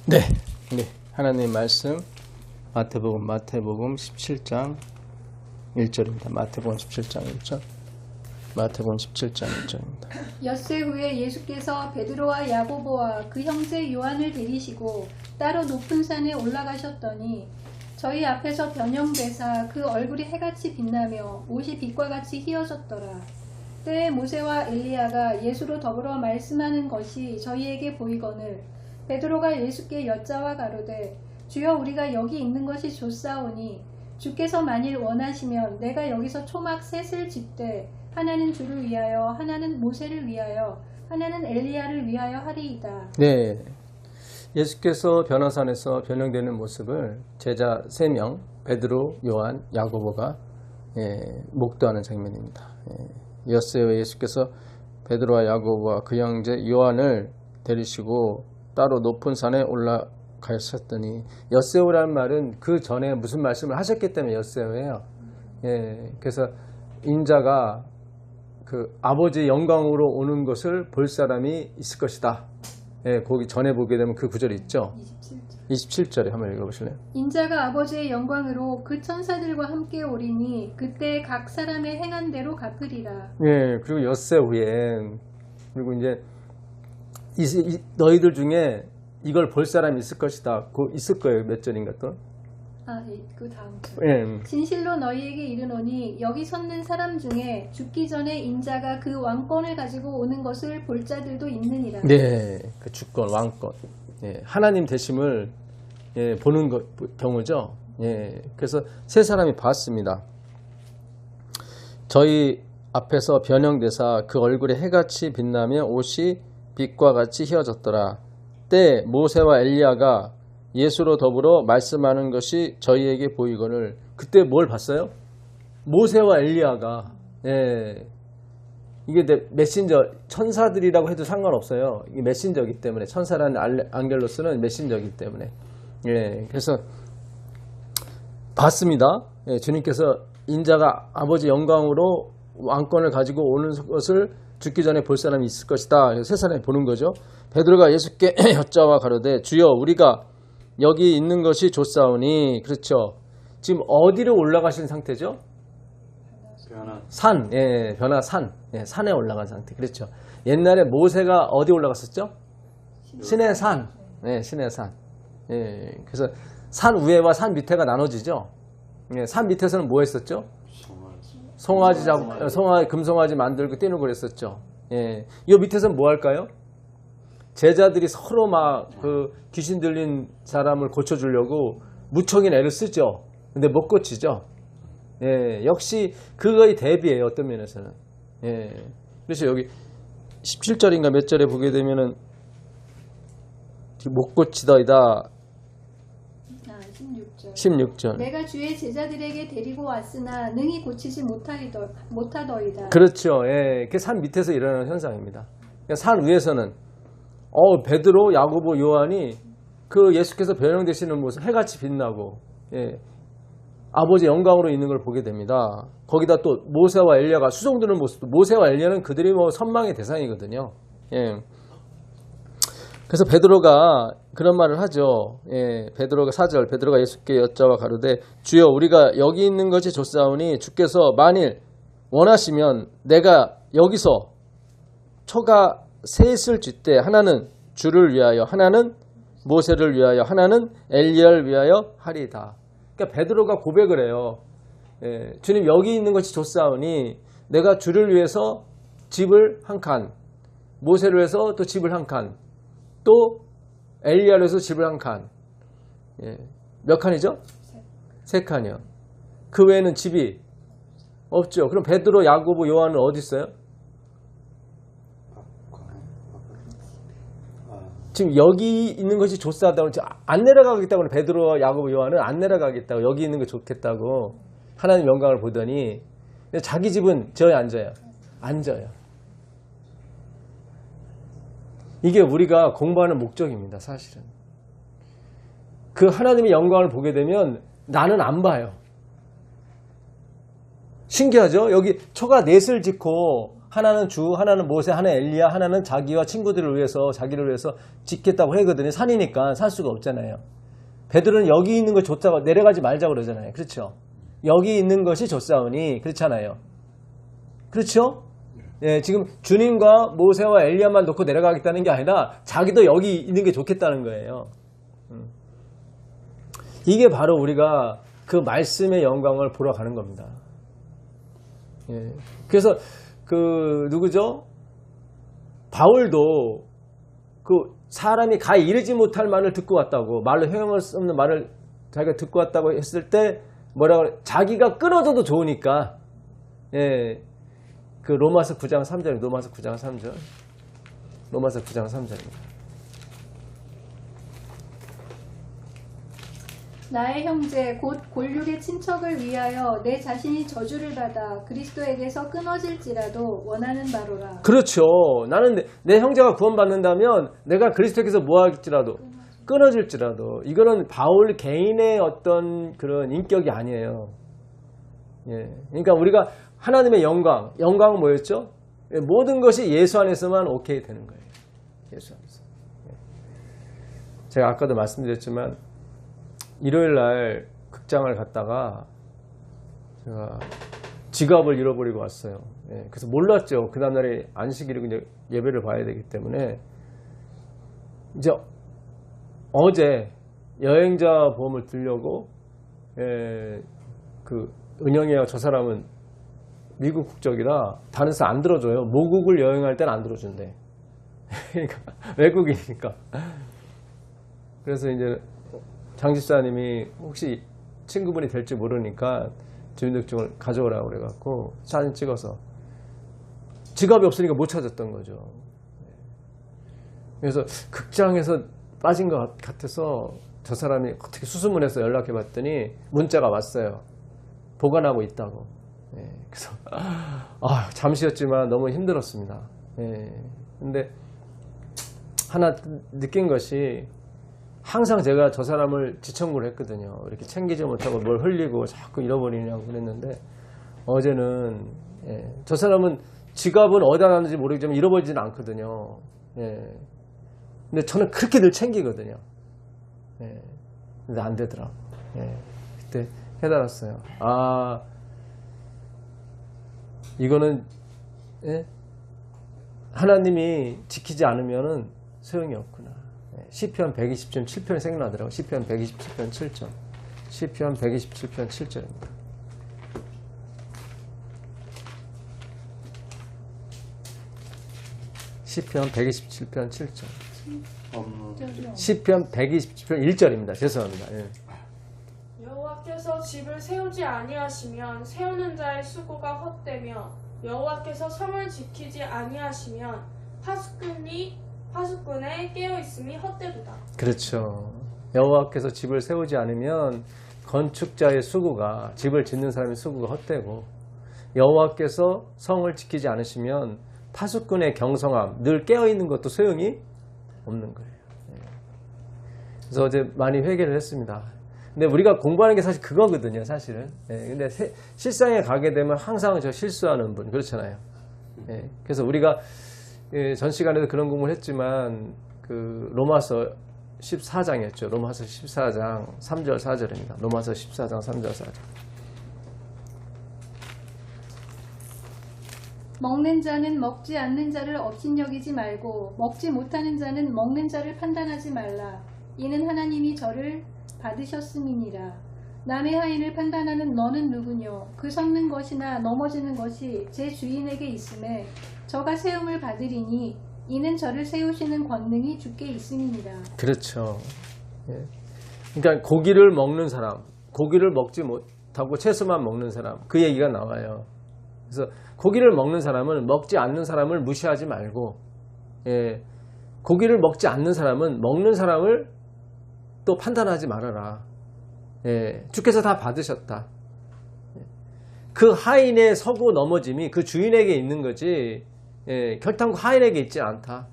네, 하나님 말씀 마태복음 17장 1절입니다. 마태복음 17장 1절. 마태복음 17장 1절입니다. 엿새 후에 예수께서 베드로와 야고보와 그 형제 요한을 데리시고 따로 높은 산에 올라가셨더니 저희 앞에서 변형되사 그 얼굴이 해같이 빛나며 옷이 빛과 같이 희어졌더라. 때에 모세와 엘리야가 예수로 더불어 말씀하는 것이 저희에게 보이거늘 베드로가 예수께 여짜와 가로되 주여 우리가 여기 있는 것이 좋사오니 주께서 만일 원하시면 내가 여기서 초막 셋을 짓되 하나는 주를 위하여 하나는 모세를 위하여 하나는 엘리야를 위하여 하리이다. 네, 예수께서 변화산에서 변형되는 모습을 제자 3명 베드로, 요한, 야고보가 목도하는 장면입니다. 엿새 후에 예수께서 베드로와 야고보와 그 형제 요한을 데리시고 따로 높은 산에 올라가셨더니, 엿새우라는 말은 그 전에 무슨 말씀을 하셨기 때문에 엿새우예요. 그래서 인자가 그 아버지의 영광으로 오는 것을 볼 사람이 있을 것이다. 거기 전에 보게 되면 그 구절이 있죠. 27절에 한번 읽어보실래요? 인자가 아버지의 영광으로 그 천사들과 함께 오리니 그때 각 사람의 행한 대로 갚으리라. 그리고 엿새 후에, 그리고 이제 너희들 중에 이걸 볼 사람이 있을 것이다. 그거 있을 거예요. 몇 절인가 또? 그 다음 절. 진실로 너희에게 이르노니 여기 섰는 사람 중에 죽기 전에 인자가 그 왕권을 가지고 오는 것을 볼 자들도 있느니라. 네, 그 주권, 왕권, 하나님 되심을 보는 경우죠. 그래서 세 사람이 봤습니다. 저희 앞에서 변형되사 그 얼굴에 해같이 빛나며 옷이 빛과 같이 희어졌더라. 때 모세와 엘리야가 예수로 더불어 말씀하는 것이 저희에게 보이거늘. 그때 뭘 봤어요? 모세와 엘리야가. 이게 메신저, 천사들이라고 해도 상관없어요. 이게 메신저이기 때문에, 천사라는 안겔로스는 메신저이기 때문에. 그래서 봤습니다. 주님께서 인자가 아버지 영광으로 왕권을 가지고 오는 것을 죽기 전에 볼 사람이 있을 것이다. 세 사람이 보는 거죠. 베드로가 예수께 여짜와 가로되 주여 우리가 여기 있는 것이 좋사오니. 그렇죠. 지금 어디로 올라가신 상태죠? 산, 변화산, 산에 올라간 상태. 그렇죠. 옛날에 모세가 어디 올라갔었죠? 신의 산, 신의 산. 그래서 산 위에와 산 밑에가 나눠지죠. 산 밑에서는 뭐 했었죠? 금송아지 만들고 떼는 걸 했었죠. 이 밑에서는 뭐 할까요? 제자들이 서로 막 그 귀신 들린 사람을 고쳐주려고 무척인 애를 쓰죠. 근데 못 고치죠. 역시 그거의 대비예요. 어떤 면에서는. 그래서 여기 17절인가 몇 절에 보게 되면은 못 고치더이다. 16절. 내가 주의 제자들에게 데리고 왔으나 능히 고치지 못하더이다. 그렇죠. 그게 산 밑에서 일어나는 현상입니다. 산 위에서는 베드로, 야고보, 요한이 그 예수께서 변형되시는 모습, 해같이 빛나고 아버지 영광으로 있는 걸 보게 됩니다. 거기다 또 모세와 엘리야가 수종드는 모습도, 모세와 엘리야는 그들이 선망의 대상이거든요. 그래서 베드로가 그런 말을 하죠. 베드로가 4절, 베드로가 예수께 여짜와 가로되 주여 우리가 여기 있는 것이 좋사오니 주께서 만일 원하시면 내가 여기서 초가 셋을 짓되 하나는 주를 위하여 하나는 모세를 위하여 하나는 엘리야를 위하여 하리이다. 그러니까 베드로가 고백을 해요. 주님 여기 있는 것이 좋사오니 내가 주를 위해서 집을 한 칸, 모세를 위해서 또 집을 한 칸, 또 엘리야를 위해서 집을 한 칸. 몇 칸이죠? 3칸이요. 그 외에는 집이 없죠. 그럼 베드로, 야고보, 요한은 어디 있어요? 지금 여기 있는 것이 좋사하다고, 안 내려가겠다고, 베드로, 야고보, 요한은 안 내려가겠다고, 여기 있는 게 좋겠다고 하나님 영광을 보더니 자기 집은 저에 앉아요. 앉아요. 이게 우리가 공부하는 목적입니다. 사실은. 그 하나님의 영광을 보게 되면 나는 안 봐요. 신기하죠? 여기 초가 넷을 짓고 하나는 주, 하나는 모세, 하나는 엘리야, 하나는 자기와 친구들을 위해서, 자기를 위해서 짓겠다고 하거든요. 산이니까 살 수가 없잖아요. 베드로는 여기 있는 거 좋다고 내려가지 말자 그러잖아요. 그렇죠? 여기 있는 것이 좋사오니 그렇잖아요. 그렇죠? 예, 지금 주님과 모세와 엘리야만 놓고 내려가겠다는 게 아니라 자기도 여기 있는 게 좋겠다는 거예요. 이게 바로 우리가 그 말씀의 영광을 보러 가는 겁니다. 예, 그래서 그 누구죠? 바울도 그 사람이 가 이르지 못할 말을 듣고 왔다고, 말로 형용할 수 없는 말을 자기가 듣고 왔다고 했을 때 뭐라고 그래? 자기가 끊어져도 좋으니까, 예, 그 로마서 9장 3절, 로마서 9장 3절, 로마서 9장 3절입니다. 나의 형제 곧 골육의 친척을 위하여 내 자신이 저주를 받아 그리스도에게서 끊어질지라도 원하는 바로라. 그렇죠. 나는 내 형제가 구원받는다면 내가 그리스도에게서 뭐할지라도 끊어질지라도, 이거는 바울 개인의 어떤 그런 인격이 아니에요. 예. 그러니까 우리가 하나님의 영광은 뭐였죠? 예, 모든 것이 예수 안에서만 오케이 되는 거예요. 예수 안에서. 예. 제가 아까도 말씀드렸지만 일요일 날 극장을 갔다가 제가 지갑을 잃어버리고 왔어요. 예, 그래서 몰랐죠. 그 다음날에 안식일이고 이제 예배를 봐야 되기 때문에 이제 어제 여행자 보험을 들려고, 예, 그 은영이와 저 사람은 미국 국적이라 다른 데서 안 들어줘요. 모국을 여행할 때는 안 들어준대. 그러니까 외국이니까. 그래서 이제 장 집사님이 혹시 친구분이 될지 모르니까 주민등록증을 가져오라고 그래갖고 사진 찍어서, 지갑이 없으니까 못 찾았던 거죠. 그래서 극장에서 빠진 것 같아서 저 사람이 어떻게 수소문해서 연락해 봤더니 문자가 왔어요. 보관하고 있다고. 그래서 잠시였지만 너무 힘들었습니다. 근데 하나 느낀 것이, 항상 제가 저 사람을 지청구를 했거든요. 이렇게 챙기지 못하고 뭘 흘리고 자꾸 잃어버리냐고 그랬는데, 어제는 저 사람은 지갑은 어디다 놨는지 모르겠지만 잃어버리지는 않거든요. 근데 저는 그렇게 늘 챙기거든요. 근데 안 되더라고. 그때 깨달았어요. 이거는 하나님이 지키지 않으면은 소용이 없구나. 시편 120편 7편이 생각나더라고요. 시편 127편 7절. 시편 127편 7절입니다. 시편 127편 7절. 시편 127편 1절입니다. 죄송합니다. 예. 여호와께서 집을 세우지 아니하시면 세우는 자의 수고가 헛되며, 여호와께서 성을 지키지 아니하시면 파수꾼에 깨어 있음이 헛되도다. 그렇죠. 여호와께서 집을 세우지 않으면 건축자의 수고가, 집을 짓는 사람의 수고가 헛되고, 여호와께서 성을 지키지 않으시면 파수꾼의 경성함, 늘 깨어 있는 것도 소용이 없는 거예요. 그래서 어제 많이 회개를 했습니다. 근데 우리가 공부하는 게 사실 그거거든요, 사실은. 근데 실상에 가게 되면 항상 저 실수하는 분, 그렇잖아요. 그래서 우리가 전 시간에도 그런 공부를 했지만, 그 로마서 14장이었죠. 로마서 14장 3절 4절입니다. 로마서 14장 3절 4절. 먹는 자는 먹지 않는 자를 업신여기지 말고 먹지 못하는 자는 먹는 자를 판단하지 말라. 이는 하나님이 저를 받으셨음이니라. 남의 하인을 판단하는 너는 누구뇨? 그 섞는 것이나 넘어지는 것이 제 주인에게 있음에 저가 세움을 받으리니 이는 저를 세우시는 권능이 주께 있음이니라. 그렇죠. 그러니까 고기를 먹는 사람, 고기를 먹지 못하고 채소만 먹는 사람, 그 얘기가 나와요. 그래서 고기를 먹는 사람은 먹지 않는 사람을 무시하지 말고, 고기를 먹지 않는 사람은 먹는 사람을 또 판단하지 말아라. 주께서 다 받으셨다. 그 하인의 서고 넘어짐이 그 주인에게 있는 거지, 결단코 하인에게 있지 않다.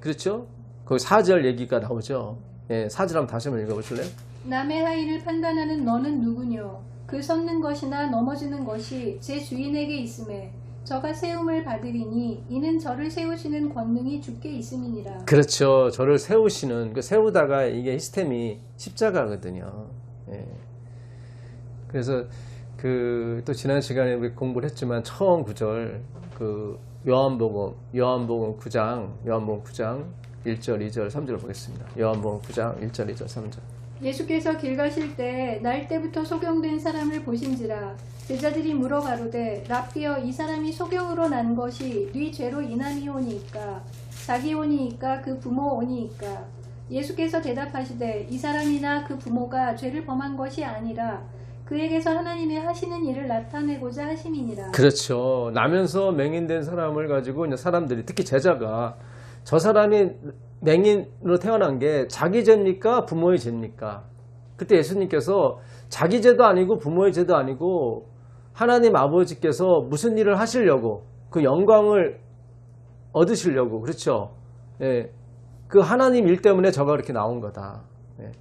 그렇죠? 거기 4절 얘기가 나오죠. 4절 한번 다시 한번 읽어보실래요? 남의 하인을 판단하는 너는 누구뇨? 그 섞는 것이나 넘어지는 것이 제 주인에게 있음에 저가 세움을 받으리니 이는 저를 세우시는 권능이 주께 있음이니라. 그렇죠. 저를 세우시는, 그 세우다가 이게 시스템이 십자가거든요. 예. 그래서 또 지난 시간에 우리 공부를 했지만 처음 구절, 요한복음 9장 1절, 2절, 3절 보겠습니다. 요한복음 9장 1절, 2절, 3절. 예수께서 길 가실 때 날 때부터 소경된 사람을 보신지라. 제자들이 물어 가로되 랍비여 이 사람이 소경으로 난 것이 네 죄로 인함이오니이까 자기 오니이까 그 부모 오니이까. 예수께서 대답하시되 이 사람이나 그 부모가 죄를 범한 것이 아니라 그에게서 하나님이 하시는 일을 나타내고자 하심이니라. 그렇죠. 나면서 맹인된 사람을 가지고 이제 사람들이, 특히 제자가, 저 사람이 맹인으로 태어난 게 자기 죄입니까? 부모의 죄입니까? 그때 예수님께서 자기 죄도 아니고 부모의 죄도 아니고 하나님 아버지께서 무슨 일을 하시려고, 그 영광을 얻으시려고, 그렇죠? 예. 그 하나님 일 때문에 저가 그렇게 나온 거다. 예.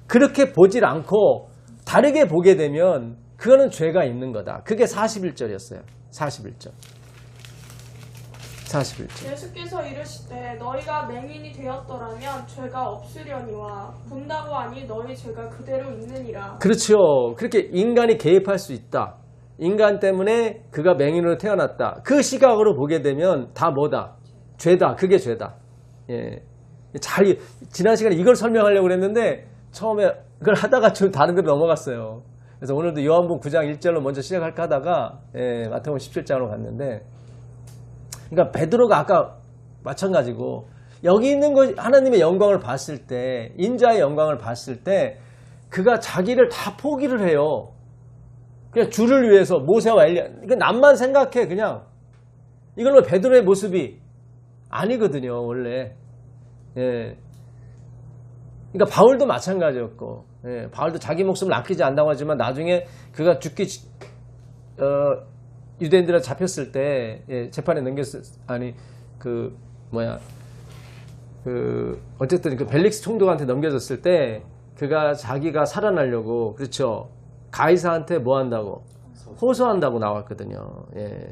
그렇게 보질 않고 다르게 보게 되면 그거는 죄가 있는 거다. 그게 41절이었어요. 41절. 예수께서 이르시되 너희가 맹인이 되었더라면 죄가 없으려니와 본다고 하니 너희 죄가 그대로 있느니라. 그렇죠. 그렇게 인간이 개입할 수 있다. 인간 때문에 그가 맹인으로 태어났다. 그 시각으로 보게 되면 다 뭐다? 죄다. 그게 죄다. 예. 지난 시간에 이걸 설명하려고 그랬는데 처음에 그걸 하다가 좀 다른 데로 넘어갔어요. 그래서 오늘도 요한복음 9장 1절로 먼저 시작할까 하다가 마태복음 17장으로 갔는데, 그러니까 베드로가 아까 마찬가지고 여기 있는 것, 하나님의 영광을 봤을 때, 인자의 영광을 봤을 때 그가 자기를 다 포기를 해요. 그냥 주를 위해서. 모세와 엘리야, 그러니까 남만 생각해. 그냥 이걸로 베드로의 모습이 아니거든요, 원래. 예. 그러니까 바울도 마찬가지였고, 예, 바울도 자기 목숨을 아끼지 않다고 하지만 나중에 그가 유대인들한테 잡혔을 때, 예, 재판에 어쨌든 그 벨릭스 총독한테 넘겨졌을 때 그가 자기가 살아나려고, 그렇죠, 가이사한테 뭐 한다고? 호소한다고 나왔거든요. 예.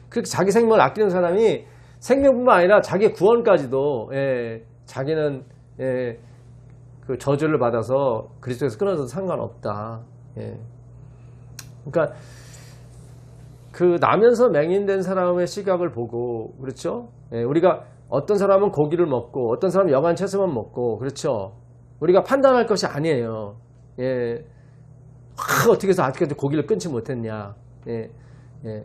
그렇게 자기 생명을 아끼는 사람이 생명뿐만 아니라 자기 구원까지도, 예, 자기는, 예, 그 저주를 받아서 그리스도에서 끊어져도 상관없다. 예. 그러니까 그 나면서 맹인된 사람의 시각을 보고, 그렇죠? 예, 우리가 어떤 사람은 고기를 먹고 어떤 사람은 여간 채소만 먹고, 그렇죠? 우리가 판단할 것이 아니에요. 예. 어떻게 해서 아직까지 고기를 끊지 못했냐. 예. 예.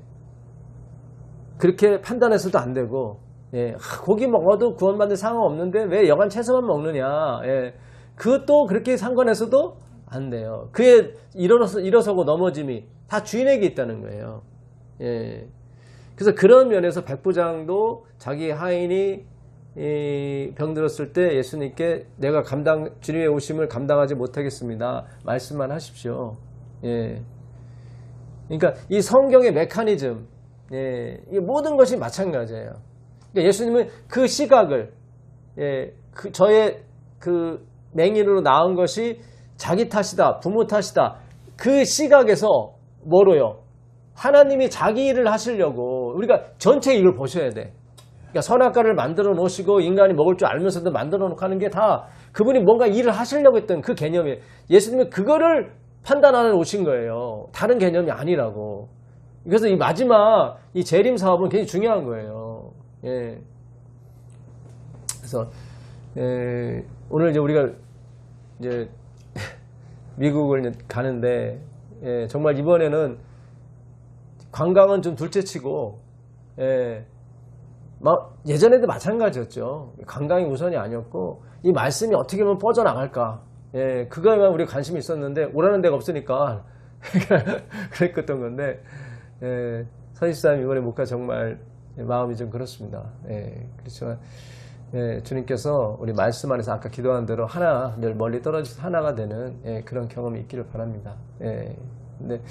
그렇게 판단해서도 안 되고, 예. 고기 먹어도 구원받는 상관없는데 왜 여간 채소만 먹느냐. 예. 그것도 그렇게 상관해서도 안 돼요. 그의 일어서고 넘어짐이 다 주인에게 있다는 거예요. 예. 그래서 그런 면에서 백부장도 자기 하인이 병들었을 때 예수님께 내가 주님의 오심을 감당하지 못하겠습니다. 말씀만 하십시오. 예. 그러니까 이 성경의 메커니즘, 예, 이 모든 것이 마찬가지예요. 그러니까 예수님은 그 시각을, 예, 저의 맹인으로 낳은 것이 자기 탓이다, 부모 탓이다. 그 시각에서 뭐로요? 하나님이 자기 일을 하시려고, 우리가 전체 이걸 보셔야 돼. 그러니까 선악과를 만들어 놓으시고 인간이 먹을 줄 알면서도 만들어 놓고 하는 게 다 그분이 뭔가 일을 하시려고 했던 그 개념이에요. 예수님은 그거를 판단하러 오신 거예요. 다른 개념이 아니라고. 그래서 이 마지막 이 재림 사업은 굉장히 중요한 거예요. 예. 그래서 오늘 이제 우리가 이제 미국을 가는데, 예, 정말 이번에는 관광은 좀 둘째치고, 예, 예전에도 마찬가지였죠. 관광이 우선이 아니었고 이 말씀이 어떻게 하면 뻗어나갈까, 예, 그거에만 우리가 관심이 있었는데 오라는 데가 없으니까 그랬던 건데, 예, 선지자님 이번에 못 가 정말 마음이 좀 그렇습니다. 예, 그렇지만, 예, 주님께서 우리 말씀 안에서 아까 기도한 대로 하나, 늘 멀리 떨어져서 하나가 되는, 예, 그런 경험이 있기를 바랍니다. 예, 근데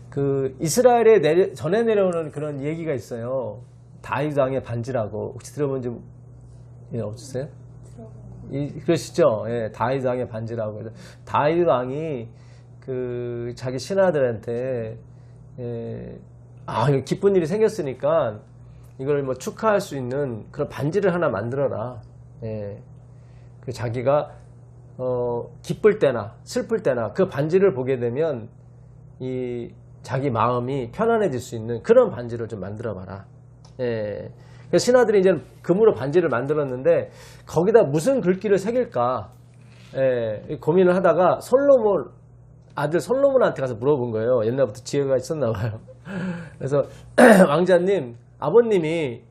그 이스라엘에 전해 내려오는 그런 얘기가 있어요. 다윗 왕의 반지라고 혹시 들어본 적, 예, 없으세요? 그러시죠? 예, 다윗 왕의 반지라고. 다윗 왕이 자기 신하들한테, 예, 이거 기쁜 일이 생겼으니까 이걸 뭐 축하할 수 있는 그런 반지를 하나 만들어라. 예. 그 자기가 기쁠 때나 슬플 때나 그 반지를 보게 되면 이 자기 마음이 편안해질 수 있는 그런 반지를 좀 만들어 봐라. 예. 그래서 신하들이 이제 금으로 반지를 만들었는데 거기다 무슨 글귀를 새길까 예. 고민을 하다가 아들 솔로몬한테 가서 물어본 거예요. 옛날부터 지혜가 있었나 봐요. 그래서 왕자님, 아버님이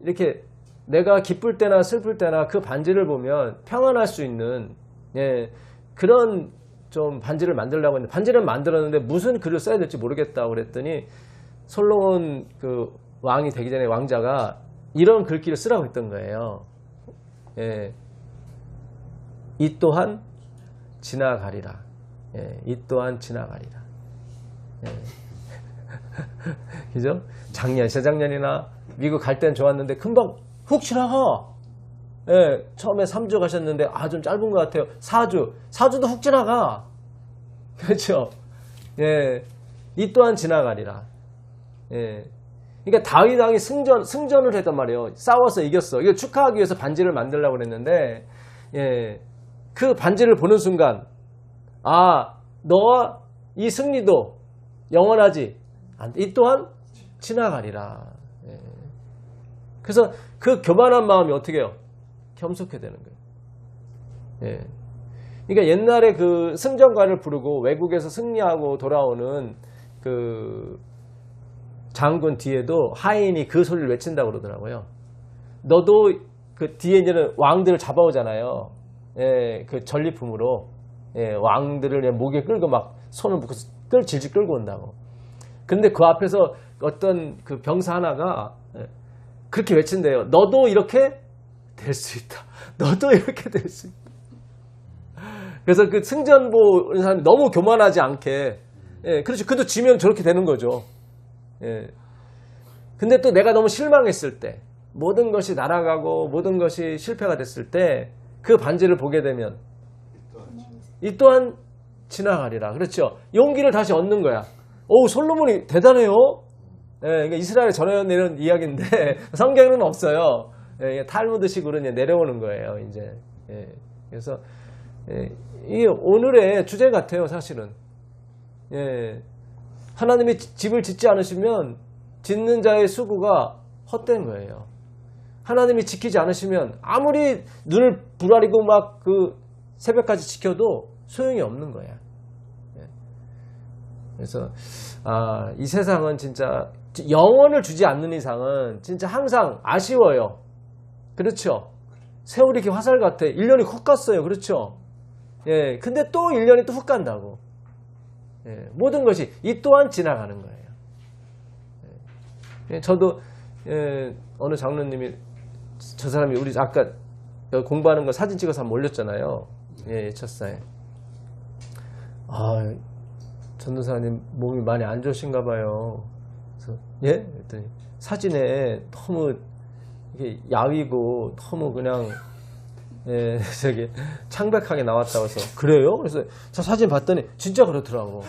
이렇게 내가 기쁠 때나 슬플 때나 그 반지를 보면 평안할 수 있는 예, 그런 좀 반지를 만들려고 했는데 반지를 만들었는데 무슨 글을 써야 될지 모르겠다고 그랬더니 솔로몬 그 왕이 되기 전에 왕자가 이런 글귀를 쓰라고 했던 거예요. 예, 이 또한 지나가리라. 예, 이 또한 지나가리라. 예. 그죠? 재작년이나 미국 갈 땐 좋았는데 금방 훅 지나가. 예, 처음에 3주 가셨는데 좀 짧은 것 같아요. 4주도 훅 지나가. 그렇죠? 예, 이 또한 지나가리라. 예, 그러니까 다윗 왕이 승전을 했단 말이에요. 싸워서 이겼어. 이거 축하하기 위해서 반지를 만들려고 그랬는데, 예, 그 반지를 보는 순간, 너와 이 승리도 영원하지. 이 또한 지나가리라. 예. 그래서 그 교만한 마음이 어떻게 해요? 겸손하게 되는 거예요. 예. 그러니까 옛날에 그 승전가를 부르고 외국에서 승리하고 돌아오는 그 장군 뒤에도 하인이 그 소리를 외친다고 그러더라고요. 너도 그 뒤에 이제는 왕들을 잡아오잖아요. 예, 그 전리품으로. 예, 왕들을 그냥 목에 끌고 막 손을 묶어서 질질 끌고 온다고. 근데 그 앞에서 어떤 그 병사 하나가 그렇게 외친대요. 너도 이렇게 될 수 있다. 너도 이렇게 될 수 있다. 그래서 그 승전보 사람이 너무 교만하지 않게, 예, 그렇죠. 그도 지면 저렇게 되는 거죠. 예. 근데 또 내가 너무 실망했을 때, 모든 것이 날아가고 모든 것이 실패가 됐을 때, 그 반지를 보게 되면, 이 또한 지나가리라. 그렇죠. 용기를 다시 얻는 거야. 솔로몬이 대단해요. 예, 그러니까 이스라엘에 전해내는 이야기인데, 성경에는 없어요. 예, 탈무드식으로 이제 내려오는 거예요, 이제. 예, 그래서, 예, 이게 오늘의 주제 같아요, 사실은. 예, 하나님이 집을 짓지 않으시면 짓는 자의 수고가 헛된 거예요. 하나님이 지키지 않으시면 아무리 눈을 부라리고 막 그 새벽까지 지켜도 소용이 없는 거야. 예. 그래서 이 세상은 진짜 영원을 주지 않는 이상은 진짜 항상 아쉬워요. 그렇죠? 세월이 이렇게 화살 같아. 1년이 훅 갔어요. 그렇죠? 예, 근데 또 1년이 또 훅 간다고. 예, 모든 것이 이 또한 지나가는 거예요. 예, 저도 어느 장로님이 저 사람이 우리 아까 공부하는 거 사진 찍어서 한번 올렸잖아요. 예, 첫사에. 전도사님 몸이 많이 안 좋으신가 봐요. 그래서 예? 그랬더니 사진에 너무 이게 야위고 너무 그냥 예, 저기 창백하게 나왔다고 해서 그래요? 그래서 저 사진 봤더니 진짜 그렇더라고.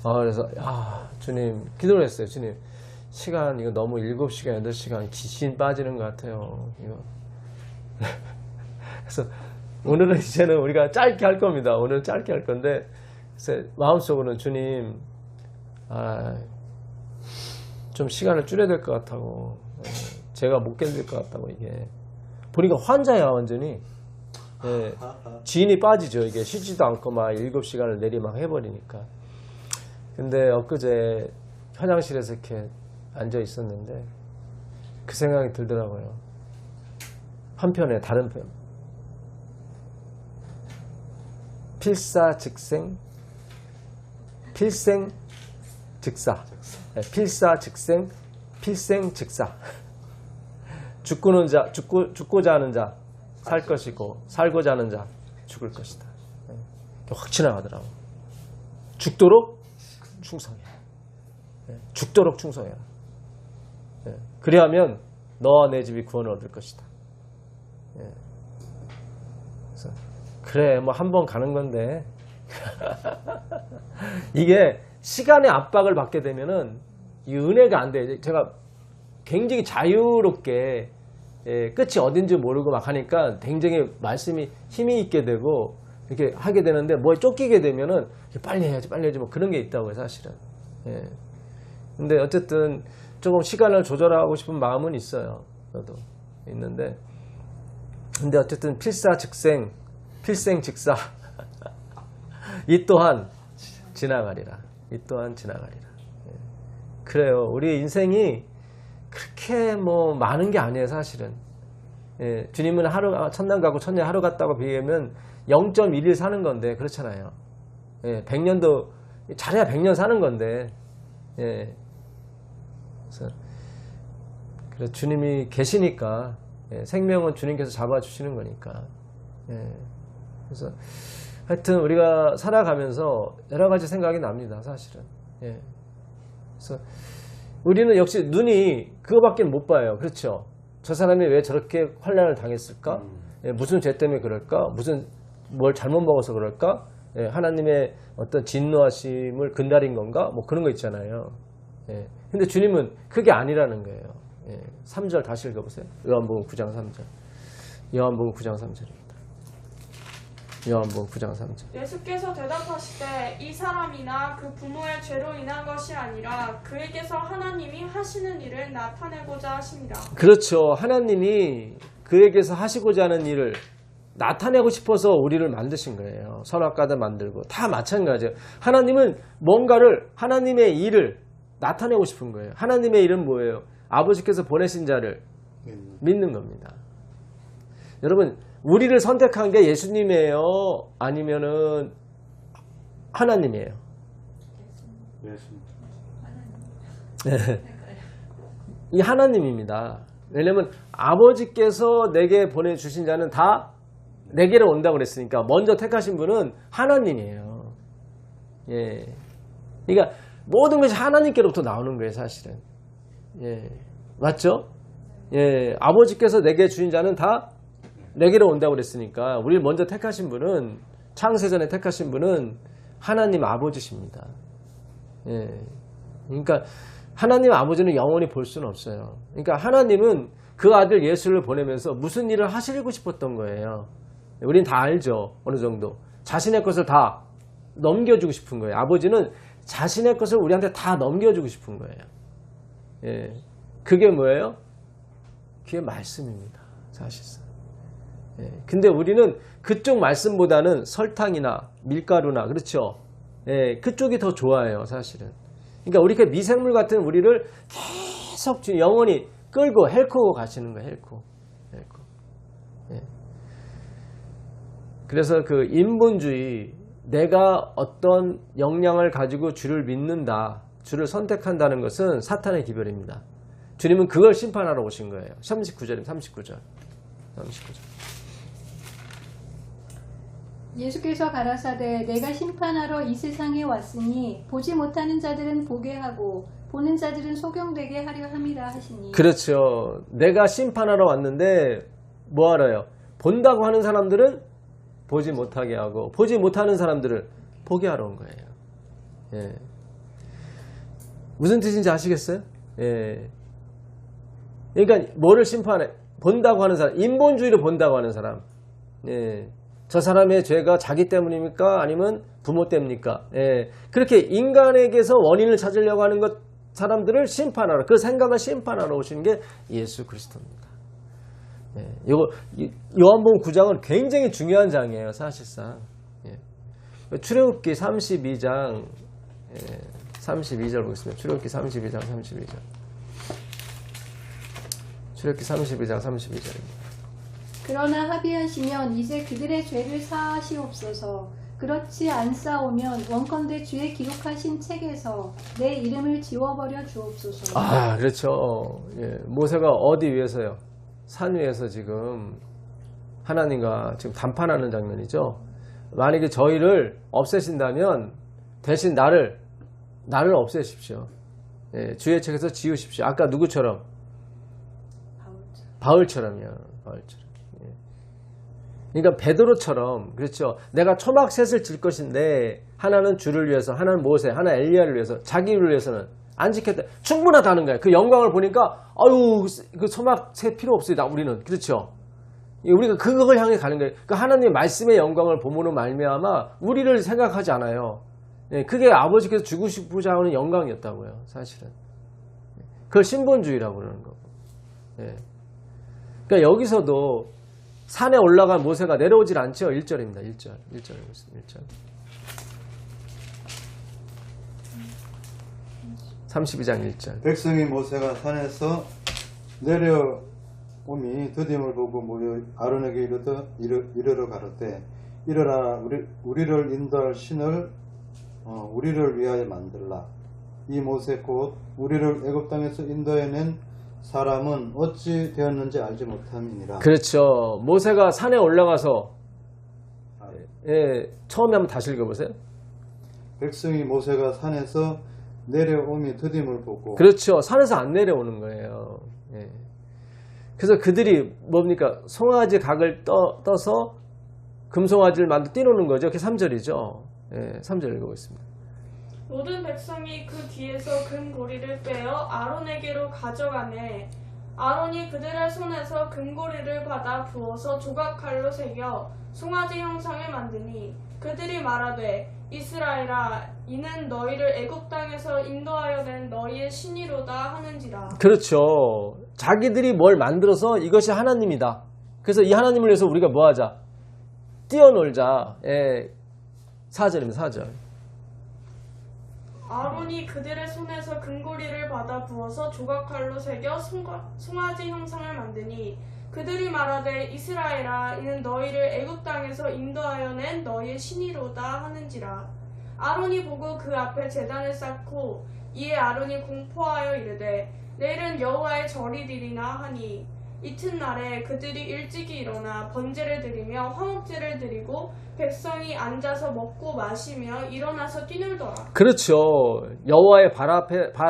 그래서 주님 기도를 했어요. 주님 시간 이거 너무 7시간 8시간 귀신 빠지는 것 같아요. 이거. 그래서 오늘은 이제는 우리가 짧게 할 겁니다. 오늘은 짧게 할 건데 그래서 마음속으로는 주님 좀 시간을 줄여야 될 것 같다고 제가 못 견딜 것 같다고 이게 보니까 환자야 완전히. 예, 지인이 빠지죠. 이게 쉬지도 않고 막 7시간을 내리 막 해버리니까. 근데 엊그제 화장실에서 이렇게 앉아 있었는데 그 생각이 들더라고요. 한편에 다른 편. 필사즉생, 필생즉사. 네, 필사즉생, 필생즉사. 죽고자 하는 자 살 것이고 살고자 하는 자 죽을 것이다. 네, 확 지나가더라고. 죽도록 충성해. 네, 죽도록 충성해라. 네, 그리하면 너와 내 집이 구원을 얻을 것이다. 네, 그래서 그래 뭐 한 번 가는 건데 이게 시간의 압박을 받게 되면은 이 은혜가 안 돼. 제가 굉장히 자유롭게 끝이 어딘지 모르고 막 하니까 굉장히 말씀이 힘이 있게 되고 이렇게 하게 되는데 뭐에 쫓기게 되면은 빨리 해야지 뭐 그런 게 있다고요, 사실은. 예. 근데 어쨌든 조금 시간을 조절하고 싶은 마음은 있어요. 저도 있는데. 근데 어쨌든 필생즉사 이 또한 지나가리라. 이 또한 지나가리라. 예. 그래요. 우리 인생이 그렇게 뭐 많은 게 아니에요, 사실은. 예. 주님은 천년 가고 천년 하루 갔다고 비교하면 0.1일 사는 건데 그렇잖아요. 예. 100년도 잘해야 100년 사는 건데. 예. 그래서 주님이 계시니까 생명은 주님께서 잡아주시는 거니까. 그래서 하여튼 우리가 살아가면서 여러 가지 생각이 납니다, 사실은. 그래서 우리는 역시 눈이 그거밖에 못 봐요. 그렇죠? 저 사람이 왜 저렇게 환난을 당했을까? 무슨 죄 때문에 그럴까? 뭘 잘못 먹어서 그럴까? 하나님의 어떤 진노하심을 근달인 건가? 뭐 그런 거 있잖아요. 근데 주님은 그게 아니라는 거예요. 3절 다시 읽어보세요. 요한복음 9장 3절. 요한복음 9장 3절입니다. 요한복음 9장 3절. 예수께서 대답하시되 이 사람이나 그 부모의 죄로 인한 것이 아니라 그에게서 하나님이 하시는 일을 나타내고자 하심이라. 그렇죠. 하나님이 그에게서 하시고자 하는 일을 나타내고 싶어서 우리를 만드신 거예요. 선악과도 만들고 다 마찬가지예요. 하나님은 뭔가를 하나님의 일을 나타내고 싶은 거예요. 하나님의 일은 뭐예요? 아버지께서 보내신 자를 믿는 겁니다. 여러분, 우리를 선택한 게 예수님이에요? 아니면은 하나님이에요? 이 하나님입니다. 왜냐면 아버지께서 내게 보내주신 자는 다 내게로 온다고 그랬으니까 먼저 택하신 분은 하나님이에요. 예. 그러니까 모든 것이 하나님께로부터 나오는 거예요, 사실은. 예. 맞죠? 예. 아버지께서 내게 주신 자는 다 내게로 온다고 그랬으니까 우리를 먼저 택하신 분은 창세전에 택하신 분은 하나님 아버지십니다. 예. 그러니까 하나님 아버지는 영원히 볼 수는 없어요. 그러니까 하나님은 그 아들 예수를 보내면서 무슨 일을 하시고 싶었던 거예요. 우린 다 알죠. 어느 정도. 자신의 것을 다 넘겨주고 싶은 거예요. 아버지는 자신의 것을 우리한테 다 넘겨주고 싶은 거예요. 예. 그게 뭐예요? 그게 말씀입니다. 사실상. 예. 근데 우리는 그쪽 말씀보다는 설탕이나 밀가루나, 그렇죠? 예. 그쪽이 더 좋아요, 사실은. 그러니까 우리 미생물 같은 우리를 계속 영원히 끌고 헬고 가시는 거예요, 헬고. 예. 그래서 그 인본주의, 내가 어떤 역량을 가지고 주를 믿는다, 주를 선택한다는 것은 사탄의 기별입니다. 주님은 그걸 심판하러 오신 거예요. 39절입니다. 39절. 예수께서 가라사대 내가 심판하러 이 세상에 왔으니 보지 못하는 자들은 보게 하고 보는 자들은 소경되게 하려 함이라 하시니. 그렇죠. 내가 심판하러 왔는데 뭐 알아요? 본다고 하는 사람들은 보지 못하게 하고 보지 못하는 사람들을 보게 하러 온 거예요. 예. 무슨 뜻인지 아시겠어요? 예. 그러니까 뭐를 심판해? 본다고 하는 사람, 인본주의를 본다고 하는 사람. 예. 저 사람의 죄가 자기 때문입니까? 아니면 부모 때문입니까? 예. 그렇게 인간에게서 원인을 찾으려고 하는 것, 사람들을 심판하러, 그 생각을 심판하러 오신 게 예수 그리스도입니다. 예. 요한복음 9장은 굉장히 중요한 장이에요, 사실상. 예. 출애굽기 32장, 32절 보겠습니다. 출애굽기 32장 32절. 출애굽기 32장 32절입니다. 그러나 합의하시면 이제 그들의 죄를 사하시옵소서. 그렇지 않사오면 원컨대 주의 기록하신 책에서 내 이름을 지워버려 주옵소서. 아, 그렇죠. 예. 모세가 어디 위에서요? 산 위에서 지금 하나님과 지금 담판하는 장면이죠. 만약에 저희를 없애신다면 대신 나를 없애십시오. 예. 주의 책에서 지우십시오. 아까 누구처럼? 바울처럼요. 바울처럼. 그러니까 베드로처럼 그렇죠. 내가 초막셋을 질 것인데 하나는 주를 위해서, 하나는 모세, 하나 엘리야를 위해서, 자기를 위해서는 안 지켰다. 충분하다는 거예요. 그 영광을 보니까 아유 그 초막셋 필요 없어요. 우리는 그렇죠. 우리가 그걸 향해 가는 거예요. 그 하나님의 말씀의 영광을 보므로 말미암아 우리를 생각하지 않아요. 그게 아버지께서 주고 싶으자 하는 영광이었다고요. 사실은. 그걸 신본주의라고 그러는 거고. 그러니까 여기서도 산에 올라간 모세가 내려오질 않죠. 1절입니다. 1절. 1절. 32장 1절. 백성이 모세가 산에서 내려오미 드딤을 보고 모여 아론에게 이르러 가로되 이르라 우리를 인도할 신을 우리를 위하여 만들라. 이 모세 곧 우리를 애굽 땅에서 인도해낸 사람은 어찌 되었는지 알지 못함이니라. 그렇죠. 모세가 산에 올라가서 처음에 한번 다시 읽어보세요. 백성이 모세가 산에서 내려오미 드딤을 보고. 그렇죠. 산에서 안 내려오는 거예요. 그래서 그들이 뭡니까? 송아지 각을 떠서 금송아지를 만들어 띄우는 거죠. 그게 3절이죠. 3절 읽어보겠습니다. 모든 백성이 그 뒤에서 금고리를 빼어 아론에게로 가져가매 아론이 그들의 손에서 금고리를 받아 부어서 조각칼로 새겨 송아지 형상을 만드니 그들이 말하되 이스라엘아 이는 너희를 애굽 땅에서 인도하여 낸 너희의 신이로다 하는지라. 그렇죠. 자기들이 뭘 만들어서 이것이 하나님이다. 그래서 이 하나님을 위해서 우리가 뭐하자? 뛰어놀자. 4절입니다. 4절. 아론이 그들의 손에서 금고리를 받아 부어서 조각칼로 새겨 송아지 형상을 만드니 그들이 말하되 이스라엘아 이는 너희를 애굽 땅에서 인도하여 낸 너희의 신이로다 하는지라. 아론이 보고 그 앞에 제단을 쌓고 이에 아론이 공포하여 이르되 내일은 여호와의 절이리라 하니 이튿날에 그들이 일찍이 일어나 번제를 드리며 화목제를 드리고 백성이 앉아서 먹고 마시며 일어나서 뛰놀더라. 그렇죠. 여호와의 발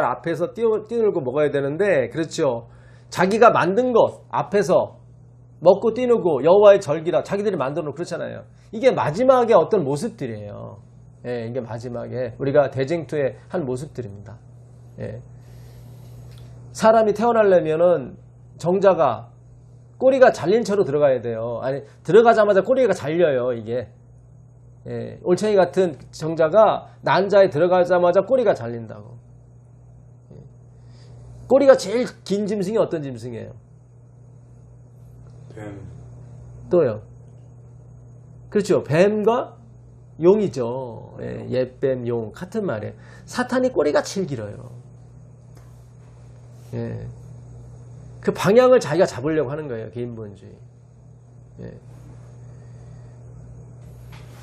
앞에서 뛰놀고 먹어야 되는데 그렇죠. 자기가 만든 것 앞에서 먹고 뛰놀고 여호와의 절기라 자기들이 만들어 놓고 그렇잖아요. 이게 마지막에 어떤 모습들이에요. 이게 마지막에 우리가 대쟁투의 한 모습들입니다. 사람이 태어나려면은 정자가 꼬리가 잘린 채로 들어가야 돼요. 아니 들어가자마자 꼬리가 잘려요. 이게 올챙이 같은 정자가 난자에 들어가자마자 꼬리가 잘린다고. 꼬리가 제일 긴 짐승이 어떤 짐승이에요? 뱀. 또요. 그렇죠. 뱀과 용이죠. 옛뱀, 용 같은 말이에요. 사탄이 꼬리가 제일 길어요. 그 방향을 자기가 잡으려고 하는 거예요. 개인본주의.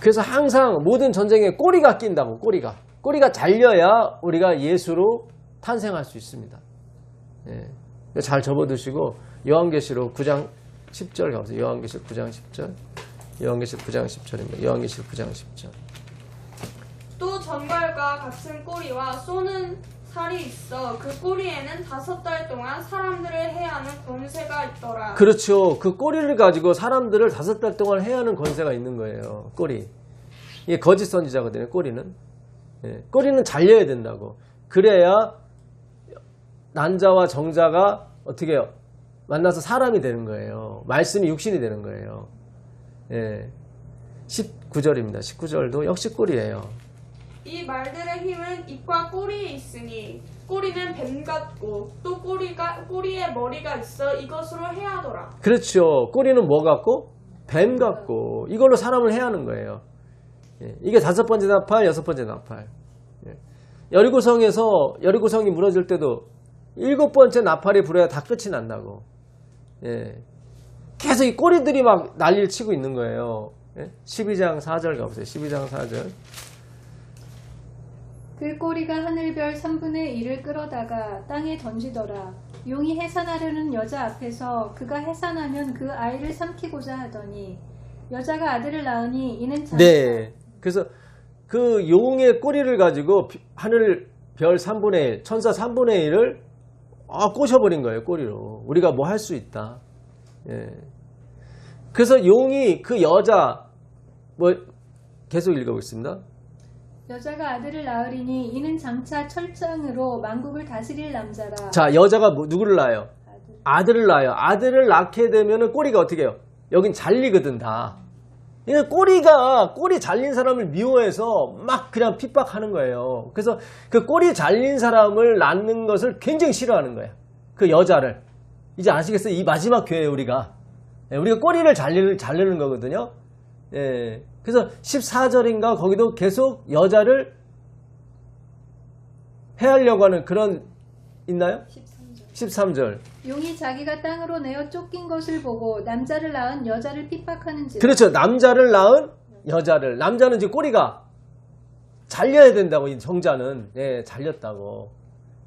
그래서 항상 모든 전쟁에 꼬리가 낀다고. 꼬리가 잘려야 우리가 예수로 탄생할 수 있습니다. 잘 접어두시고 요한계시록 9장 10절 가보세요. 요한계시록 9장 10절. 요한계시록 9장 10절입니다. 요한계시록 9장 10절. 또 전갈과 같은 꼬리와 쏘는 살이 있어 그 꼬리에는 5달 동안 사람들을 해하는 권세가 있더라. 그렇죠. 그 꼬리를 가지고 사람들을 5달 동안 해하는 권세가 있는 거예요. 꼬리. 이게 거짓 선지자거든요. 꼬리는. 꼬리는 잘려야 된다고. 그래야 난자와 정자가 어떻게 해요? 만나서 사람이 되는 거예요. 말씀이 육신이 되는 거예요. 19절입니다. 19절도 역시 꼬리예요. 이 말들의 힘은 입과 꼬리에 있으니 꼬리는 뱀 같고 또 꼬리에 머리가 있어 이것으로 해하더라. 그렇죠. 꼬리는 뭐 같고? 뱀 같고 이걸로 사람을 해하는 거예요. 이게 5번째 나팔, 6번째 나팔. 여리고성이 무너질 때도 7번째 나팔이 불어야 다 끝이 난다고. 계속 이 꼬리들이 막 난리를 치고 있는 거예요. 12장 4절 가보세요. 12장 4절. 그 꼬리가 하늘별 3분의 1을 끌어다가 땅에 던지더라. 용이 해산하려는 여자 앞에서 그가 해산하면 그 아이를 삼키고자 하더니 여자가 아들을 낳으니 이는 네. 그래서 그 용의 꼬리를 가지고 하늘 별 3분의 1, 천사 3분의 1을 꼬셔버린 거예요. 꼬리로. 우리가 뭐 할 수 있다. 그래서 용이 그 여자 뭐 계속 읽어보겠습니다. 여자가 아들을 낳으리니 이는 장차 철장으로 만국을 다스릴 남자라. 자, 여자가 누구를 낳아요? 아들을 낳아요. 아들을 낳게 되면은 꼬리가 어떻게 해요? 여긴 잘리거든 다. 이게 꼬리 잘린 사람을 미워해서 막 그냥 핍박하는 거예요. 그래서 그 꼬리 잘린 사람을 낳는 것을 굉장히 싫어하는 거예요. 그 여자를. 이제 아시겠어요? 이 마지막 교회에 우리가 꼬리를 자르는 거거든요. 예. 그래서 14절인가 거기도 계속 여자를 해하려고 하는 그런 있나요? 13절. 용이 자기가 땅으로 내어 쫓긴 것을 보고 남자를 낳은 여자를 핍박하는지라. 그렇죠. 남자를 낳은 여자를. 남자는 이제 꼬리가 잘려야 된다고, 이 정자는. 예, 잘렸다고.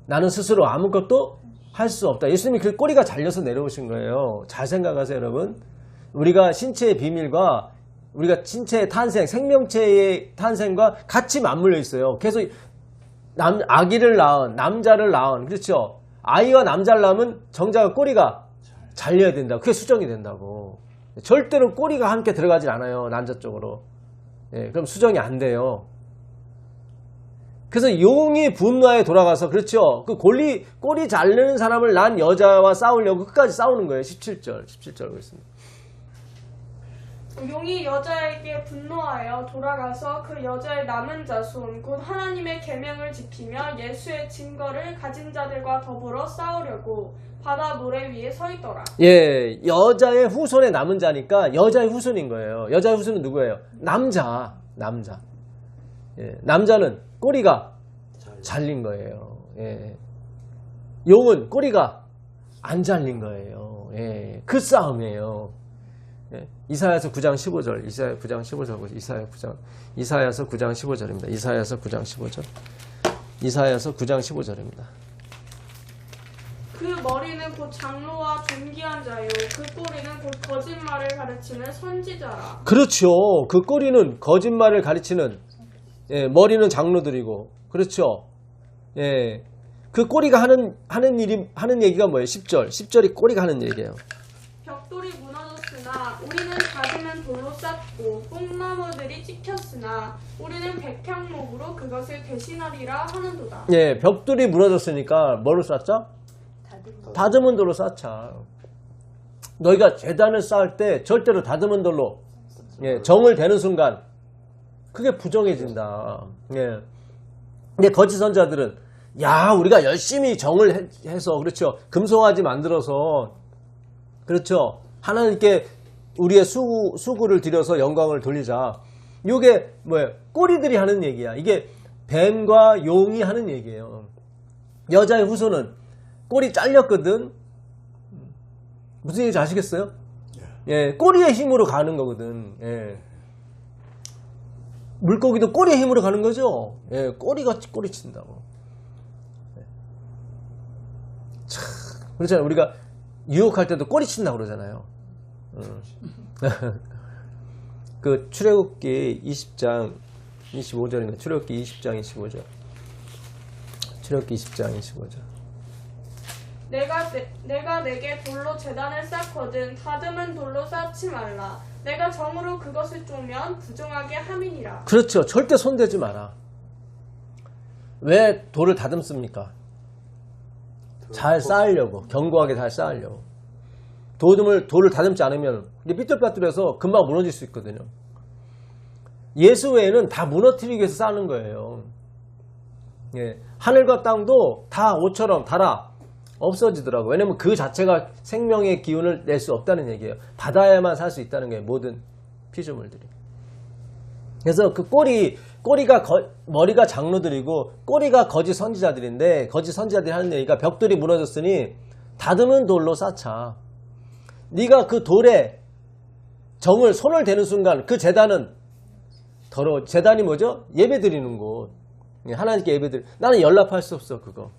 나는 스스로 아무것도 할 수 없다. 예수님이 그 꼬리가 잘려서 내려오신 거예요. 잘 생각하세요, 여러분. 우리가 신체의 비밀과 우리가 신체의 탄생, 생명체의 탄생과 같이 맞물려 있어요. 계속 아기를 낳은, 남자를 낳은, 그렇죠. 아이와 남자를 낳으면 정자가 꼬리가 잘려야 된다. 그게 수정이 된다고. 절대로 꼬리가 함께 들어가질 않아요. 남자 쪽으로. 예, 그럼 수정이 안 돼요. 그래서 용이 분노에 돌아가서, 그렇죠. 그 꼬리 자르는 사람을 낳은 여자와 싸우려고 끝까지 싸우는 거예요. 17절 보겠습니다. 용이 여자에게 분노하여 돌아가서 그 여자의 남은 자손 곧 하나님의 계명을 지키며 예수의 증거를 가진 자들과 더불어 싸우려고 바다 모래 위에 서 있더라. 예, 여자의 후손의 남은 자니까 여자의 후손인 거예요. 여자의 후손은 누구예요? 남자. 예, 남자는 꼬리가 잘린 거예요. 예. 용은 꼬리가 안 잘린 거예요. 예, 그 싸움이에요. 예, 이사야서 9장 15절, 이사야 9장 15절 보세요. 이사야서 9장 15절입니다. 이사야서 9장 15절. 이사야서 9장 15절입니다. 그 머리는 곧 장로와 존귀한 자요 그 꼬리는 곧 거짓말을 가르치는 선지자라. 그렇죠. 그 꼬리는 거짓말을 가르치는, 예, 머리는 장로들이고, 그렇죠. 예, 그 꼬리가 하는 얘기가 뭐예요? 10절이 꼬리가 하는 얘기예요. 벽돌이 무너졌으나 우리는 다듬은 돌로 쌓고 뽕나무들이 찍혔으나 우리는 백향목으로 그것을 대신하리라 하는도다. 예, 벽돌이 무너졌으니까 뭐로 쌓자? 다듬은 돌로 쌓자. 너희가 제단을 쌓을 때 절대로 다듬은 돌로, 예, 정을 대는 순간 그게 부정해진다. 예. 근데 거짓 선자들은 우리가 열심히 정을 해서, 그렇죠, 금송아지 만들어서, 그렇죠, 하나님께 우리의 수구를 드려서 영광을 돌리자. 이게 뭐예요? 꼬리들이 하는 얘기야. 이게 뱀과 용이 하는 얘기예요. 여자의 후손은 꼬리 잘렸거든. 무슨 얘기인지 아시겠어요? 예, 꼬리의 힘으로 가는 거거든. 예. 물고기도 꼬리의 힘으로 가는 거죠. 예, 꼬리가 꼬리 친다고. 예. 참, 그렇잖아요. 우리가 유혹할 때도 꼬리 친다고 그러잖아요. 그 출애굽기 20장 25절입니다. 출애굽기 20장 25절. 출애굽기 20장 25절. 내가 내게 돌로 제단을 쌓거든 다듬은 돌로 쌓지 말라. 내가 정으로 그것을 쪼면 부정하게 함이니라. 그렇죠. 절대 손대지 마라. 왜 돌을 다듬습니까? 잘 쌓으려고, 견고하게 잘 쌓으려고. 돌을 다듬지 않으면 이게 삐뚤빼뚤해서 금방 무너질 수 있거든요. 예수 외에는 다 무너뜨리기 위해서 쌓는 거예요. 예, 하늘과 땅도 다 옷처럼 달아 없어지더라고요. 왜냐면 그 자체가 생명의 기운을 낼 수 없다는 얘기예요. 받아야만 살 수 있다는 거예요. 모든 피조물들이. 그래서 그 꼬리가 머리가 장로들이고 꼬리가 거짓 선지자들인데, 거짓 선지자들이 하는 얘기가 벽돌이 무너졌으니 다듬은 돌로 쌓자. 네가 그 돌에 손을 대는 순간 그 제단은 더러워. 제단이 뭐죠? 예배 드리는 곳. 하나님께 예배 드리. 나는 연락할 수 없어, 그거.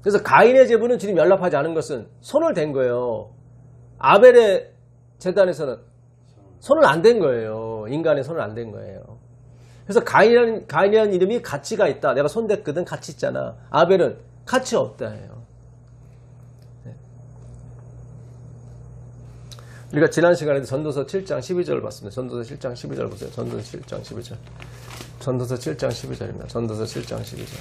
그래서 가인의 제부는 지금 연락하지 않은 것은 손을 댄 거예요. 아벨의 제단에서는 손을 안 댄 거예요. 인간의 손을 안 댄 거예요. 그래서 가인이라는 이름이 가치가 있다. 내가 손 댔거든 가치 있잖아. 아벨은 가치 없다 해요. 우리가 지난 시간에도 전도서 7장 12절을 봤습니다. 전도서 7장 12절 보세요. 전도서 7장 12절. 전도서 7장 12절입니다. 전도서 7장 12절.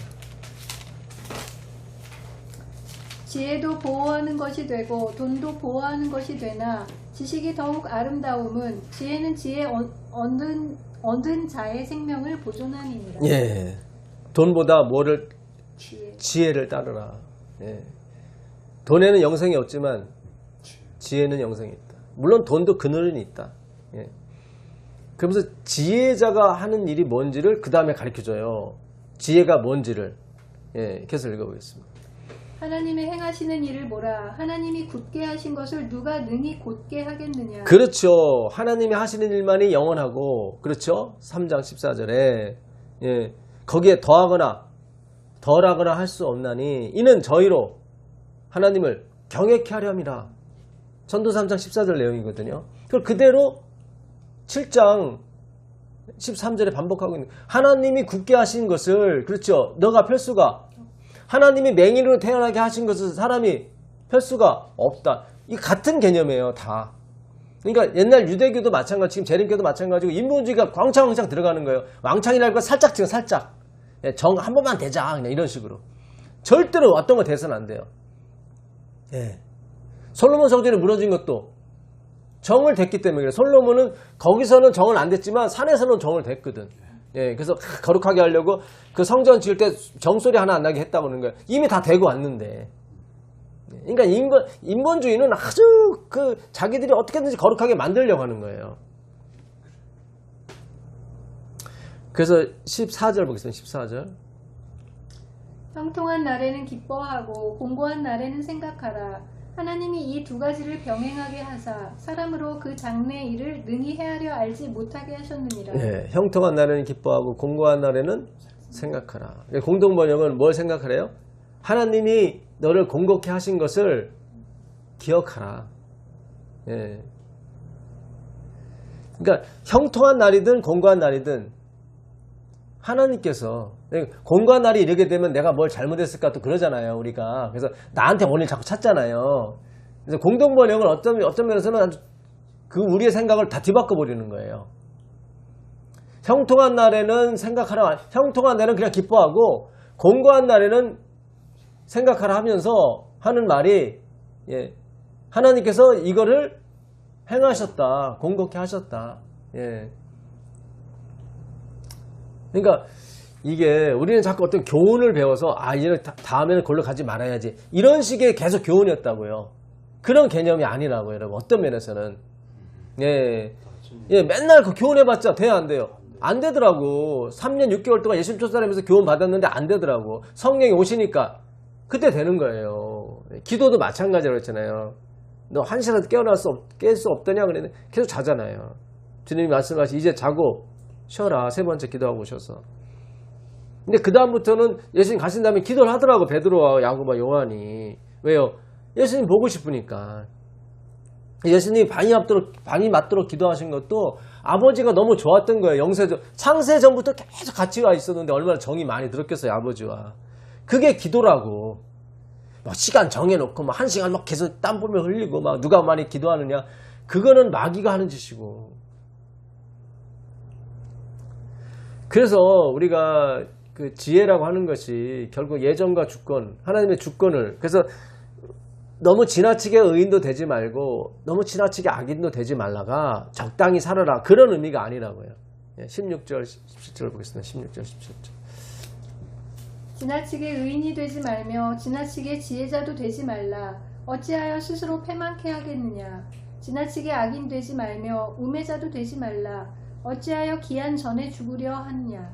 지혜도 보호하는 것이 되고 돈도 보호하는 것이 되나 지식이 더욱 아름다움은 지혜는 지혜 얻은 자의 생명을 보존하니라. 예. 돈보다 뭐를 지혜. 지혜를 따르라. 예. 돈에는 영생이 없지만 지혜는 영생이 있다. 물론 돈도 그늘은 있다. 예. 그러면서 지혜자가 하는 일이 뭔지를 그 다음에 가르쳐줘요. 지혜가 뭔지를. 예. 계속 읽어보겠습니다. 하나님의 행하시는 일을 보라. 하나님이 굳게 하신 것을 누가 능히 곧게 하겠느냐. 그렇죠. 하나님이 하시는 일만이 영원하고, 그렇죠. 3장 14절에 예. 거기에 더하거나 덜하거나 할 수 없나니 이는 저희로 하나님을 경외케 하려 함이라. 전도 3장 14절 내용이거든요. 그걸 그대로 7장 13절에 반복하고 있는, 하나님이 굳게 하신 것을, 그렇죠, 너가 펼 수가, 하나님이 맹인으로 태어나게 하신 것을 사람이 펼 수가 없다. 이 같은 개념이에요, 다. 그러니까 옛날 유대교도 마찬가지, 지금 재림교도 마찬가지고 인본주의가 왕창 들어가는 거예요. 왕창이랄 거 살짝 지금 살짝. 정 한 번만 되자, 그냥 이런 식으로. 절대로 어떤 거 돼서는 안 돼요. 예. 솔로몬 성전이 무너진 것도 정을 댔기 때문에 그래. 솔로몬은 거기서는 정을 안 댔지만 산에서는 정을 댔거든. 예. 그래서 거룩하게 하려고 그 성전 지을 때 정소리 하나 안 나게 했다고 하는 거예요. 이미 다 되고 왔는데. 그러니까 인본주의는 아주 그 자기들이 어떻게든지 거룩하게 만들려고 하는 거예요. 그래서 14절 보겠습니다. 14절. 형통한 날에는 기뻐하고 공고한 날에는 생각하라. 하나님이 이 두 가지를 병행하게 하사 사람으로 그 장래 일을 능히 헤아려 알지 못하게 하셨느니라. 예, 형통한 날에는 기뻐하고 공고한 날에는 생각하라. 공동번역은 뭘 생각하래요? 하나님이 너를 공고케 하신 것을 기억하라. 예. 그러니까 형통한 날이든 공고한 날이든 하나님께서, 공고한 날이 이르게 되면 내가 뭘 잘못했을까 또 그러잖아요, 우리가. 그래서 나한테 원인을 자꾸 찾잖아요. 그래서 공동번역은 어떤 면에서는 아주 그 우리의 생각을 다 뒤바꿔 버리는 거예요. 형통한 날에는 생각하라. 형통한 날에는 그냥 기뻐하고, 공고한 날에는 생각하라 하면서 하는 말이, 예, 하나님께서 이거를 행하셨다, 공고케 하셨다. 예. 그러니까 이게 우리는 자꾸 어떤 교훈을 배워서 이제 다음에는 그걸로 가지 말아야지, 이런 식의 계속 교훈이었다고요. 그런 개념이 아니라고요, 여러분. 어떤 면에서는. 예, 예, 맨날 그 교훈해봤자 돼요, 안 돼요? 안 되더라고. 3년 6개월 동안 예수님 쫓아다니면서 교훈 받았는데 안 되더라고. 성령이 오시니까 그때 되는 거예요. 기도도 마찬가지로 했잖아요. 너 한 시간도 깰 수 없더냐 그랬는데 계속 자잖아요. 주님이 말씀하시, 이제 자고 쉬어라. 세 번째 기도하고 오셔서. 근데 그 다음부터는 예수님 가신 다음에 기도를 하더라고, 베드로와 야고보와 요한이. 왜요? 예수님 보고 싶으니까. 예수님이 방이 맞도록 기도하신 것도 아버지가 너무 좋았던 거예요. 창세 전부터 계속 같이 와 있었는데 얼마나 정이 많이 들었겠어요, 아버지와. 그게 기도라고. 막 시간 정해놓고 막 1시간 막 계속 땀 보며 흘리고 막 누가 많이 기도하느냐. 그거는 마귀가 하는 짓이고. 그래서 우리가 그 지혜라고 하는 것이 결국 예정과 주권, 하나님의 주권을, 그래서 너무 지나치게 의인도 되지 말고 너무 지나치게 악인도 되지 말라가 적당히 살아라, 그런 의미가 아니라고요. 16절 17절 보겠습니다. 16절 17절. 지나치게 의인이 되지 말며 지나치게 지혜자도 되지 말라. 어찌하여 스스로 패망케 하겠느냐. 지나치게 악인 되지 말며 우매자도 되지 말라. 어찌하여 기한 전에 죽으려 하느냐.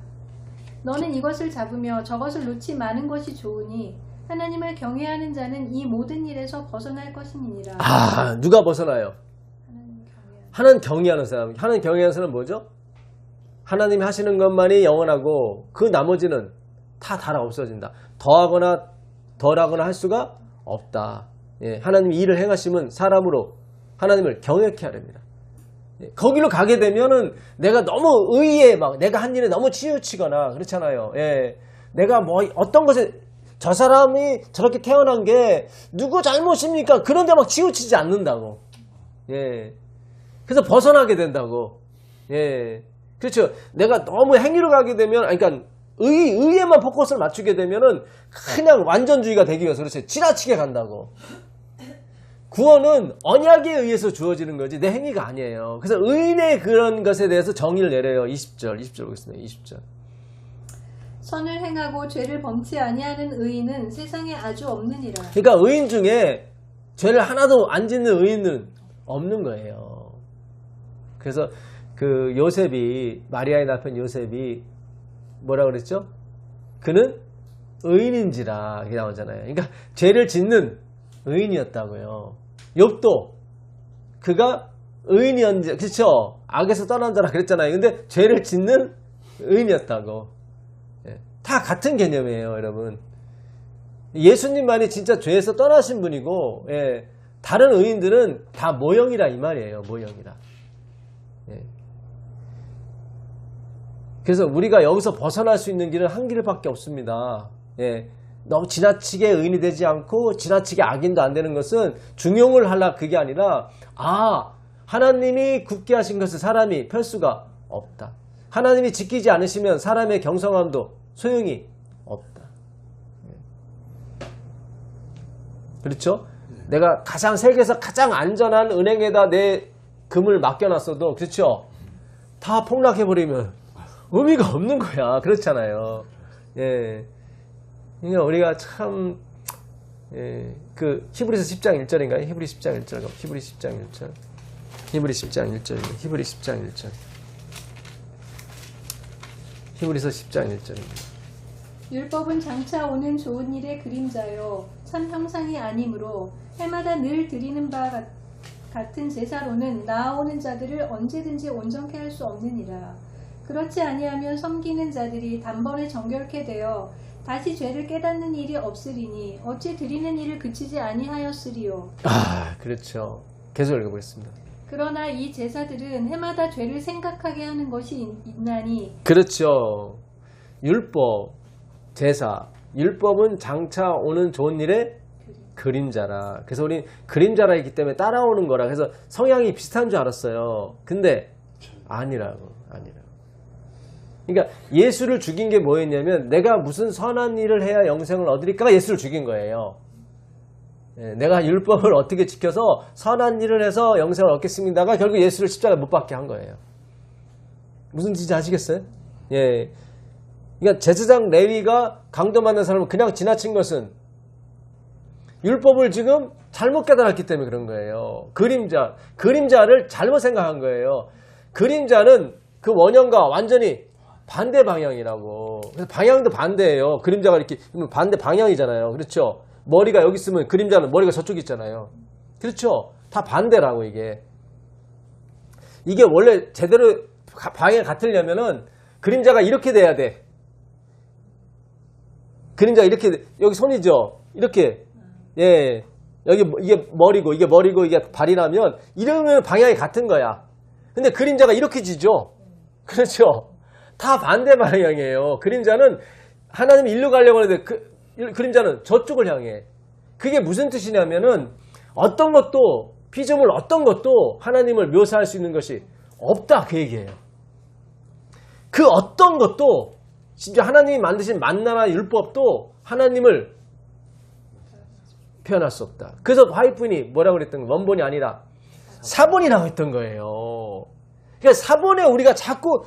너는 이것을 잡으며 저것을 놓지 마는 것이 좋으니 하나님을 경외하는 자는 이 모든 일에서 벗어날 것이니라. 누가 벗어나요? 하나님 경외하는 사람. 하나님 경외하는 사람은 뭐죠? 하나님이 하시는 것만이 영원하고 그 나머지는 다 달아 없어진다. 더하거나 덜하거나 할 수가 없다. 예, 하나님이 일을 행하시면 사람으로 하나님을 경외케 하렵니다. 거기로 가게 되면은 내가 너무 의에 막 내가 한 일에 너무 치우치거나 그렇잖아요. 예. 내가 뭐 어떤 것에 저 사람이 저렇게 태어난 게 누구 잘못입니까? 그런데 막 치우치지 않는다고. 예. 그래서 벗어나게 된다고. 예. 그렇죠. 내가 너무 행위로 가게 되면, 아니, 그러니까 의에만 포커스를 맞추게 되면은 그냥 완전주의가 되기 위해서 그렇죠. 지나치게 간다고. 구원은 언약에 의해서 주어지는 거지 내 행위가 아니에요. 그래서 의인의 그런 것에 대해서 정의를 내려요. 20절 보겠습니다. 20절. 선을 행하고 죄를 범치 아니하는 의인은 세상에 아주 없느니라. 그러니까 의인 중에 죄를 하나도 안 짓는 의인은 없는 거예요. 그래서 그 요셉이, 마리아의 남편 요셉이 뭐라 그랬죠? 그는 의인인지라 이렇게 나오잖아요. 그러니까 죄를 짓는 의인이었다고요. 욥도 그가 의인이었는지, 그렇죠? 악에서 떠난 자라 그랬잖아요. 근데 죄를 짓는 의인이었다고. 예. 다 같은 개념이에요, 여러분. 예수님만이 진짜 죄에서 떠나신 분이고, 예. 다른 의인들은 다 모형이라 이 말이에요. 모형이라. 예. 그래서 우리가 여기서 벗어날 수 있는 길은 한 길밖에 없습니다. 예. 너무 지나치게 의인이 되지 않고 지나치게 악인도 안 되는 것은 중용을 하려 그게 아니라, 하나님이 굳게 하신 것을 사람이 펼 수가 없다. 하나님이 지키지 않으시면 사람의 경성함도 소용이 없다. 그렇죠? 내가 가장 세계에서 가장 안전한 은행에다 내 금을 맡겨놨어도, 그렇죠? 다 폭락해버리면 의미가 없는 거야. 그렇잖아요. 예. 그러니까 우리가 참, 예, 그 히브리서 10장 1절인가요? 히브리 10장 1절. 히브리 10장 1절. 히브리 10장 1절입니다. 히브리 10장 1절. 히브리서 10장 1절입니다. 율법은 장차 오는 좋은 일의 그림자요 참 형상이 아니므로 해마다 늘 드리는 바 같은 제사로는 나아오는 자들을 언제든지 온전케 할 수 없느니라. 그렇지 아니하면 섬기는 자들이 단번에 정결케 되어 다시 죄를 깨닫는 일이 없으리니 어찌 드리는 일을 그치지 아니하였으리요. 그렇죠. 계속 읽어보겠습니다. 그러나 이 제사들은 해마다 죄를 생각하게 하는 것이 있나니. 그렇죠. 율법, 제사, 율법은 장차 오는 좋은 일의 그림자라. 그래서 우리 그림자라 했기 때문에 따라오는 거라. 그래서 성향이 비슷한 줄 알았어요. 근데 아니라고. 그러니까 예수를 죽인 게 뭐였냐면 내가 무슨 선한 일을 해야 영생을 얻으리까가 예수를 죽인 거예요. 내가 율법을 어떻게 지켜서 선한 일을 해서 영생을 얻겠습니다가 결국 예수를 십자가에 못 박게 한 거예요. 무슨 뜻인지 아시겠어요? 예. 그러니까 제사장 레위가 강도 만난 사람을 그냥 지나친 것은 율법을 지금 잘못 깨달았기 때문에 그런 거예요. 그림자를 잘못 생각한 거예요. 그림자는 그 원형과 완전히 반대 방향이라고. 그래서 방향도 반대예요. 그림자가 이렇게 반대 방향이잖아요. 그렇죠? 머리가 여기 있으면 그림자는 머리가 저쪽에 있잖아요. 그렇죠? 다 반대라고 이게. 이게 원래 제대로 방향이 같으려면은 그림자가 이렇게 돼야 돼. 그림자가 이렇게, 여기 손이죠? 이렇게. 예. 여기 이게 머리고 이게 발이라면 이러면 방향이 같은 거야. 근데 그림자가 이렇게 지죠? 그렇죠? 다 반대 방향이에요. 그림자는 하나님이 일로 가려고 하는데 그림자는 저쪽을 향해. 그게 무슨 뜻이냐면은 어떤 것도 피조물 어떤 것도 하나님을 묘사할 수 있는 것이 없다 그 얘기예요. 그 어떤 것도 심지어 하나님이 만드신 만나나 율법도 하나님을 표현할 수 없다. 그래서 화이프니 뭐라고 그랬던 거예요? 원본이 아니라 사본이라고 했던 거예요. 그러니까 사본에 우리가 자꾸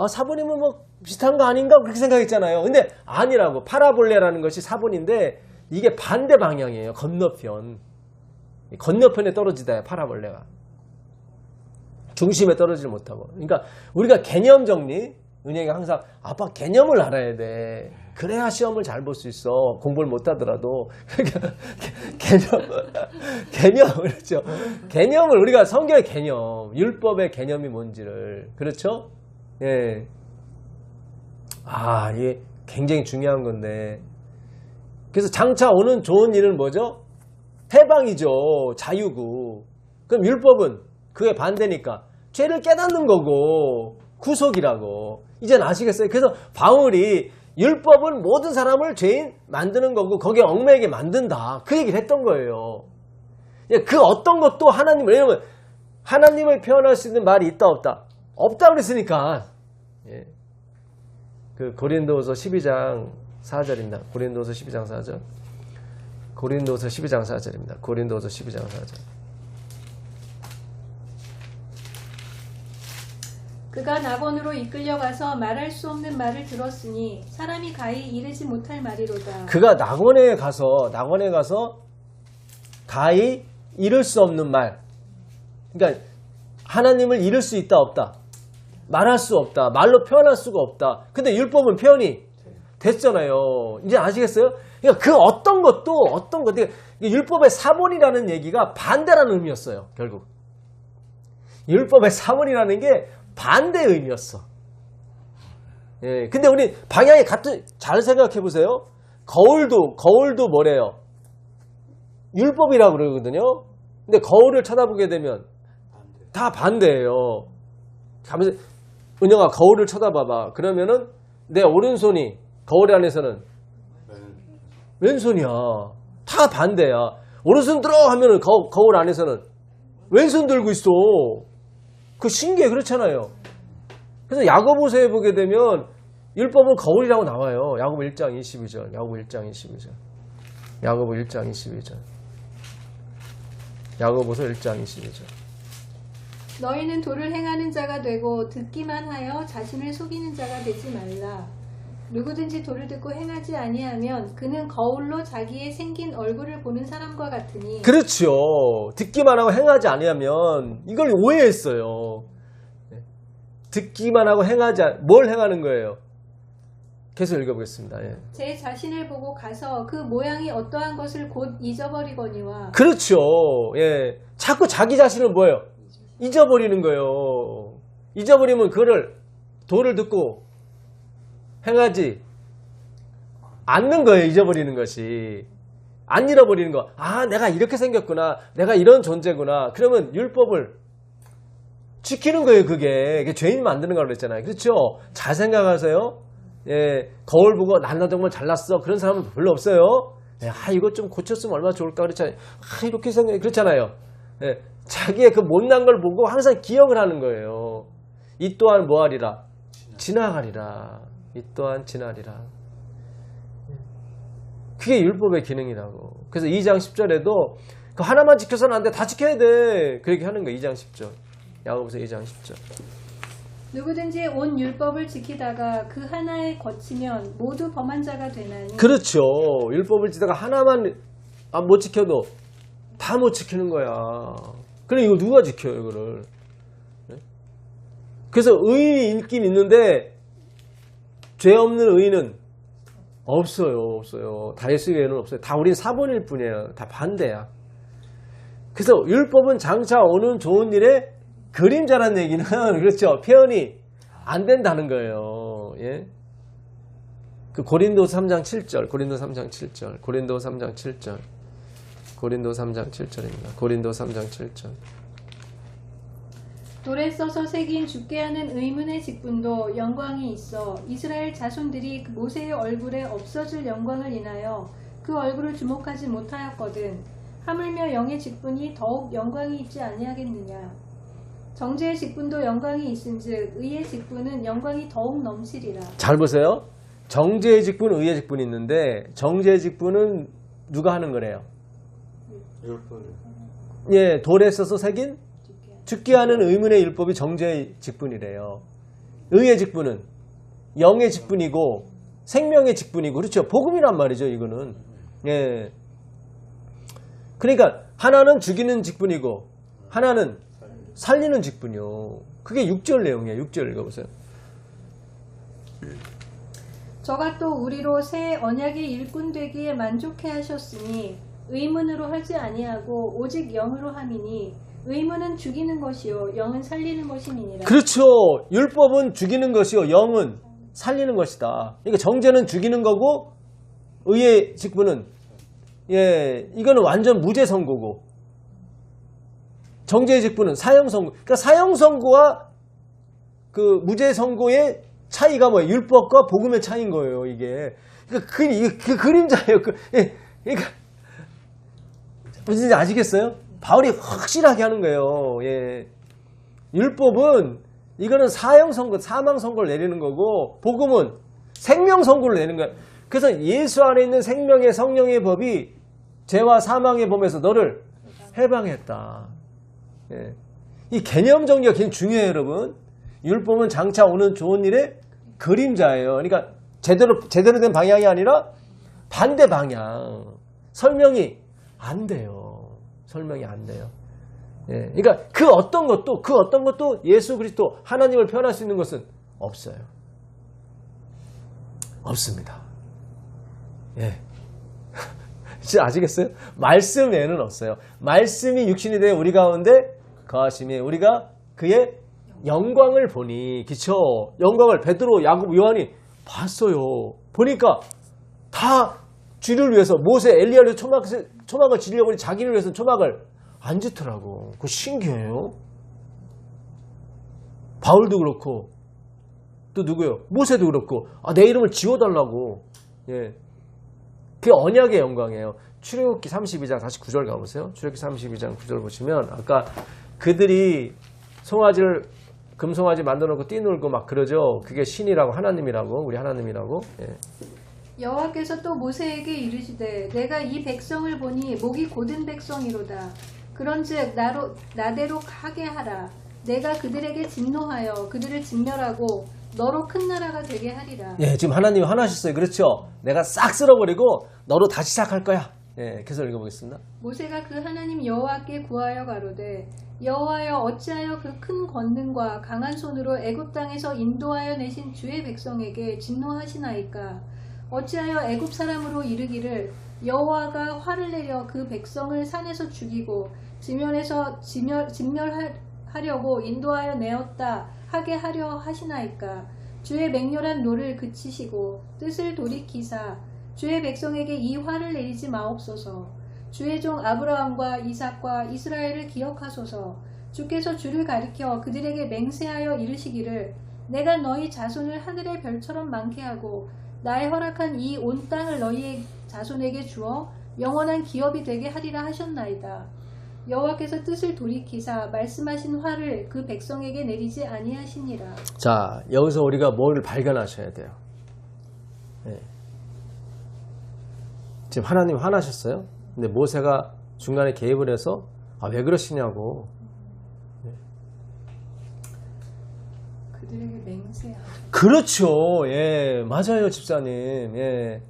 사본이면 뭐 비슷한 거 아닌가 그렇게 생각했잖아요. 근데 아니라고. 파라볼레라는 것이 사본인데 이게 반대 방향이에요. 건너편에 떨어지다 파라볼레가. 중심에 떨어지지 못하고. 그러니까 우리가 개념 정리, 은혜가 항상 아빠 개념을 알아야 돼. 그래야 시험을 잘 볼 수 있어. 공부를 못하더라도. 그러니까 개념 그렇죠. 개념을 우리가 성경의 개념, 율법의 개념이 뭔지를 그렇죠. 예. 이게 굉장히 중요한 건데. 그래서 장차 오는 좋은 일은 뭐죠? 해방이죠. 자유고. 그럼 율법은 그게 반대니까 죄를 깨닫는 거고 구속이라고. 이젠 아시겠어요? 그래서 바울이 율법은 모든 사람을 죄인 만드는 거고 거기에 얽매이게 만든다. 그 얘기를 했던 거예요. 그 어떤 것도 하나님을, 왜냐면 하나님을 표현할 수 있는 말이 있다 없다? 없다 그랬으니까. 예. 그 고린도서 12장 4절입니다. 고린도서 12장 4절. 고린도서 12장 4절입니다. 고린도서 12장 4절. 그가 낙원으로 이끌려가서 말할 수 없는 말을 들었으니 사람이 가히 이르지 못할 말이로다. 그가 낙원에 가서 가히 이룰 수 없는 말. 그러니까 하나님을 이룰 수 있다 없다. 말할 수 없다. 말로 표현할 수가 없다. 근데 율법은 표현이 됐잖아요. 이제 아시겠어요? 그러니까 그 어떤 것도 율법의 사본이라는 얘기가 반대라는 의미였어요. 결국 율법의 사본이라는 게 반대의 의미였어. 예, 근데 우리 방향이 같은, 잘 생각해 보세요. 거울도 뭐래요? 율법이라고 그러거든요. 근데 거울을 쳐다보게 되면 다 반대예요. 가면서 은영아 거울을 쳐다봐봐. 그러면은 내 오른손이 거울 안에서는 왼손이야. 다 반대야. 오른손 들어 하면은 거울 안에서는 왼손 들고 있어. 그 신기해. 그렇잖아요. 그래서 야고보서에 보게 되면 율법은 거울이라고 나와요. 야고보 1장 22절. 야고보 1장 22절. 야고보 1장 22절. 야고보서 1장 22절. 너희는 도를 행하는 자가 되고 듣기만 하여 자신을 속이는 자가 되지 말라. 누구든지 도를 듣고 행하지 아니하면 그는 거울로 자기의 생긴 얼굴을 보는 사람과 같으니. 그렇죠. 듣기만 하고 행하지 아니하면 이걸 오해했어요. 듣기만 하고 뭘 행하는 거예요? 계속 읽어보겠습니다. 예. 제 자신을 보고 가서 그 모양이 어떠한 것을 곧 잊어버리거니와. 그렇죠. 예. 자꾸 자기 자신을 뭐예요? 잊어버리는 거예요. 잊어버리면 그거를 도를 듣고 행하지 않는 거예요. 잊어버리는 것이. 안 잃어버리는 거. 아, 내가 이렇게 생겼구나. 내가 이런 존재구나. 그러면 율법을 지키는 거예요. 그게 죄인 만드는 거라고 그랬잖아요. 그렇죠? 잘 생각하세요. 예, 거울 보고 나 정말 잘났어. 그런 사람은 별로 없어요. 예, 이거 좀 고쳤으면 얼마나 좋을까 그렇잖아요. 이렇게 생각 그렇잖아요. 예, 자기의 그 못난 걸 보고 항상 기억을 하는 거예요. 이 또한 뭐하리라? 지나가리라. 이 또한 지나리라. 그게 율법의 기능이라고. 그래서 2장 10절에도 그 하나만 지켜서는 안 돼. 다 지켜야 돼. 그렇게 하는 거예요. 2장 10절. 야고보서 2장 10절. 누구든지 온 율법을 지키다가 그 하나에 거치면 모두 범한 자가 되나니. 그렇죠. 율법을 지다가 하나만 못 지켜도 다 못 지키는 거야. 그럼 이거 누가 지켜요, 이거를? 그래서 의인이 있긴 있는데 죄 없는 의인은 없어요. 다 예수 외에는 없어요. 다 우린 사본일 뿐이에요. 다 반대야. 그래서 율법은 장차 오는 좋은 일의 그림자라는 얘기는 그렇죠. 표현이 안 된다는 거예요. 예? 그 고린도서 3장 7절. 고린도서 3장 7절. 고린도서 3장 7절. 고린도서 3장 7절입니다. 고린도서 3장 7절. 돌에 써서 새긴 죽게 하는 의문의 직분도 영광이 있어 이스라엘 자손들이 모세의 얼굴에 없어질 영광을 인하여 그 얼굴을 주목하지 못하였거든. 하물며 영의 직분이 더욱 영광이 있지 아니하겠느냐. 정죄의 직분도 영광이 있은즉 의의 직분은 영광이 더욱 넘치리라. 잘 보세요. 정죄의 직분, 의의 직분이 있는데 정죄의 직분은 누가 하는 거래요? 예, 돌에 써서 새긴 죽게 하는 의문의 율법이 정죄의 직분이래요. 의의 직분은 영의 직분이고 생명의 직분이고 그렇죠. 복음이란 말이죠. 이거는. 예. 그러니까 하나는 죽이는 직분이고 하나는 살리는 직분이요. 그게 6절 내용이에요. 6절 읽어보세요. 저가 또 우리로 새 언약의 일꾼 되기에 만족해 하셨으니 의문으로 하지 아니하고 오직 영으로 함이니 의문은 죽이는 것이요 영은 살리는 것이니라. 그렇죠. 율법은 죽이는 것이요 영은 살리는 것이다. 그러니까 정죄는 죽이는 거고 의의 직분은 이거는 완전 무죄 선고고 정죄의 직분은 사형 선고. 그러니까 사형 선고와 그 무죄 선고의 차이가 뭐예요? 율법과 복음의 차이인 거예요. 이게 그 그림자예요. 그러니까 무슨 아시겠어요? 바울이 확실하게 하는 거예요. 예. 율법은 이거는 사형 선고, 사망 선고를 내리는 거고 복음은 생명 선고를 내는 거예요. 그래서 예수 안에 있는 생명의 성령의 법이 죄와 사망의 법에서 너를 해방했다. 예. 이 개념 정리가 굉장히 중요해요, 여러분. 율법은 장차 오는 좋은 일의 그림자예요. 그러니까 제대로 된 방향이 아니라 반대 방향. 설명이 안 돼요. 설명이 안 돼요. 예. 그러니까 그 어떤 것도 예수 그리스도 하나님을 표현할 수 있는 것은 없어요. 없습니다. 예. 진짜 아시겠어요? 말씀 외에는 없어요. 말씀이 육신이 되어 우리 가운데 거하심에 우리가 그의 영광을 보니, 그쵸? 영광을 베드로, 야곱, 요한이 봤어요. 보니까 다 주를 위해서 모세, 엘리야를 초막을 지려고 하니 자기를 위해서 초막을 안 짓더라고. 그거 신기해요. 바울도 그렇고 또 누구요? 모세도 그렇고 내 이름을 지워달라고. 예. 그게 언약의 영광이에요. 출애굽기 32장 다시 9절 가보세요. 출애굽기 32장 9절 보시면 아까 그들이 송아지를 금송아지 만들어놓고 뛰놀고 막 그러죠. 그게 신이라고 하나님이라고 우리 하나님이라고. 예. 여호와께서 또 모세에게 이르시되 내가 이 백성을 보니 목이 곧은 백성이로다. 그런즉 나대로 하게 하라. 내가 그들에게 진노하여 그들을 진멸하고 너로 큰 나라가 되게 하리라. 예, 지금 하나님이 화나셨어요. 그렇죠? 내가 싹 쓸어버리고 너로 다시 시작할 거야. 예, 계속 읽어보겠습니다. 모세가 그 하나님 여호와께 구하여 가로되 여호와여 어찌하여 그 큰 권능과 강한 손으로 애굽 땅에서 인도하여 내신 주의 백성에게 진노하시나이까. 어찌하여 애굽 사람으로 이르기를 여호와가 화를 내려 그 백성을 산에서 죽이고 지면에서 진멸하려고 인도하여 내었다 하게 하려 하시나이까. 주의 맹렬한 노를 그치시고 뜻을 돌이키사 주의 백성에게 이 화를 내리지 마옵소서. 주의 종 아브라함과 이삭과 이스라엘을 기억하소서. 주께서 주를 가리켜 그들에게 맹세하여 이르시기를 내가 너희 자손을 하늘의 별처럼 많게 하고 나의 허락한 이 온 땅을 너희의 자손에게 주어 영원한 기업이 되게 하리라 하셨나이다. 여호와께서 뜻을 돌이키사 말씀하신 화를 그 백성에게 내리지 아니하시니라. 자, 여기서 우리가 뭘 발견하셔야 돼요. 예. 지금 하나님 화나셨어요? 근데 모세가 중간에 개입을 해서 왜 그러시냐고. 그들에게 맹세하라. 그렇죠. 예, 맞아요, 집사님. 예.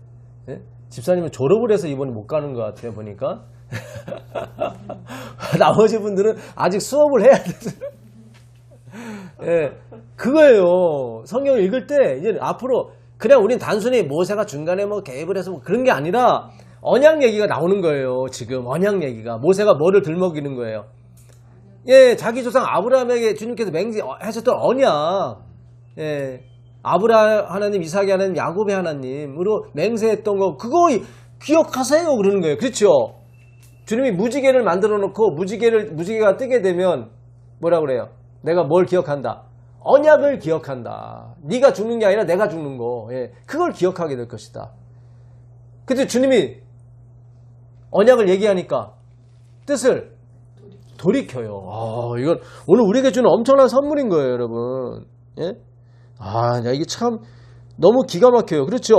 예? 집사님은 졸업을 해서 이번에 못 가는 것 같아요, 보니까. 나머지 분들은 아직 수업을 해야 돼서. 예, 그거예요. 성경을 읽을 때, 이제 앞으로, 그냥 우린 단순히 모세가 중간에 뭐 개입을 해서 뭐 그런 게 아니라, 언약 얘기가 나오는 거예요, 지금. 언약 얘기가. 모세가 뭐를 들먹이는 거예요. 예, 자기 조상 아브라함에게 주님께서 맹세하셨던 언약. 예. 아브라함 하나님, 이삭의 하나님, 야곱의 하나님으로 맹세했던 거, 그거 기억하세요. 그러는 거예요. 그렇죠? 주님이 무지개를 만들어 놓고 무지개가 뜨게 되면 뭐라 그래요? 내가 뭘 기억한다? 언약을 기억한다. 네가 죽는 게 아니라 내가 죽는 거. 예. 그걸 기억하게 될 것이다. 근데 주님이 언약을 얘기하니까 뜻을 돌이켜요. 이건 오늘 우리에게 주는 엄청난 선물인 거예요, 여러분. 예? 이게 참 너무 기가 막혀요. 그렇죠?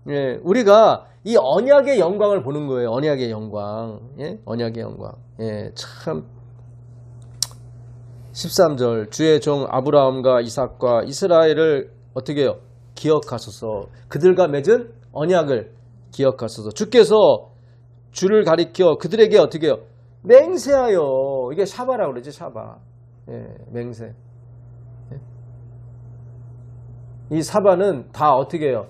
예, 우리가 이 언약의 영광을 보는 거예요. 언약의 영광. 예? 언약의 영광. 예, 참. 13절. 주의 종 아브라함과 이삭과 이스라엘을 어떻게 해요? 기억하소서. 그들과 맺은 언약을 기억하소서. 주께서 주를 가리켜 그들에게 어떻게 해요? 맹세하여. 이게 샤바라고 그러지, 샤바. 예, 맹세. 이 사바는 다 어떻게 해요?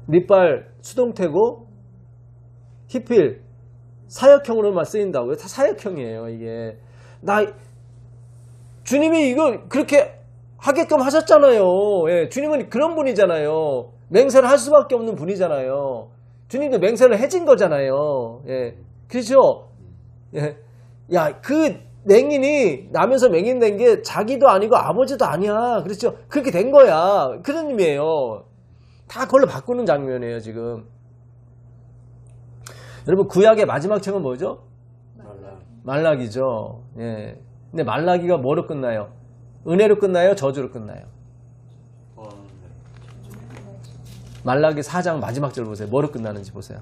밑발 수동태고 히필 사역형으로만 쓰인다고요. 다 사역형이에요, 이게. 주님이 이거 그렇게 하게끔 하셨잖아요. 예, 주님은 그런 분이잖아요. 맹세를 할 수밖에 없는 분이잖아요. 주님도 맹세를 해진 거잖아요. 예, 그렇죠? 예, 야, 그 맹인이 나면서 맹인된 게 자기도 아니고 아버지도 아니야. 그렇죠? 그렇게 된 거야. 그런 의미예요. 다 그걸로 바꾸는 장면이에요, 지금. 여러분 구약의 마지막 책은 뭐죠? 말라. 말라기죠. 예. 근데 말라기가 뭐로 끝나요? 은혜로 끝나요? 저주로 끝나요? 말라기 4장 마지막 절 보세요. 뭐로 끝나는지 보세요.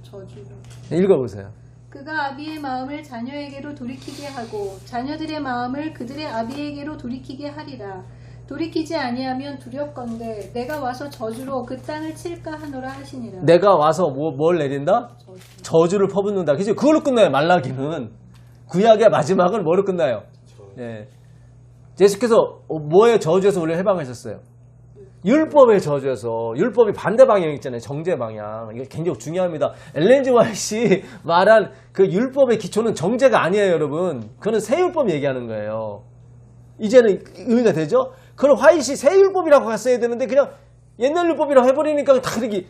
저주로. 읽어보세요. 그가 아비의 마음을 자녀에게로 돌이키게 하고 자녀들의 마음을 그들의 아비에게로 돌이키게 하리라. 돌이키지 아니하면 두렵건대 내가 와서 저주로 그 땅을 칠까 하노라 하시니라. 내가 와서 뭘 내린다? 저주를 퍼붓는다. 그죠? 그걸로 끝나요. 말라기는. 구약의 마지막은 뭐로 끝나요? 예. 예수께서 뭐의 저주에서 우리를 해방하셨어요? 율법의 저주에서. 율법이 반대 방향 있잖아요. 정죄 방향. 이게 굉장히 중요합니다. 엘렌 지 화이트가 말한 그 율법의 기초는 정죄가 아니에요, 여러분. 그거는 새 율법 얘기하는 거예요. 이제는 의미가 되죠? 그걸 화이트이 새 율법이라고 했어야 되는데 그냥 옛날 율법이라고 해버리니까 다 그렇게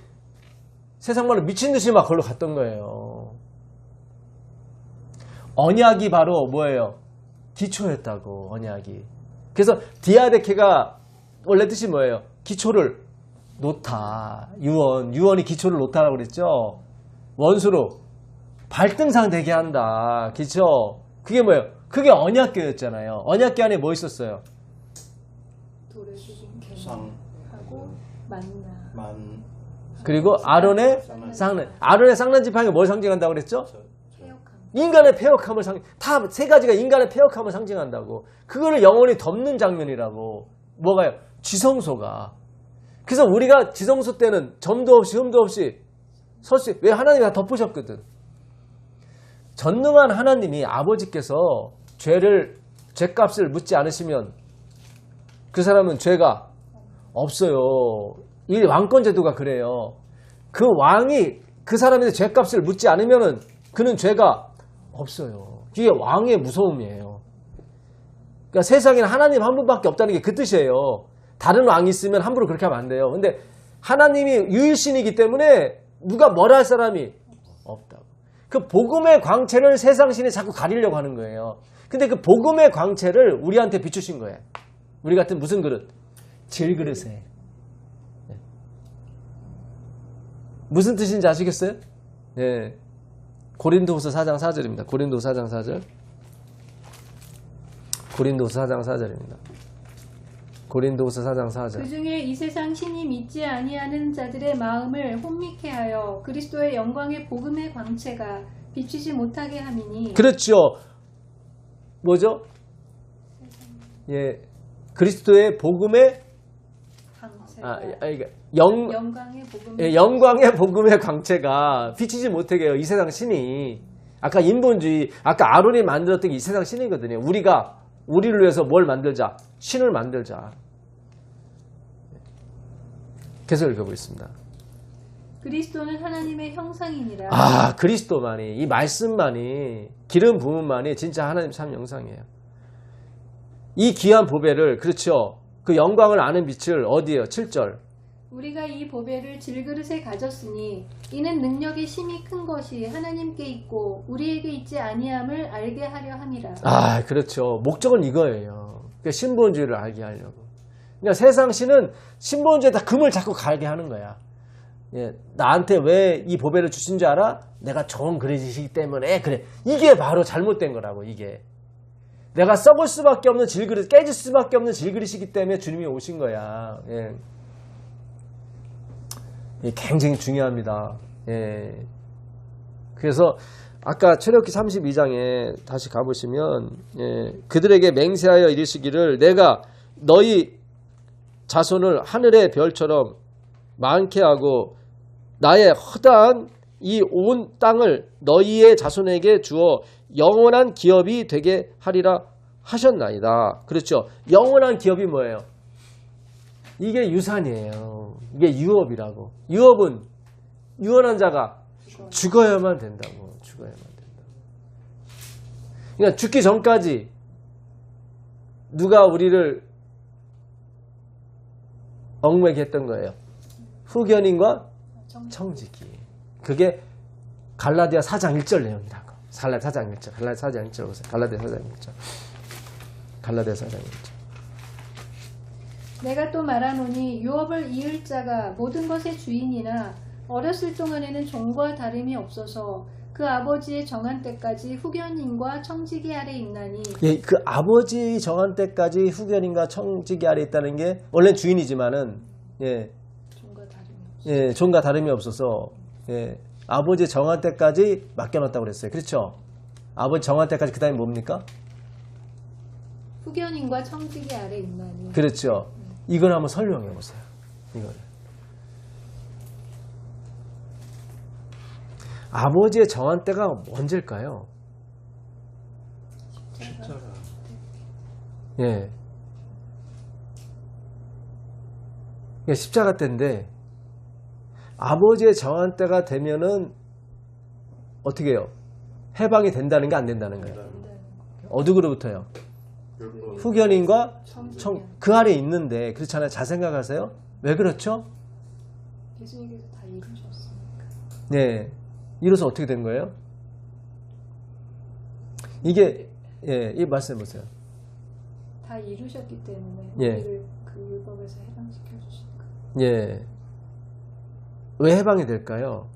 세상 말로 미친 듯이 막 걸로 갔던 거예요. 언약이 바로 뭐예요? 기초였다고, 언약이. 그래서 디아데케가 원래 뜻이 뭐예요? 기초를 놓다. 유언이 기초를 놓다라고 그랬죠? 원수로 발등상 되게 한다. 그쵸? 그게 뭐예요? 그게 언약궤였잖아요. 언약궤 안에 뭐 있었어요? 돌을 죽인 상, 개하고 만나. 만, 그리고 아론의 쌍난. 아론의 쌍난 지팡이가 뭘 상징한다고 그랬죠? 폐역함. 인간의 폐역함을 다 세 가지가 인간의 폐역함을 상징한다고. 그거를 영원히 덮는 장면이라고. 뭐가요? 지성소가. 그래서 우리가 지성소 때는 점도 없이 흠도 없이 설 수, 왜 하나님이 다 덮으셨거든. 전능한 하나님이 아버지께서 죄값을 묻지 않으시면 그 사람은 죄가 없어요. 이 왕권 제도가 그래요. 그 왕이 그 사람의 죄값을 묻지 않으면은 그는 죄가 없어요. 이게 왕의 무서움이에요. 그러니까 세상에는 하나님 한 분밖에 없다는 게 그 뜻이에요. 다른 왕이 있으면 함부로 그렇게 하면 안 돼요. 근데 하나님이 유일신이기 때문에 누가 뭐라 할 사람이 없다고. 그 복음의 광채를 세상 신이 자꾸 가리려고 하는 거예요. 근데 그 복음의 광채를 우리한테 비추신 거예요. 우리 같은 무슨 그릇? 질그릇에. 네. 무슨 뜻인지 아시겠어요? 네. 고린도후서 4장 4절입니다. 고린도후서 4장 4절. 고린도후서 4장 4절입니다. 고린도후서 4장 4절. 그 중에 이 세상 신이 믿지 아니하는 자들의 마음을 혼미케 하여 그리스도의 영광의 복음의 광채가 비추지 못하게 함이니. 그렇죠. 뭐죠? 예. 그리스도의 복음의 광채가. 영광의 복음의 예, 영광의 복음의 광채가 비치지 못하게 해요. 이 세상 신이. 아까 인본주의, 아까 아론이 만들었던 게 이 세상 신이거든요. 우리를 위해서 뭘 만들자? 신을 만들자. 계속 읽어보겠습니다. 그리스도는 하나님의 형상이니라. 아, 그리스도만이, 이 말씀만이, 기름 부음만이 진짜 하나님 참 영상이에요. 이 귀한 보배를, 그렇죠. 그 영광을 아는 빛을 어디에요? 7절. 우리가 이 보배를 질그릇에 가졌으니 이는 능력이 심히 큰 것이 하나님께 있고 우리에게 있지 아니함을 알게 하려 함이라. 아, 그렇죠. 목적은 이거예요. 그러니까 신본주의를 알게 하려고. 그러니까 세상 신은 신본주의에다 금을 자꾸 갈게 하는 거야. 예, 나한테 왜 이 보배를 주신 줄 알아? 내가 좋은 그릇이기 때문에. 그래. 이게 바로 잘못된 거라고, 이게. 내가 썩을 수밖에 없는 질그릇, 깨질 수밖에 없는 질그릇이기 때문에 주님이 오신 거야. 예. 이게 굉장히 중요합니다. 예. 그래서 아까 출애굽기 32장에 다시 가보시면, 예, 그들에게 맹세하여 이르시기를 내가 너희 자손을 하늘의 별처럼 많게 하고 나의 허다한 이 온 땅을 너희의 자손에게 주어 영원한 기업이 되게 하리라 하셨나이다. 그렇죠. 영원한 기업이 뭐예요? 이게 유산이에요. 이게 유업이라고. 유업은 유언한 자가 죽어야만 된다고. 죽어야만 된다고. 그러니까 죽기 전까지 누가 우리를 얽매게 했던 거예요. 후견인과 청지기. 그게 갈라디아 4장 1절 내용이라고. 갈라디아 4장 1절. 갈라디아 4장 1절 보세요. 갈라디아 4장 1절. 갈라디아 4장 1절. 내가 또 말하노니 유업을 이을 자가 모든 것의 주인이나 어렸을 동안에는 종과 다름이 없어서 그 아버지의 정한 때까지 후견인과 청지기 아래 있나니 예, 그 아버지 정한 때까지 후견인과 청지기 아래 있다는 게 원래 주인이지만은 예, 종과 다름이 없어서 예, 종과 다름이 없어서 예, 아버지 정한 때까지 맡겨놨다고 그랬어요. 그렇죠? 아버지 정한 때까지 그 다음에 뭡니까? 후견인과 청지기 아래 있나니 그렇죠. 이걸 한번 설명해 보세요. 이걸. 아버지의 정한 때가 언제일까요? 십자가. 예. 그러니까 십자가 때인데 아버지의 정한 때가 되면은 어떻게 해요? 해방이 된다는 게 안 된다는 거예요. 어디로부터요? 후견인과 그 아래에 있는데 그렇잖아요. 잘 생각하세요. 왜 그렇죠? 예수님께서 다 이루셨으니까 네. 이로써 어떻게 된 거예요? 이게 예, 이 말씀해 보세요. 다 이루셨기 때문에 예. 우리를 그 율법에서 해방시켜 주시니까 예. 왜 해방이 될까요?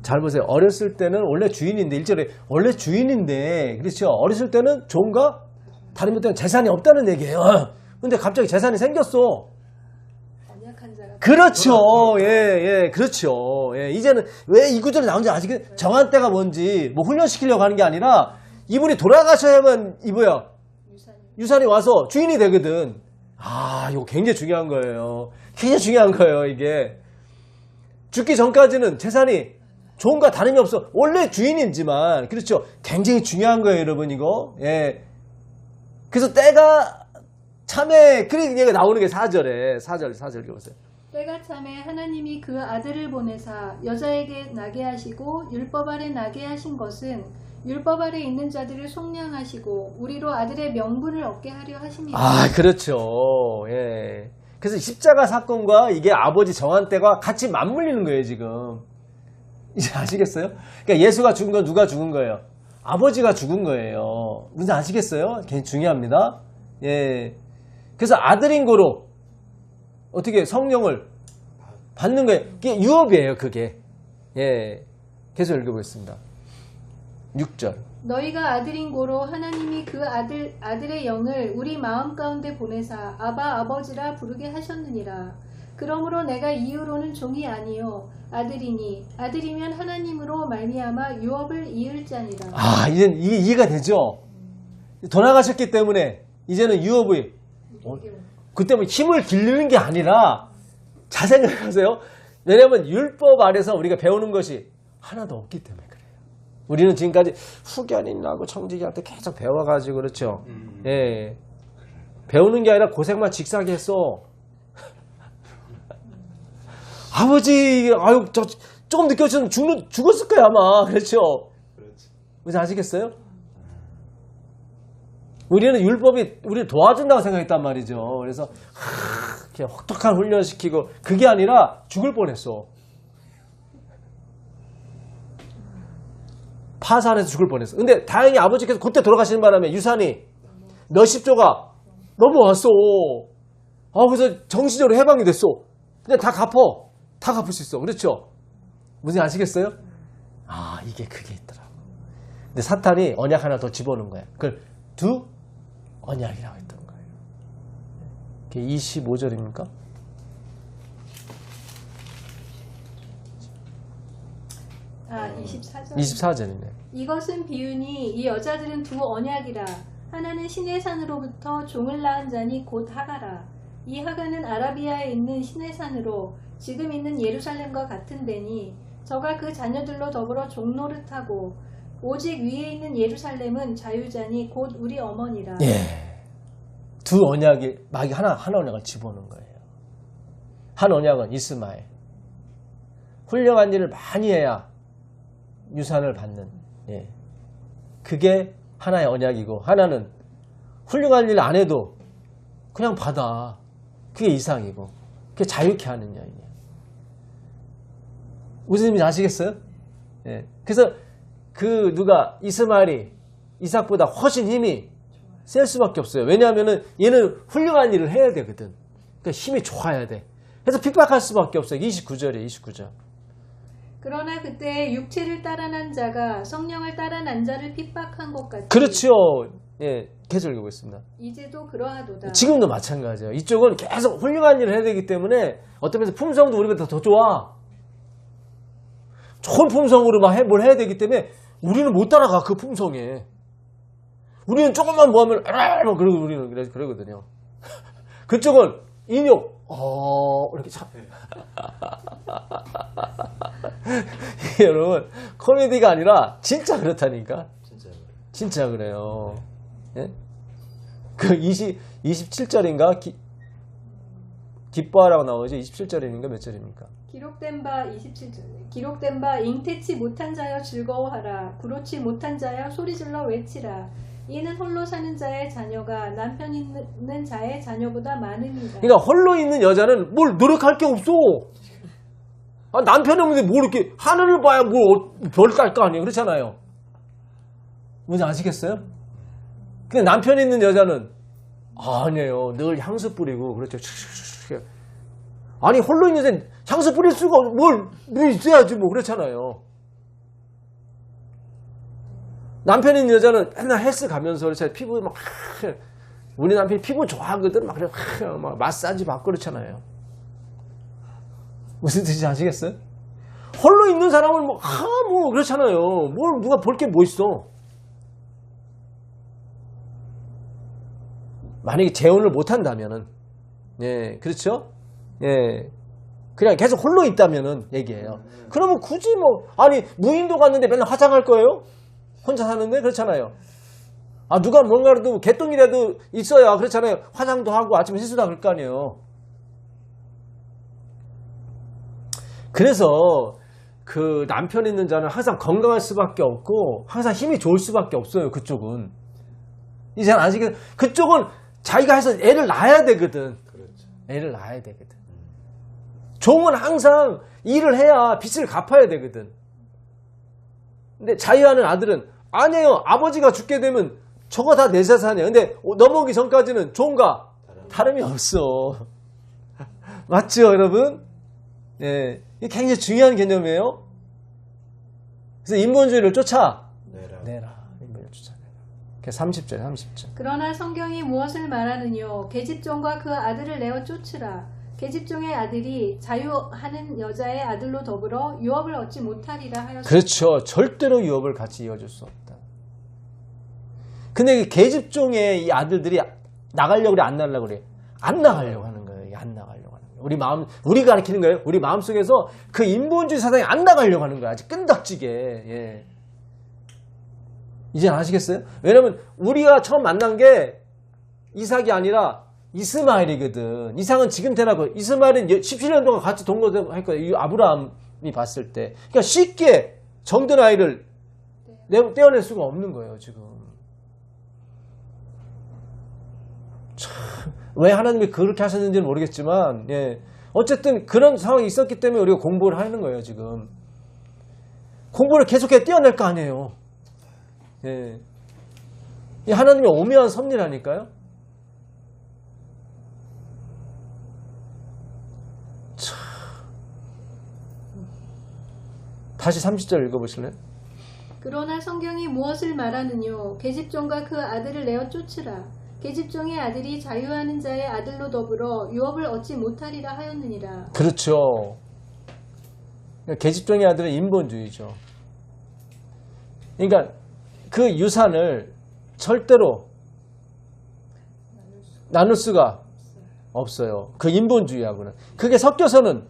잘 보세요. 어렸을 때는 원래 주인인데, 일절에 원래 주인인데, 그렇죠? 어렸을 때는 종과 다른 것 때문에 재산이 없다는 얘기예요. 근데 갑자기 재산이 생겼어. 언약한 자가 그렇죠. 예, 예, 그렇죠. 예, 이제는 왜 이 구절이 나온지 아직 정한 때가 뭔지 뭐 훈련시키려고 하는 게 아니라 이분이 돌아가셔야만 이 뭐야? 유산이 유산이 와서 주인이 되거든. 아, 이거 굉장히 중요한 거예요. 굉장히 중요한 거예요, 이게. 죽기 전까지는 재산이 종과 다름이 없어. 원래 주인이지만, 그렇죠. 굉장히 중요한 거예요, 여러분, 이거. 예. 그래서 때가 참에, 그런 얘기가 나오는 게 4절에. 4절 읽어보세요. 때가 참에 하나님이 그 아들을 보내사 여자에게 나게 하시고 율법 아래 나게 하신 것은 율법 아래 있는 자들을 속량하시고 우리로 아들의 명분을 얻게 하려 하심이라. 아, 그렇죠. 예. 그래서 십자가 사건과 이게 아버지 정한 때가 같이 맞물리는 거예요, 지금. 이제 아시겠어요? 그러니까 예수가 죽은 건 누가 죽은 거예요? 아버지가 죽은 거예요. 무슨 아시겠어요? 굉장히 중요합니다. 예. 그래서 아들인 거로 어떻게 성령을 받는 거예요. 그게 유업이에요, 그게. 예. 계속 읽어보겠습니다. 6절. 너희가 아들인 고로 하나님이 그 아들의 영을 우리 마음 가운데 보내사 아바 아버지라 부르게 하셨느니라. 그러므로 내가 이후로는 종이 아니요 아들이니 아들이면 하나님으로 말미암아 유업을 이을 자니라. 아, 이제는 이게 이해가 되죠? 돌아가셨기 때문에 이제는 유업이 그때 뭐 힘을 기르는 게 아니라 잘 생각하세요. 왜냐하면 율법 아래서 우리가 배우는 것이 하나도 없기 때문에 그래요. 우리는 지금까지 후견인하고 청지기한테 계속 배워가지고 그렇죠. 예, 배우는 게 아니라 고생만 직사하게 했어. 아버지, 아유, 저 조금 늦게 오셨으면 죽었을 거야 아마. 그렇죠. 무슨 아시겠어요? 우리는 율법이 우리를 도와준다고 생각했단 말이죠. 그래서 그냥 혹독한 훈련시키고 그게 아니라 죽을 뻔했어. 파산해서 죽을 뻔했어. 근데 다행히 아버지께서 그때 돌아가시는 바람에 유산이 몇십 조가 넘어왔어. 아, 그래서 정신적으로 해방이 됐어. 근데 다 갚어. 다 갚을 수 있어. 그렇죠? 무슨 아시겠어요? 아, 이게 그게 있더라고. 근데 사탄이 언약 하나 더 집어넣은 거야. 그걸 두 언약이라고 했던 거예요. 그게 25절입니까? 아 24절. 24절이네. 이것은 비유니 이 여자들은 두 언약이라. 하나는 시내산으로부터 종을 낳은 자니 곧 하가라. 이 하가는 아라비아에 있는 시내산으로 지금 있는 예루살렘과 같은 데니 저가 그 자녀들로 더불어 종노릇하고 오직 위에 있는 예루살렘은 자유자니 곧 우리 어머니라. 예. 두 언약이 막 하나 언약을 집어넣은 거예요. 한 언약은 이스마엘. 훌륭한 일을 많이 해야 유산을 받는. 예. 그게 하나의 언약이고 하나는 훌륭한 일 안 해도 그냥 받아. 그게 이상이고 그게 자유케 하는 여인이에요. 무슨 의미인지 아시겠어요? 예. 그래서 그 누가 이스마엘이 이삭보다 훨씬 힘이 셀 수밖에 없어요. 왜냐하면은 얘는 훌륭한 일을 해야 되거든. 그러니까 힘이 좋아야 돼. 그래서 핍박할 수밖에 없어요. 29절이에요. 29절. 그러나 그때 육체를 따라 난 자가 성령을 따라 난 자를 핍박한 것 같이 그렇죠. 예, 계속 읽어보겠습니다. 이제도 그러하도다. 지금도 마찬가지예요. 이쪽은 계속 훌륭한 일을 해야 되기 때문에 어떤 면에서 품성도 우리보다 더 좋아. 좋은 품성으로 막 뭘 해야 되기 때문에 우리는 못 따라가, 그 품성에. 우리는 조금만 뭐 하면 그러고 우리는 그러거든요. 그쪽은 인욕 이렇게 참 이게 여러분 코미디가 아니라 진짜 그렇다니까. 진짜 그래요. 예? 그 27절인가 기뻐하라고 나오죠. 27절인가 몇 절입니까? 기록된 바 27절 기록된 바 잉태치 못한 자여 즐거워하라 구로치 못한 자여 소리질러 외치라 이는 홀로 사는 자의 자녀가 남편 있는 자의 자녀보다 많음이다. 그러니까 홀로 있는 여자는 뭘 노력할 게 없어. 남편이 없는데 뭘 이렇게 하늘을 봐야 별 깔 거 아니에요. 그렇잖아요. 뭔지 아시겠어요? 근데 남편이 있는 여자는 아니에요. 늘 향수 뿌리고 그렇죠. 아니 홀로 있는 여자는 향수 뿌릴 수가 뭘 있어야지 뭐 그렇잖아요. 남편이 있는 여자는 맨날 헬스 가면서 제 피부 막 우리 남편이 피부 좋아하거든. 막 그래 막 마사지 받고 그렇잖아요. 무슨 뜻인지 아시겠어요? 홀로 있는 사람은 뭐 그렇잖아요. 뭘 누가 볼 게 뭐 있어? 만약에 재혼을 못 한다면은 예, 그렇죠? 예. 그냥 계속 홀로 있다면은 얘기해요. 그러면 굳이 뭐 아니 무인도 갔는데 맨날 화장할 거예요? 혼자 사는데 그렇잖아요. 누가 뭔가라도 개똥이라도 있어야 그렇잖아요. 화장도 하고 아침에 세수도 그럴 거 아니에요. 그래서 그 남편 있는 자는 항상 건강할 수밖에 없고 항상 힘이 좋을 수밖에 없어요. 그쪽은 이제 아직 그쪽은 자기가 해서 애를 낳아야 되거든. 애를 낳아야 되거든. 종은 항상 일을 해야 빚을 갚아야 되거든. 근데 자유하는 아들은 아니에요. 아버지가 죽게 되면 저거 다 내 재산이야. 근데 넘어오기 전까지는 종과 다름이 없어. 맞죠, 여러분? 예, 이게 굉장히 중요한 개념이에요. 그래서 인본주의를 쫓아내라. 인본주의를 쫓아내라. 30절, 30절. 그러나 성경이 무엇을 말하느뇨 계집종과 그 아들을 내어 쫓으라 계집종의 아들이 자유하는 여자의 아들로 더불어 유업을 얻지 못하리라 하였습니다. 그렇죠. 절대로 유업을 같이 이어줄 수 없다. 근데 계집종의 이 아들들이 나가려고 그래, 안 나가려고 그래? 안 나가려고 하는 거예요. 안 나가려고 하는 거예요. 우리가 가르치는 거예요. 우리 마음속에서 그 인본주의 사상이 안 나가려고 하는 거야. 아주 끈덕지게. 예. 이제 아시겠어요? 왜냐면 우리가 처음 만난 게 이삭이 아니라 이스마엘이거든. 이삭은 지금 태어나고 이스마엘은 17년 동안 같이 동거할 거예요. 이 아브라함이 봤을 때. 그러니까 쉽게 정든 아이를 떼어낼 수가 없는 거예요, 지금. 참, 왜 하나님이 그렇게 하셨는지는 모르겠지만, 예. 어쨌든 그런 상황이 있었기 때문에 우리가 공부를 하는 거예요, 지금. 공부를 계속해 떼어낼 거 아니에요. 예. 이 하나님의 오묘한 섭리라니까요. 참. 다시 30절 읽어보실래요? 그러나 성경이 무엇을 말하느뇨 계집종과 그 아들을 내어 쫓으라 계집종의 아들이 자유하는 자의 아들로 더불어 유업을 얻지 못하리라 하였느니라. 그렇죠. 계집종의 아들은 인본주의죠. 그러니까 그 유산을 절대로 나눌 수가 없어요. 그 인본주의하고는. 그게 섞여서는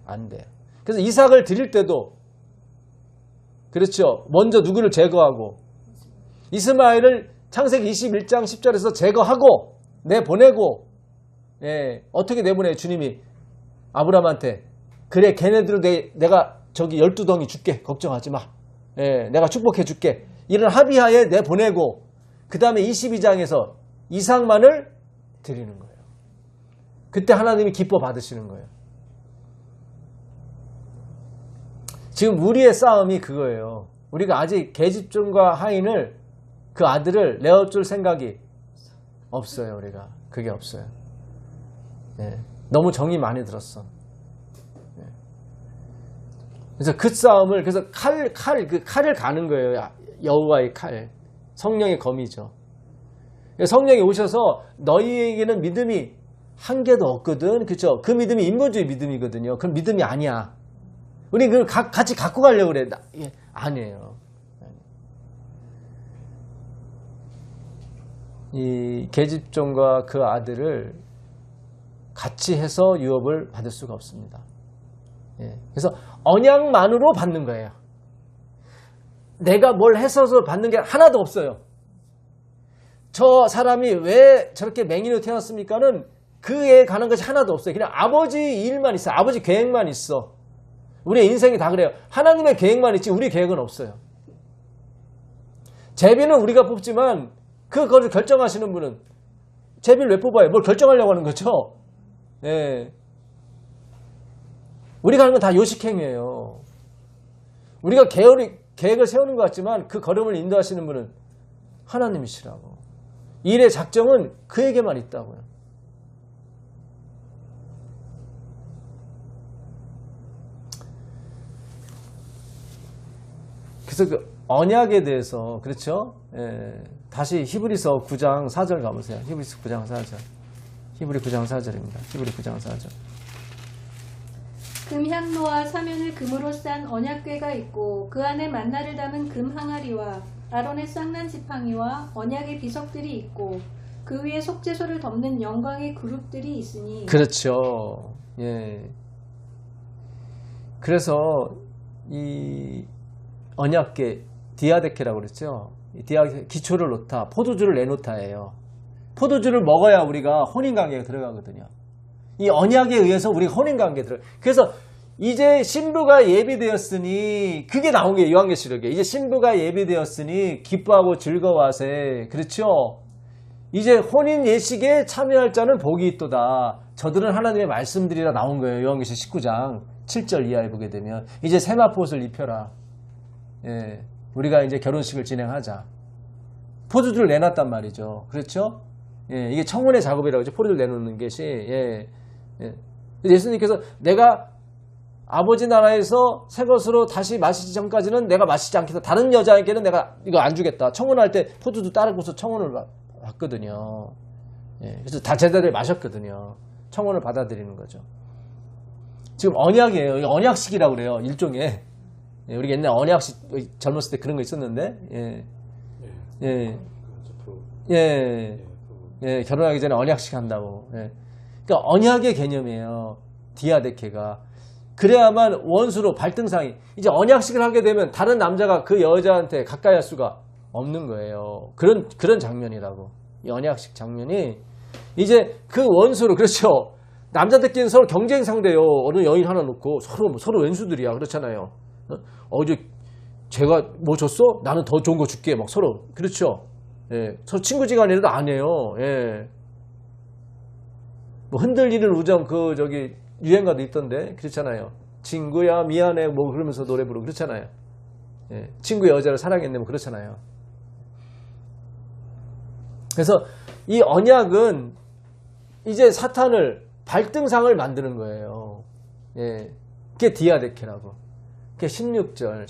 안 돼요. 그래서 이삭을 드릴 때도 그렇죠. 먼저 누구를 제거하고 이스마엘을 창세기 21장 10절에서 제거하고 내보내고 예, 어떻게 내보내요? 주님이 아브라함한테 그래 걔네들을 내가 저기 12덩이 줄게. 걱정하지 마. 예, 내가 축복해 줄게. 이런 합의하에 내보내고 그 다음에 22장에서 이삭만을 드리는 거예요. 그때 하나님이 기뻐 받으시는 거예요. 지금 우리의 싸움이 그거예요. 우리가 아직 계집종과 하인을 그 아들을 내어줄 생각이 없어요. 우리가 그게 없어요. 예, 너무 정이 많이 들었어. 그래서 그 싸움을, 그래서 그 칼을 가는 거예요. 여호와의 칼. 성령의 검이죠. 성령이 오셔서 너희에게는 믿음이 한 개도 없거든. 그쵸? 그 믿음이 인본주의 믿음이거든요. 그 믿음이 아니야. 우리 그걸 같이 갖고 가려고 그래. 아니에요. 이 계집종과 그 아들을 같이 해서 유업을 받을 수가 없습니다. 예. 그래서 언약만으로 받는 거예요. 내가 뭘 해서서 받는 게 하나도 없어요. 저 사람이 왜 저렇게 맹인으로 태어났습니까는 그에 관한 것이 하나도 없어요. 그냥 아버지 일만 있어. 아버지 계획만 있어. 우리의 인생이 다 그래요. 하나님의 계획만 있지 우리 계획은 없어요. 제비는 우리가 뽑지만 그거를 결정하시는 분은 제비를 왜 뽑아요? 뭘 결정하려고 하는 거죠? 예. 우리가 하는 건 다 요식행위예요. 우리가 계획을 세우는 것 같지만 그 걸음을 인도하시는 분은 하나님이시라고. 일의 작정은 그에게만 있다고요. 그래서 그 언약에 대해서 그렇죠? 예. 다시 히브리서 9장 4절 가보세요. 히브리서 9장 4절. 히브리 9장 4절입니다. 히브리 9장 4절. 금 향로와 사면을 금으로 싼 언약궤가 있고 그 안에 만나를 담은 금 항아리와 아론의 쌍난 지팡이와 언약의 비석들이 있고 그 위에 속죄소를 덮는 영광의 그룹들이 있으니. 그렇죠. 예. 그래서 이 언약궤 디아데케라고 그랬죠. 디아데케 기초를 놓다, 포도주를 내놓다예요. 포도주를 먹어야 우리가 혼인관계에 들어가거든요. 이 언약에 의해서 우리가 혼인관계에 들어가요. 그래서 이제 신부가 예비되었으니 그게 나온 게 요한계시록에 이제 신부가 예비되었으니 기뻐하고 즐거워하세. 그렇죠. 이제 혼인 예식에 참여할 자는 복이 있도다. 저들은 하나님의 말씀들이라 나온 거예요. 요한계시록 19장 7절 이하에 보게 되면 이제 세마포옷을 입혀라. 예, 우리가 이제 결혼식을 진행하자. 포도주를 내놨단 말이죠. 그렇죠? 예, 이게 청혼의 작업이라고 하죠. 포도주를 내놓는 것이. 예, 예. 예수님께서 내가 아버지 나라에서 새 것으로 다시 마시기 전까지는 내가 마시지 않겠다. 다른 여자에게는 내가 이거 안 주겠다. 청혼할 때 포도주 따르고서 청혼을 받거든요. 예, 그래서 다 제자들이 마셨거든요. 청혼을 받아들이는 거죠. 지금 언약이에요. 언약식이라고 그래요. 일종의. 예, 우리가 옛날 언약식 젊었을 때 그런 거 있었는데, 예, 예, 예, 예, 결혼하기 전에 언약식 한다고. 예. 그러니까 언약의 개념이에요. 디아데케가. 그래야만 원수로 발등상이. 이제 언약식을 하게 되면 다른 남자가 그 여자한테 가까이 할 수가 없는 거예요. 그런 장면이라고. 이 언약식 장면이 이제 그 원수로, 그렇죠. 남자들끼리는 서로 경쟁 상대요. 어느 여인 하나 놓고 서로 왼수들이야. 그렇잖아요. 이제 제가 뭐 줬어? 나는 더 좋은 거 줄게. 막 서로. 그렇죠. 예. 서로 친구지간이라도 안 해요. 예. 뭐 흔들리는 우정 유행가도 있던데. 그렇잖아요. 친구야 미안해 뭐 그러면서 노래 부르고 그렇잖아요. 예. 친구 여자를 사랑했네 뭐 그렇잖아요. 그래서 이 언약은 이제 사탄을 발등상을 만드는 거예요. 예. 그게 디아데케라고. 그게 16절.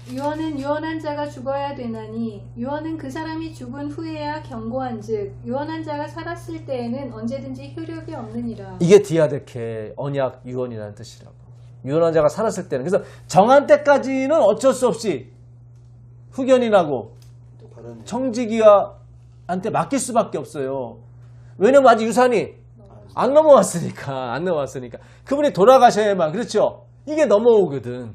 유언은 유언한 자가 죽어야 되나니 유언은 그 사람이 죽은 후에야 경고한즉 유언한 자가 살았을 때에는 언제든지 효력이 없느니라. 이게 디아데케 언약 유언이라는 뜻이라고. 유언한 자가 살았을 때는. 그래서 정한 때까지는 어쩔 수 없이 후견이 나고 청지기한테 맡길 수밖에 없어요. 왜냐면 아직 유산이 안 넘어왔으니까. 그분이 돌아가셔야만. 그렇죠. 이게 넘어오거든.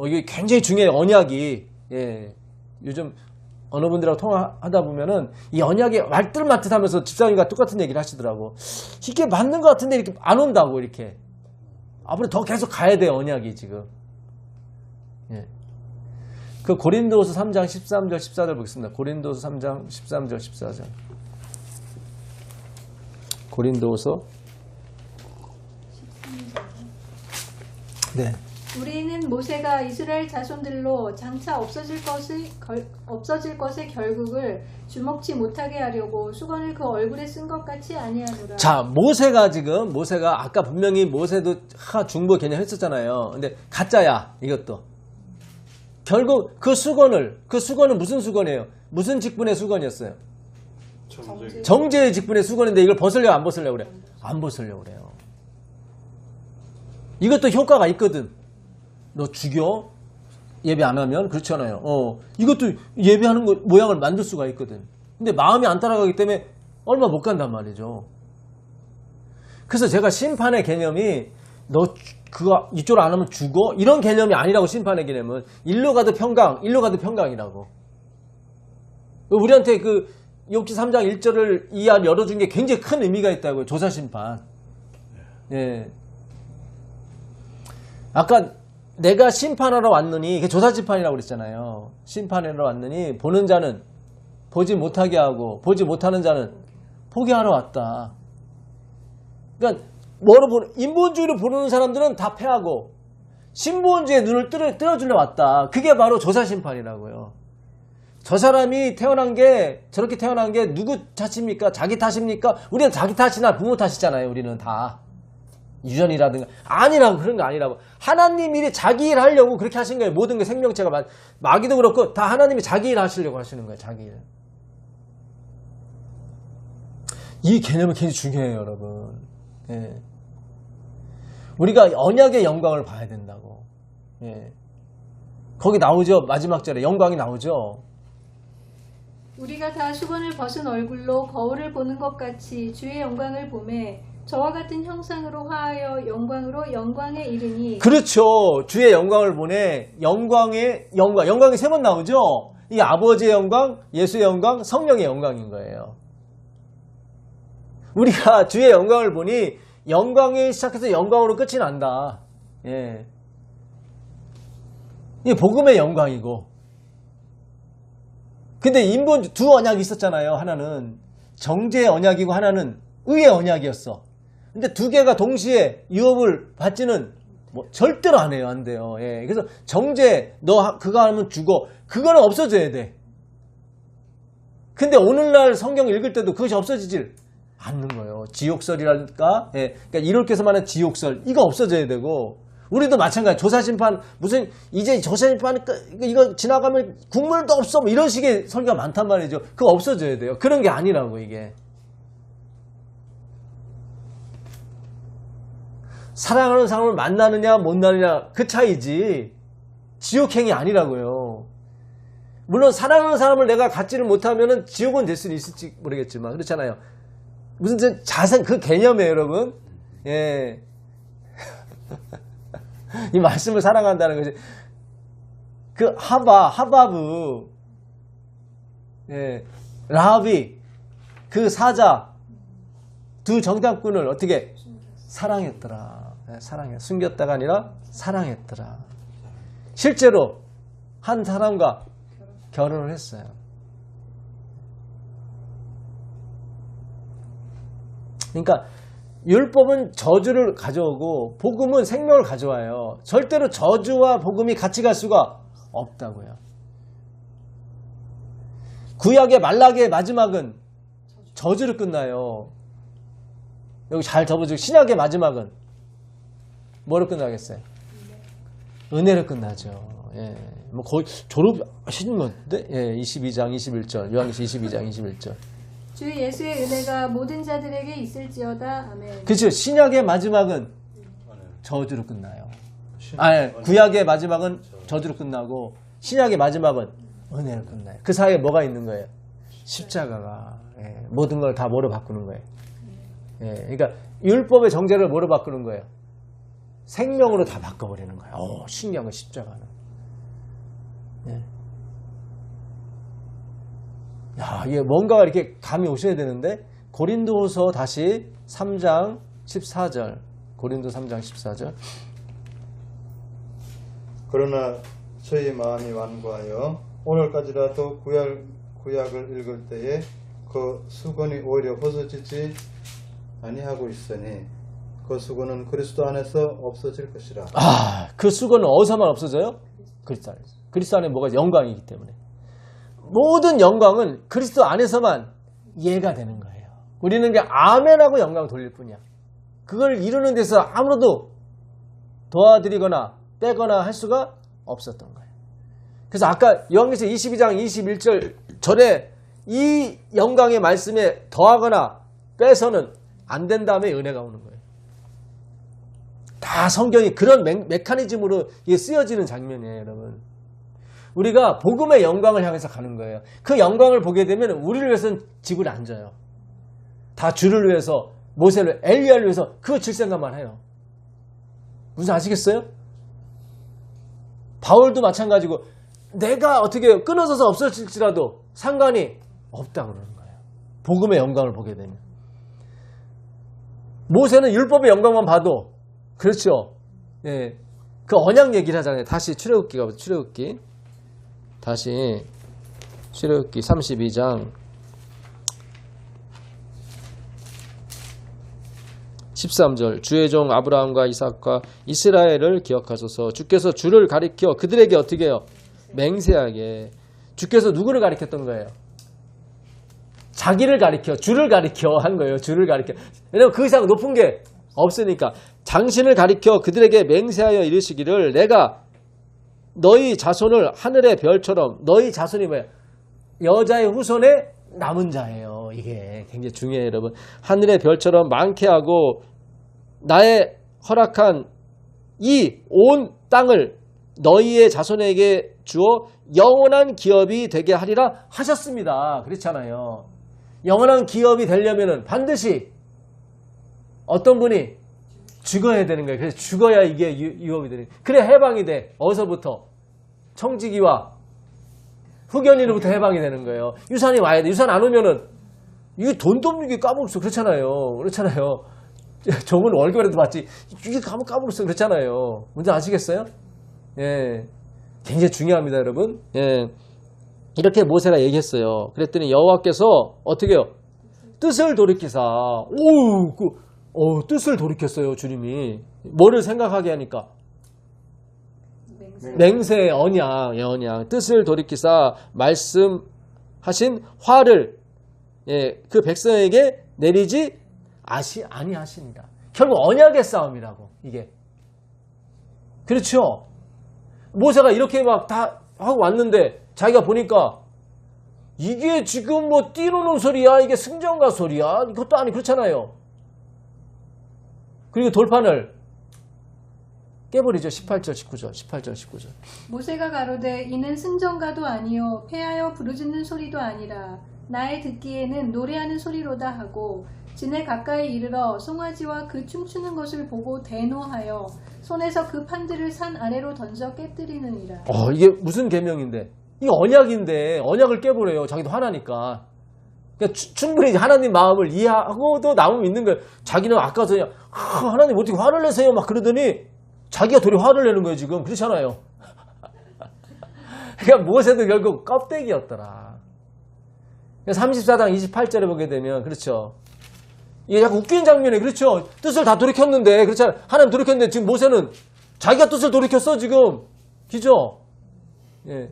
이게 굉장히 중요해요. 언약이. 예. 요즘 어느 분들하고 통화하다 보면은 이 언약이 말뜻말뜻 하면서 집사님과 똑같은 얘기를 하시더라고. 이게 맞는 것 같은데 이렇게 안 온다고 이렇게. 앞으로 더 계속 가야 돼 언약이 지금. 예. 그 고린도후서 3장 13절 14절 보겠습니다. 고린도후서 3장 13절 14절. 고린도후서 네. 우리는 모세가 이스라엘 자손들로 장차 없어질 것의 결국을 주목치 못하게 하려고 수건을 그 얼굴에 쓴 것 같이 아니하노라. 자, 모세가 아까 분명히 모세도 중보 개념 했었잖아요. 근데 가짜야, 이것도. 결국 그 수건은 무슨 수건이에요? 무슨 직분의 수건이었어요? 정죄의 직분의 수건인데 이걸 벗으려고 안 벗으려고 그래? 안 벗으려고 그래요. 이것도 효과가 있거든. 너 죽여? 예배 안 하면? 그렇잖아요. 이것도 예배하는 모양을 만들 수가 있거든. 근데 마음이 안 따라가기 때문에 얼마 못 간단 말이죠. 그래서 제가 심판의 개념이 너 그거 이쪽으로 안 하면 죽어? 이런 개념이 아니라고. 심판의 개념은 일로 가도 평강이라고. 우리한테 그 욥기 3장 1절을 이하 열어준 게 굉장히 큰 의미가 있다고요. 조사심판. 예. 아까 내가 심판하러 왔느니, 이게 조사심판이라고 그랬잖아요. 심판하러 왔느니 보는 자는 보지 못하게 하고 보지 못하는 자는 포기하러 왔다. 그러니까 인본주의를 보는 사람들은 다 패하고 신본주의의 눈을 뜰어주려 왔다. 그게 바로 조사심판이라고요. 저 사람이 저렇게 태어난 게 누구 탓입니까? 자기 탓입니까? 우리는 자기 탓이나 부모 탓이잖아요. 우리는 다. 유전이라든가. 아니라고, 그런 거 아니라고. 하나님이 자기 일 하려고 그렇게 하신 거예요. 모든 게 생명체가. 마귀도 그렇고 다 하나님이 자기 일 하시려고 하시는 거예요. 자기 일. 이 개념은 굉장히 중요해요, 여러분. 예. 우리가 언약의 영광을 봐야 된다고. 예. 거기 나오죠. 마지막 절에 영광이 나오죠. 우리가 다 수건을 벗은 얼굴로 거울을 보는 것 같이 주의 영광을 보매 저와 같은 형상으로 화하여 영광에 이르니. 그렇죠. 주의 영광을 보내. 영광이 세 번 나오죠. 이 아버지의 영광, 예수의 영광, 성령의 영광인 거예요. 우리가 주의 영광을 보니 영광이 시작해서 영광으로 끝이 난다. 예. 이게 복음의 영광이고. 근데 두 언약이 있었잖아요. 하나는 정죄의 언약이고 하나는 의의 언약이었어. 근데 두 개가 동시에 유업을 받지는 절대로 안 해요. 안 돼요. 예. 그래서 정죄, 너 그거 하면 죽어. 그거는 없어져야 돼. 근데 오늘날 성경 읽을 때도 그것이 없어지질 않는 거예요. 지옥설이랄까? 예. 그러니까 이렇게 해서 말하는 지옥설. 이거 없어져야 되고. 우리도 마찬가지. 조사심판, 이제 조사심판, 이거 지나가면 국물도 없어. 뭐 이런 식의 설교가 많단 말이죠. 그거 없어져야 돼요. 그런 게 아니라고, 이게. 사랑하는 사람을 만나느냐, 못 나느냐, 그 차이지. 지옥행이 아니라고요. 물론 사랑하는 사람을 내가 갖지를 못하면은 지옥은 될 수는 있을지 모르겠지만, 그렇잖아요. 그 개념이에요, 여러분. 예. 이 말씀을 사랑한다는 것이 그 하바브, 예, 라합이 그 사자 두 정탐꾼을 어떻게 사랑했더라. 예, 숨겼다가 아니라 사랑했더라. 실제로 한 사람과 결혼을 했어요. 그러니까 율법은 저주를 가져오고 복음은 생명을 가져와요. 절대로 저주와 복음이 같이 갈 수가 없다고요. 구약의 말라기의 마지막은 저주로 끝나요. 여기 잘 접어주고 신약의 마지막은 뭐로 끝나겠어요? 은혜로 끝나죠. 예. 뭐 거의 졸업하시는 건데, 예, 22장 21절, 요한계시록 22장 21절. 주 예수의 은혜가 모든 자들에게 있을지어다. 아멘. 그렇죠. 신약의 마지막은 저주로 끝나요. 구약의 마지막은 저주로 끝나고 신약의 마지막은 은혜로 끝나요. 그 사이에 뭐가 있는 거예요? 십자가가. 예, 모든 걸 다 뭐로 바꾸는 거예요? 예, 그러니까 율법의 정죄를 뭐로 바꾸는 거예요? 생명으로 다 바꿔버리는 거예요. 신기한 거 십자가는. 예. 야, 이게 뭔가가 이렇게 감이 오셔야 되는데, 고린도후서 다시 3장 14절. 고린도 3장 14절. 그러나 저희 마음이 완고하여 오늘까지라도 구약을 읽을 때에 그 수건이 오히려 벗어지지 아니하고 있으니 그 수고는 그리스도 안에서 없어질 것이라. 그 수고는 어디서만 없어져요? 그리스도 안에서. 그리스도 안에 뭐가 영광이기 때문에. 모든 영광은 그리스도 안에서만 이해가 되는 거예요. 우리는 그냥 아멘하고 영광을 돌릴 뿐이야. 그걸 이루는 데서 아무도 도와드리거나 빼거나 할 수가 없었던 거예요. 그래서 아까 요한계시록 22장 21절 절에 이 영광의 말씀에 더하거나 빼서는 안 된다음에 은혜가 오는 거예요. 다 성경이 그런 메커니즘으로 이게 쓰여지는 장면이에요, 여러분. 우리가 복음의 영광을 향해서 가는 거예요. 그 영광을 보게 되면 우리를 위해서는 집을 안 져요. 다 주를 위해서, 모세를, 엘리야를 위해서 그거 질 생각만 해요. 무슨 아시겠어요? 바울도 마찬가지고 내가 어떻게 끊어져서 없어질지라도 상관이 없다고 그러는 거예요. 복음의 영광을 보게 되면. 모세는 율법의 영광만 봐도 그렇죠. 예. 그 언약 얘기를 하잖아요. 다시 출애굽기가 출애굽기. 다시 출애굽기 32장 13절 주의 종 아브라함과 이삭과 이스라엘을 기억하소서. 주께서 주를 가리켜 그들에게 어떻게 해요? 맹세하게. 주께서 누구를 가리켰던 거예요? 자기를 가리켜, 주를 가리켜 한 거예요. 주를 가리켜. 왜냐면 그 이상 높은 게 없으니까. 당신을 가리켜 그들에게 맹세하여 이르시기를 내가 너희 자손을 하늘의 별처럼. 너희 자손이 뭐예요? 여자의 후손의 남은 자예요. 이게 굉장히 중요해요, 여러분. 하늘의 별처럼 많게 하고 나의 허락한 이 온 땅을 너희의 자손에게 주어 영원한 기업이 되게 하리라 하셨습니다. 그렇잖아요. 영원한 기업이 되려면은 반드시 어떤 분이 죽어야 되는 거예요. 그래서 죽어야 이게 유업이 되는 거예요. 그래 해방이 돼. 어디서부터? 청지기와 후견인으로부터 해방이 되는 거예요. 유산이 와야 돼. 유산 안 오면은 이게 돈도 없는 게 까먹었어. 그렇잖아요. 그렇잖아요. 저분 월급이라도 받지. 이게 까먹었어. 그렇잖아요. 뭔지 아시겠어요? 예. 굉장히 중요합니다, 여러분. 예. 이렇게 모세가 얘기했어요. 그랬더니 여호와께서 어떻게 해요? 뜻을 돌이키사. 뜻을 돌이켰어요, 주님이. 뭐를 생각하게 하니까? 맹세, 언약, 뜻을 돌이키사 말씀하신 화를 그 백성에게 내리지 아니하십니다. 결국 언약의 싸움이라고 이게. 그렇죠? 모세가 이렇게 막 다 하고 왔는데 자기가 보니까 이게 지금 뭐 뛰노는 소리야? 이게 승전가 소리야? 이것도 아니 그렇잖아요. 그리고 돌판을 깨버리죠. 18절 19절. 모세가 가로되 이는 승전가도 아니요 패하여 부르짖는 소리도 아니라 나의 듣기에는 노래하는 소리로다 하고 진에 가까이 이르러 송아지와 그 춤추는 것을 보고 대노하여 손에서 그 판들을 산 아래로 던져 깨뜨리느니라. 이게 무슨 계명인데? 이게 언약인데 언약을 깨버려요. 자기도 화나니까. 그러니까 충분히 하나님 마음을 이해하고도 남으면 있는 거예요. 자기는 아까 전에 하나님 어떻게 화를 내세요? 막 그러더니 자기가 도리 화를 내는 거예요. 지금 그렇잖아요. 그러니까 모세도 결국 껍데기였더라. 34장 28절에 보게 되면 그렇죠. 이게 약간 웃기는 장면이에요. 그렇죠. 뜻을 다 돌이켰는데 그렇잖아요. 하나님 돌이켰는데 지금 모세는 자기가 뜻을 돌이켰어 지금. 그죠? 예.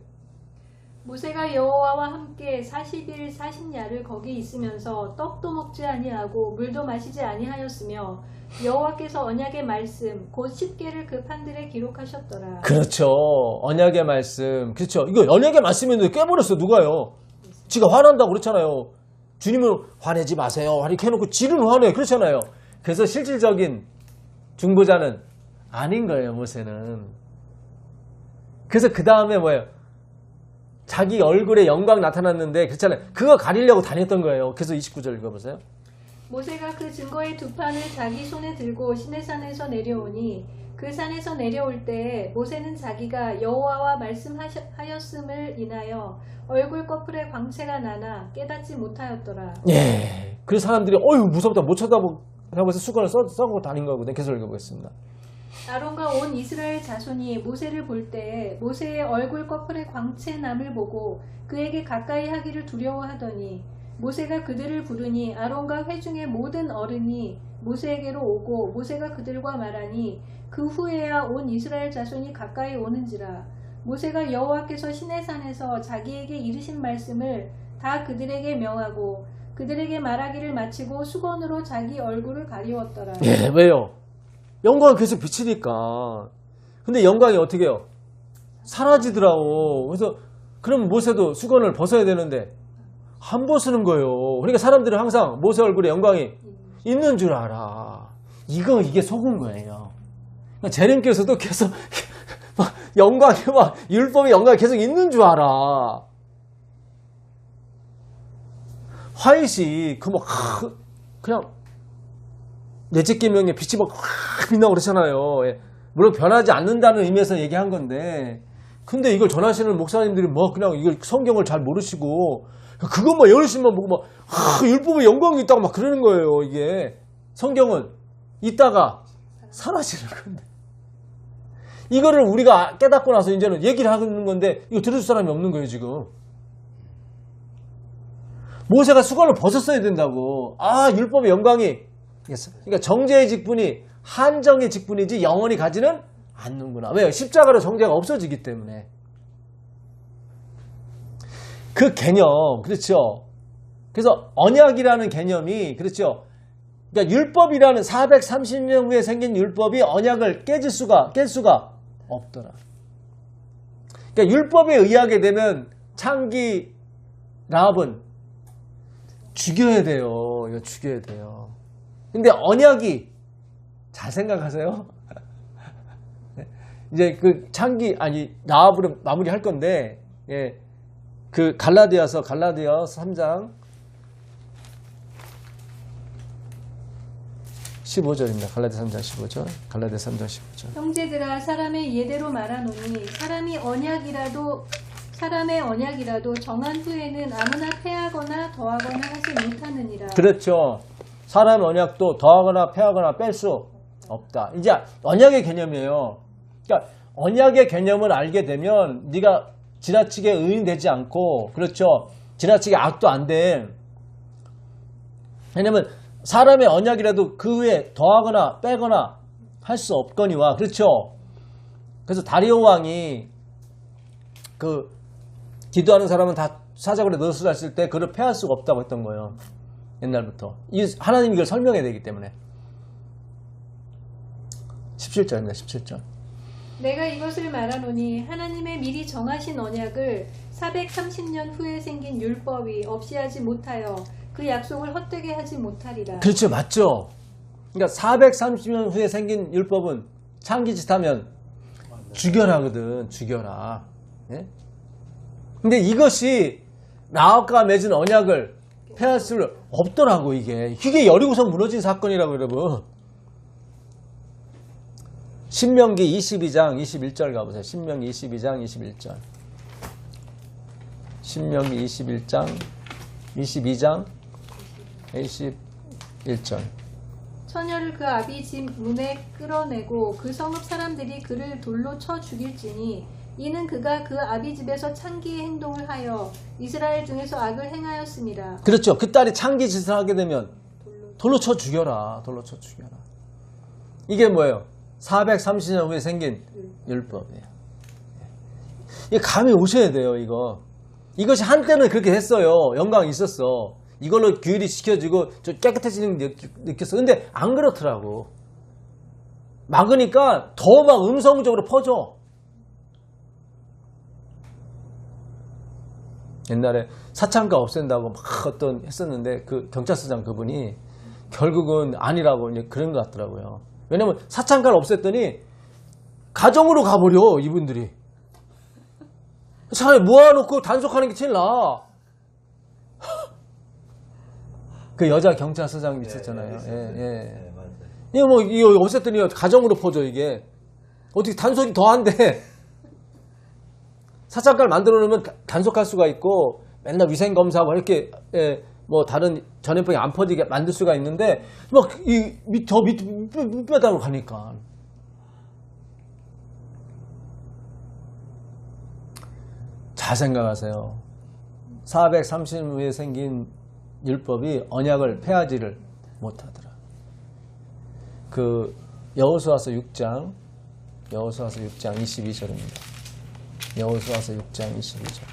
모세가 여호와와 함께 40일 40야를 거기 있으면서 떡도 먹지 아니하고 물도 마시지 아니하였으며 여호와께서 언약의 말씀 곧 10개를 그 판들에 기록하셨더라. 그렇죠. 언약의 말씀. 그렇죠. 이거 언약의 말씀인데 깨버렸어. 누가요? 지가 화난다고 그렇잖아요. 주님은 화내지 마세요. 이렇게 해놓고 지는 화내. 그렇잖아요. 그래서 실질적인 중보자는 아닌 거예요. 모세는. 그래서 그 다음에 뭐예요? 자기 얼굴에 영광 나타났는데 그렇잖아요. 그거 가리려고 다녔던 거예요. 그래서 29절 읽어보세요. 모세가 그 증거의 두 판을 자기 손에 들고 시내산에서 내려오니 그 산에서 내려올 때에 모세는 자기가 여호와와 말씀하였음을 인하여 얼굴 꺼풀에 광채가 나나 깨닫지 못하였더라. 예. 그래서 사람들이 어휴 무섭다 못 쳐다보고 수건을 써고 다닌 거거든요. 계속 읽어보겠습니다. 아론과 온 이스라엘 자손이 모세를 볼 때에 모세의 얼굴 꺼풀의 광채남을 보고 그에게 가까이 하기를 두려워하더니 모세가 그들을 부르니 아론과 회중의 모든 어른이 모세에게로 오고 모세가 그들과 말하니 그 후에야 온 이스라엘 자손이 가까이 오는지라. 모세가 여호와께서 시내산에서 자기에게 이르신 말씀을 다 그들에게 명하고 그들에게 말하기를 마치고 수건으로 자기 얼굴을 가리웠더라. 예, 왜요? 영광이 계속 비치니까. 근데 영광이 어떻게 해요? 사라지더라고. 그래서 그럼 모세도 수건을 벗어야 되는데 안 벗는 거예요. 그러니까 사람들은 항상 모세 얼굴에 영광이 있는 줄 알아. 이게 속은 거예요. 그러니까 재림께서도 계속 막 영광이 막 율법의 영광이 계속 있는 줄 알아. 화이시 그냥 넷째 계명의 빛이 막 확 빛나고 그렇잖아요. 예. 물론 변하지 않는다는 의미에서 얘기한 건데, 근데 이걸 전하시는 목사님들이 뭐 그냥 이걸 성경을 잘 모르시고 그것만 열심만 보고 막 율법의 영광이 있다고 막 그러는 거예요. 이게 성경은 있다가 사라지는 건데, 이거를 우리가 깨닫고 나서 이제는 얘기를 하는 건데 이거 들을 사람이 없는 거예요 지금. 모세가 수건을 벗었어야 된다고. 율법의 영광이, 그러니까 정죄의 직분이 한정의 직분이지 영원히 가지는 않는구나. 왜요? 십자가로 정죄가 없어지기 때문에. 그 개념, 그렇죠. 그래서 언약이라는 개념이, 그렇죠. 그러니까 율법이라는 430년 후에 생긴 율법이 언약을 깰 수가 없더라. 그러니까 율법에 의하게 되면 창기 라합은 죽여야 돼요. 이거 죽여야 돼요. 근데 언약이, 잘 생각하세요. 이제 그 라합으로 마무리할 건데, 예, 그 갈라디아서 3장 15절입니다. 갈라디아 3장 15절. 갈라디아 3장 15절. 형제들아 사람의 예대로 말하노니 사람의 언약이라도 정한 후에는 아무나 패하거나 더하거나 하지 못하느니라. 그렇죠. 사람의 언약도 더하거나 패하거나 뺄 수 없다. 이제 언약의 개념이에요. 그러니까 언약의 개념을 알게 되면 네가 지나치게 의인되지 않고, 그렇죠. 지나치게 악도 안 돼. 왜냐면 사람의 언약이라도 그 후에 더하거나 빼거나 할 수 없거니와, 그렇죠. 그래서 다리오 왕이 그 기도하는 사람은 다 사자굴에 넣어서 놨을 때 그를 패할 수가 없다고 했던 거예요. 옛날부터. 하나님이 이걸 설명해야 되기 때문에. 17절입니다. 17절. 내가 이것을 말하노니 하나님의 미리 정하신 언약을 430년 후에 생긴 율법이 없이 하지 못하여 그 약속을 헛되게 하지 못하리라. 그렇죠. 맞죠. 그러니까 430년 후에 생긴 율법은 창기짓 하면 죽여라거든. 죽여라. 예? 근데 이것이 라합과 맺은 언약을 패할 수 없더라고. 이게 여리고성 무너진 사건이라고. 여러분, 신명기 22장 21절 가보세요. 신명기 22장 21절. 신명기 22장 21절. 처녀를 그 아비 집 문에 끌어내고 그 성읍 사람들이 그를 돌로 쳐 죽일지니 이는 그가 그 아비 집에서 창기의 행동을 하여 이스라엘 중에서 악을 행하였음이라. 그렇죠. 그 딸이 창기짓을 하게 되면 돌로 쳐 죽여라. 돌로 쳐 죽여라. 이게 뭐예요? 430년 후에 생긴 율법이에요. 이게 감이 오셔야 돼요. 이것이 한때는 그렇게 했어요. 영광이 있었어. 이걸로 규율이 지켜지고 좀 깨끗해지는 게 느꼈어. 근데 안 그렇더라고. 막으니까 더 막 음성적으로 퍼져. 옛날에 사창가 없앤다고 막 했었는데 그 경찰서장 그분이 결국은 아니라고 이제 그런 것 같더라고요. 왜냐면 사창가를 없앴더니 가정으로 가버려. 이분들이 차라리 모아놓고 단속하는 게 제일 나아. 그 여자 경찰서장 있었잖아요. 예. 이거 없앴더니 가정으로 퍼져. 이게 어떻게 단속이 더 한데. 사창가를 만들어 놓으면 단속할 수가 있고 맨날 위생검사하고 이렇게 다른 전염병이 안 퍼지게 만들 수가 있는데 막 더 밑바닥으로 가니까 잘 생각하세요. 430년 후에 생긴 율법이 언약을 폐하지를 못하더라. 그 여호수아서 6장 22절입니다. 여호수아서 6장 22절.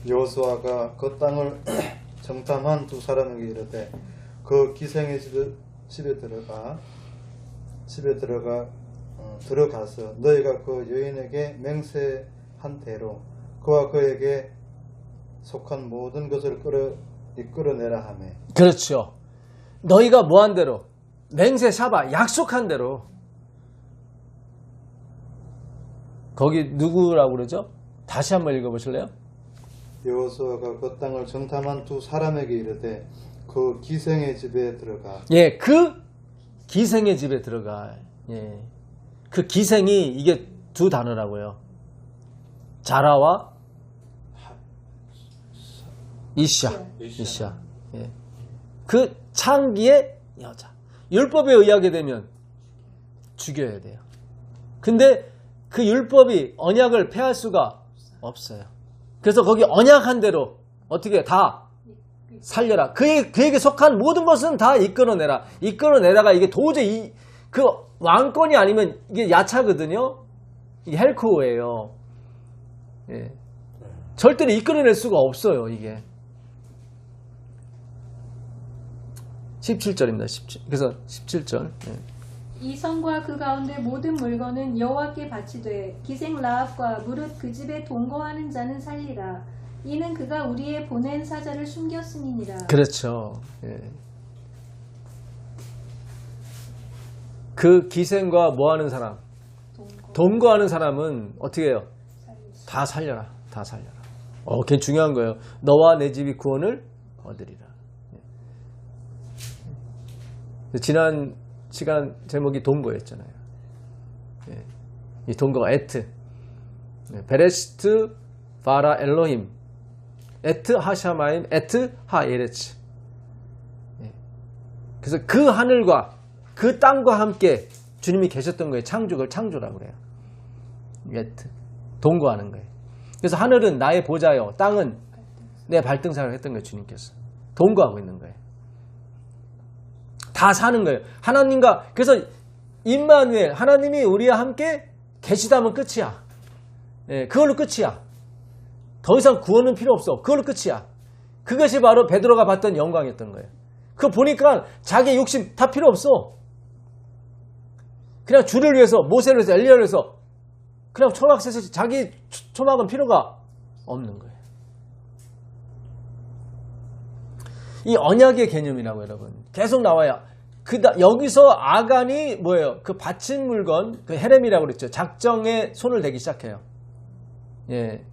여호수아가 그 땅을 정탐한 두 사람에게 이르되 그 기생의 집에 들어가서 너희가 그 여인에게 맹세한 대로 그와 그에게 속한 모든 것을 이끌어내라 하며. 그렇죠. 너희가 뭐한 대로 맹세 샤바 약속한 대로. 거기 누구라고 그러죠? 다시 한번 읽어보실래요? 여호수아가 그 땅을 정탐한 두 사람에게 이르되 그 기생의 집에 들어가. 예, 그 기생의 집에 들어가. 예, 그 기생이 이게 두 단어라고요. 자라와 이샤. 예, 그 창기의 여자. 율법에 의하게 되면 죽여야 돼요. 근데 그 율법이 언약을 폐할 수가 없어요. 그래서 거기 언약한 대로 어떻게 다 살려라. 그에게 속한 모든 것은 다 이끌어내라. 이끌어내다가 이게 도저히 그 왕권이 아니면 이게 야차거든요. 이게 헬코예요. 예. 절대로 이끌어낼 수가 없어요. 이게 17절입니다. 17. 그래서 17절. 예. 이 성과 그 가운데 모든 물건은 여호와께 바치되 기생 라합과 무릇 그 집에 동거하는 자는 살리라. 이는 그가 우리의 보낸 사자를 숨겼음이니라. 그렇죠. 예. 그 기생과 뭐하는 사람, 동거하는 사람은 어떻게 해요? 다 살려라. 다 살려라. 그게 중요한 거예요. 너와 내 집이 구원을 얻으리라. 예. 지난 시간 제목이 동거였잖아요. 예. 이 동거가 에트, 베레시트 바라 엘로힘, 에트 하샤마임, 에트 하에레츠. 예. 그래서 그 하늘과 그 땅과 함께 주님이 계셨던 거예요. 창조라고 그래요. 에트, 동거하는 거예요. 그래서 하늘은 나의 보좌요, 땅은 내 발등상을 했던 거예요. 주님께서 동거하고 있는 거예요. 다 사는 거예요. 하나님과. 그래서 임마누엘, 하나님이 우리와 함께 계시다면 끝이야. 예, 그걸로 끝이야. 더 이상 구원은 필요 없어. 그걸로 끝이야. 그것이 바로 베드로가 봤던 영광이었던 거예요. 그거 보니까 자기 욕심 다 필요 없어. 그냥 주를 위해서, 모세를 위해서, 엘리야를 위해서 그냥 초막세서 자기 초막은 필요가 없는 거예요. 이 언약의 개념이라고 여러분 계속 나와요. 여기서 아간이 뭐예요? 그 바친 물건, 그 헤렘이라고 그랬죠. 작정에 손을 대기 시작해요. 예,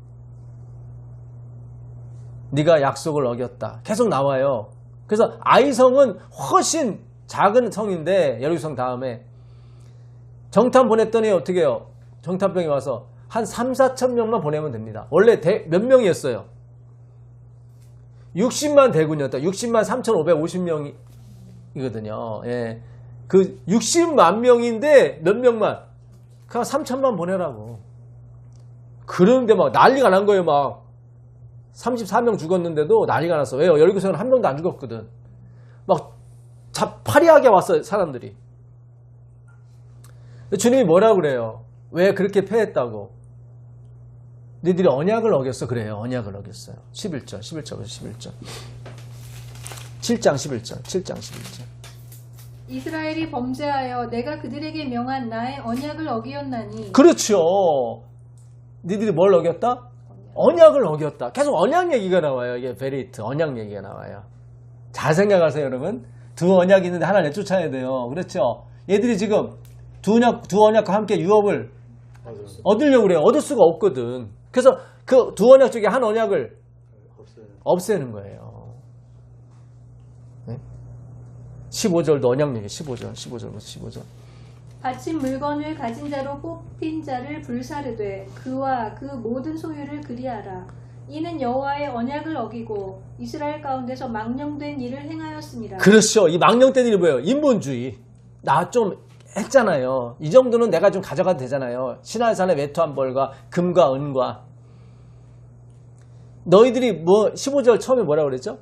네가 약속을 어겼다. 계속 나와요. 그래서 아이성은 훨씬 작은 성인데 여리고성 다음에 정탐 보냈더니 어떻게 해요? 정탐병이 와서 한 3-4천 명만 보내면 됩니다. 원래 몇 명이었어요? 60만 대군이었다. 60만 3,550명이거든요. 예. 그 60만 명인데 몇 명만? 그냥 3천만 보내라고. 그런데 막 난리가 난 거예요. 막 34명 죽었는데도 난리가 났어. 왜요? 여리고성은 한 명도 안 죽었거든. 막 파리하게 왔어요. 사람들이. 주님이 뭐라고 그래요? 왜 그렇게 패했다고? 너희들이 언약을 어겼어. 그래요. 언약을 어겼어요. 11절. 7장 11절. 이스라엘이 범죄하여 내가 그들에게 명한 나의 언약을 어기었나니. 그렇죠. 너희들이 뭘 어겼다? 언약을 어겼다. 계속 언약 얘기가 나와요. 이게 베리트, 언약 얘기가 나와요. 잘 생각하세요, 여러분. 두 언약이 있는데 하나 내쫓아야 돼요. 그렇죠? 얘들이 지금 두 언약과 함께 유업을 얻으려고 그래요. 얻을 수가 없거든. 그래서 그 두 언약 중에 한 언약을 없애는 거예요. 네? 15절도 언약 얘기. 15절. 바친 물건을 가진 자로 뽑힌 자를 불사르되 그와 그 모든 소유를 그리하라. 이는 여호와의 언약을 어기고 이스라엘 가운데서 망령된 일을 행하였습니다. 그렇죠. 이 망령된 일이 뭐예요? 인본주의. 나 좀 했잖아요. 이 정도는 내가 좀 가져가도 되잖아요. 시내산의 외투한 벌과 금과 은과. 너희들이 뭐 15절 처음에 뭐라고 그랬죠?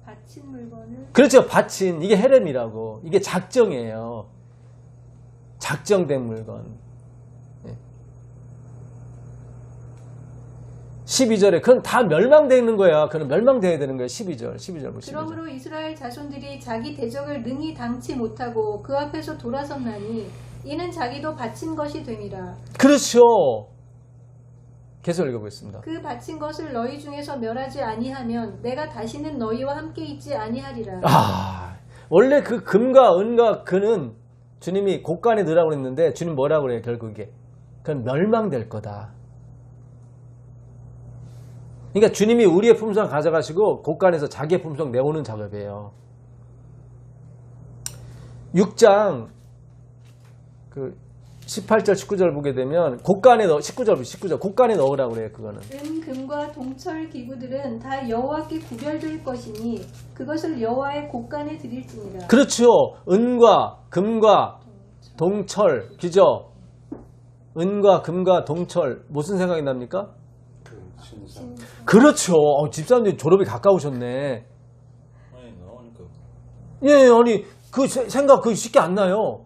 바친 물건을 그렇죠. 바친. 이게 헤렘이라고. 이게 작정이에요. 작정된 물건. 12절에 그건 다 멸망되는 거야. 그건 멸망되어야 되는 거야. 12절 보시면. 그러므로 이스라엘 자손들이 자기 대적을 능히 당치 못하고 그 앞에서 돌아섰나니 이는 자기도 바친 것이 됨이라. 그렇죠. 계속 읽어보겠습니다. 그 바친 것을 너희 중에서 멸하지 아니하면 내가 다시는 너희와 함께 있지 아니하리라. 원래 그 금과 은과 금은 주님이 곳간에 넣으라고 그랬는데 주님 뭐라고 그래요? 결국에 그건 멸망될 거다. 그러니까 주님이 우리의 품성을 가져가시고 곳간에서 자기의 품성 내오는 작업이에요. 6장 그 18절 19절 보게 되면 곳간에 넣어 19절 곳간에 넣으라고 그래요. 그거는 은, 금과 동철 기구들은 다 여호와께 구별될 것이니 그것을 여호와의 곳간에 드릴지니라. 그렇죠. 은과 금과 동철 그죠? 은과 금과 동철 무슨 생각이 납니까? 그 신상. 그렇죠. 집사님들 졸업이 가까우셨네. 아니 나오니까. 예, 아니 그 생각 그 쉽게 안 나요.